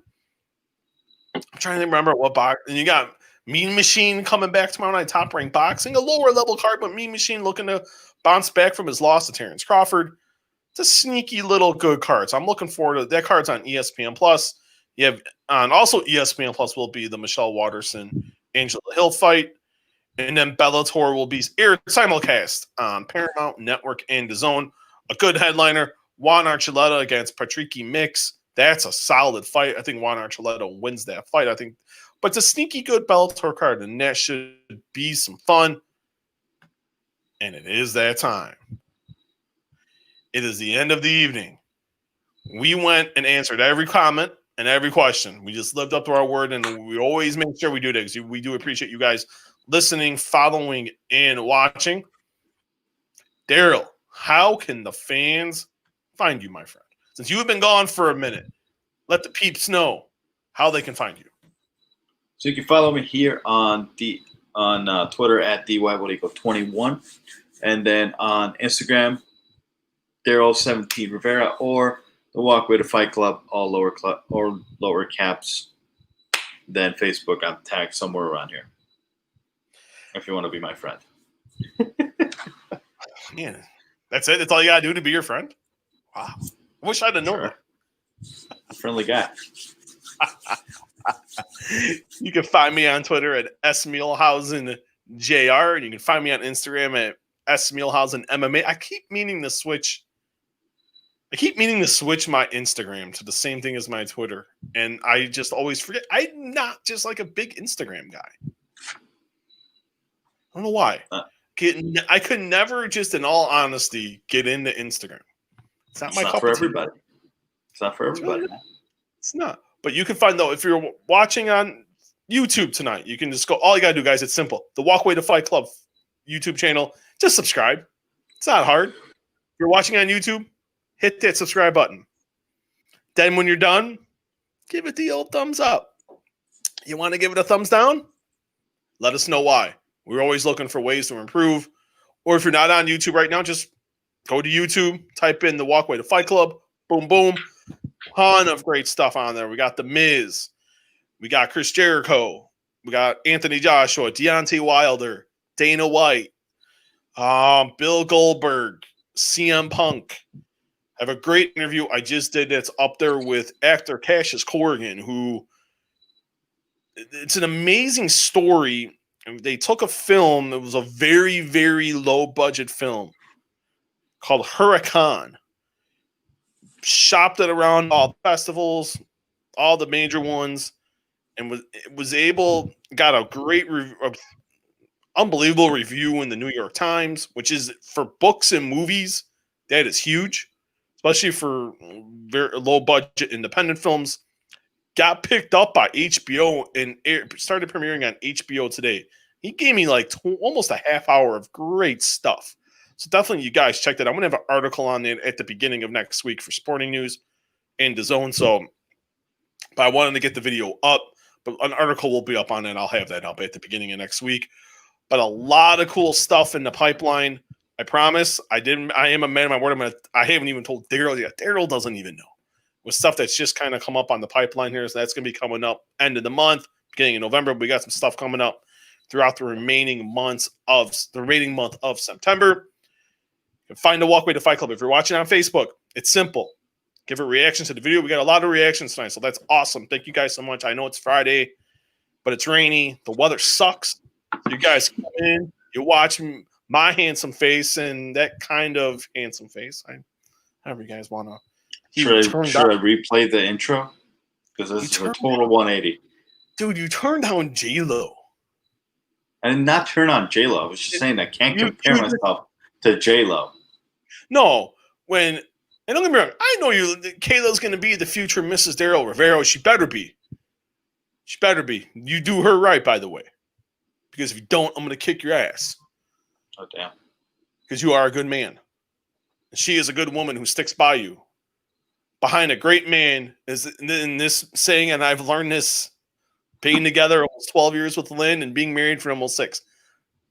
I'm trying to remember what box, and you got Mean Machine coming back tomorrow night, Top Rank Boxing, a lower level card, but Mean Machine looking to bounce back from his loss to Terrence Crawford. It's a sneaky little good card. So I'm looking forward to that. Card's on ESPN Plus. You have on also ESPN Plus will be the Michelle Waterson Angela Hill fight. And then Bellator will be aired simulcast on Paramount Network and DAZN. A good headliner, Juan Archuleta against Patricky Mix. That's a solid fight. I think Juan Archuleta wins that fight. But it's a sneaky good Bellator card, and that should be some fun. And it is that time. It is the end of the evening. We went and answered every comment and every question. We just lived up to our word, and we always make sure we do that because we do appreciate you guys listening, following, and watching. Daryl, how can the fans find you, my friend? since you have been gone for a minute, let the peeps know how they can find you. So you can follow me here on Twitter at DY21, and then on Instagram, Daryl 17 Rivera, or the Walkway to Fight Club, all lower caps. Then Facebook, I'm tagged somewhere around here. If you want to be my friend. Man, that's it. That's all you gotta do to be your friend. Wow, I wish I'd have known that. Friendly guy. You can find me on Twitter at Muehlhausen JR, and you can find me on Instagram at Muehlhausen MMA. I keep meaning to switch my Instagram to the same thing as my Twitter, and I just always forget. I'm not just like a big Instagram guy. I don't know why. I could never, just in all honesty, get into Instagram. It's not my cup for of tea. everybody. It's not for everybody. It's not. But you can find, though, if you're watching on YouTube tonight, you can just go. All you got to do, guys, it's simple. The Walkway to Fight Club YouTube channel. Just subscribe. It's not hard. If you're watching on YouTube, hit that subscribe button. Then when you're done, give it the old thumbs up. You want to give it a thumbs down? Let us know why. We're always looking for ways to improve. Or if you're not on YouTube right now, just go to YouTube, type in the Walkway to Fight Club. Boom, boom. Ton of great stuff on there. We got The Miz. We got Chris Jericho. We got Anthony Joshua, Deontay Wilder, Dana White, Bill Goldberg, CM Punk. I have a great interview I just did that's up there with actor Cassius Corrigan, who it's an amazing story. They took a film that was a very, very low budget film called Huracan. Shopped it around all the festivals, all the major ones, and got a great, unbelievable review in the New York Times, which is, for books and movies, that is huge, especially for very low budget independent films. Got picked up by HBO and started premiering on HBO today. He gave me like almost a half hour of great stuff. So definitely, you guys check that out. I'm going to have an article on it at the beginning of next week for Sporting News and DAZN. So, but I wanted to get the video up, but an article will be up on it. I'll have that up at the beginning of next week. But a lot of cool stuff in the pipeline. I promise. I am a man of my word. I haven't even told Daryl yet. Daryl doesn't even know. With stuff that's just kind of come up on the pipeline here. So that's going to be coming up end of the month, beginning of November. We got some stuff coming up throughout the remaining month of September. You can find the Walkway to Fight Club. If you're watching on Facebook, it's simple. Give a reaction to the video. We got a lot of reactions tonight, so that's awesome. Thank you guys so much. I know it's Friday, but it's rainy. The weather sucks. So you guys come in, you watch my handsome face and that kind of handsome face. However you guys want to. Should I replay the intro? Because this is a total 180. Dude, you turned down J-Lo. I did not turn on J-Lo. I was just saying I can't compare myself to J-Lo. No, and don't get me wrong, I know Kayla's going to be the future Mrs. Daryl Rivera. She better be. She better be. You do her right, by the way. Because if you don't, I'm going to kick your ass. Oh, damn. Because you are a good man. She is a good woman who sticks by you. Behind a great man is in this saying, and I've learned this being together almost 12 years with Lynn and being married for almost 6.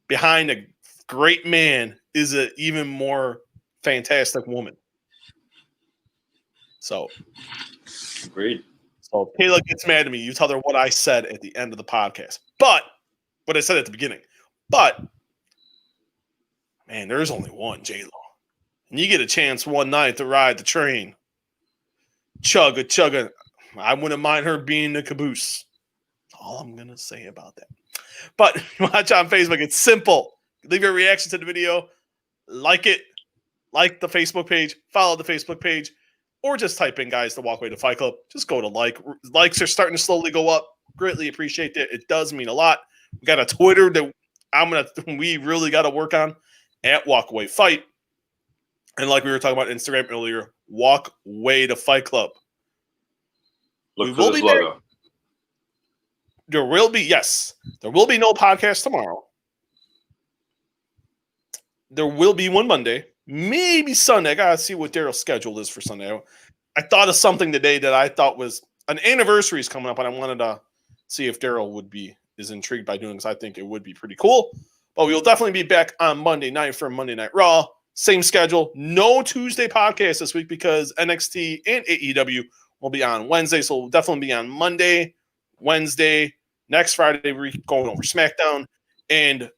Behind a great man is an even more fantastic woman. So, agreed. So Kayla gets mad at me. You tell her what I said at the end of the podcast. But what I said at the beginning. But man, there's only one J-Lo. And you get a chance one night to ride the train. Chugga. I wouldn't mind her being the caboose. That's all I'm going to say about that. But watch on Facebook. It's simple. Leave your reaction to the video. Like it. Like the Facebook page. Follow the Facebook page. Or just type in, guys, the Walkway to Fight Club. Just go to like. Likes are starting to slowly go up. Greatly appreciate it. It does mean a lot. We got a Twitter that we really got to work on at Walkway Fight. And like we were talking about Instagram earlier, Walkway to Fight Club. Look for this logo. There will be no podcast tomorrow. There will be one Monday, maybe Sunday. I gotta see what Daryl's schedule is for Sunday. I thought of something today that I thought was an anniversary is coming up, and I wanted to see if Daryl is intrigued by doing this. I think it would be pretty cool. But we'll definitely be back on Monday night for Monday Night Raw. Same schedule. No Tuesday podcast this week because NXT and AEW will be on Wednesday. So we'll definitely be on Monday, Wednesday, next Friday. We're going over SmackDown and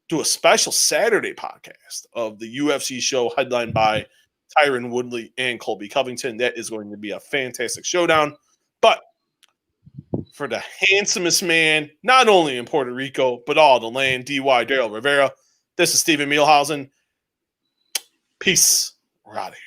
do a special Saturday podcast of the UFC show headlined by Tyron Woodley and Colby Covington. That is going to be a fantastic showdown. But for the handsomest man, not only in Puerto Rico, but all the land, DY Daryl Rivera, this is Stephen Muehlhausen. Peace. We're out of here.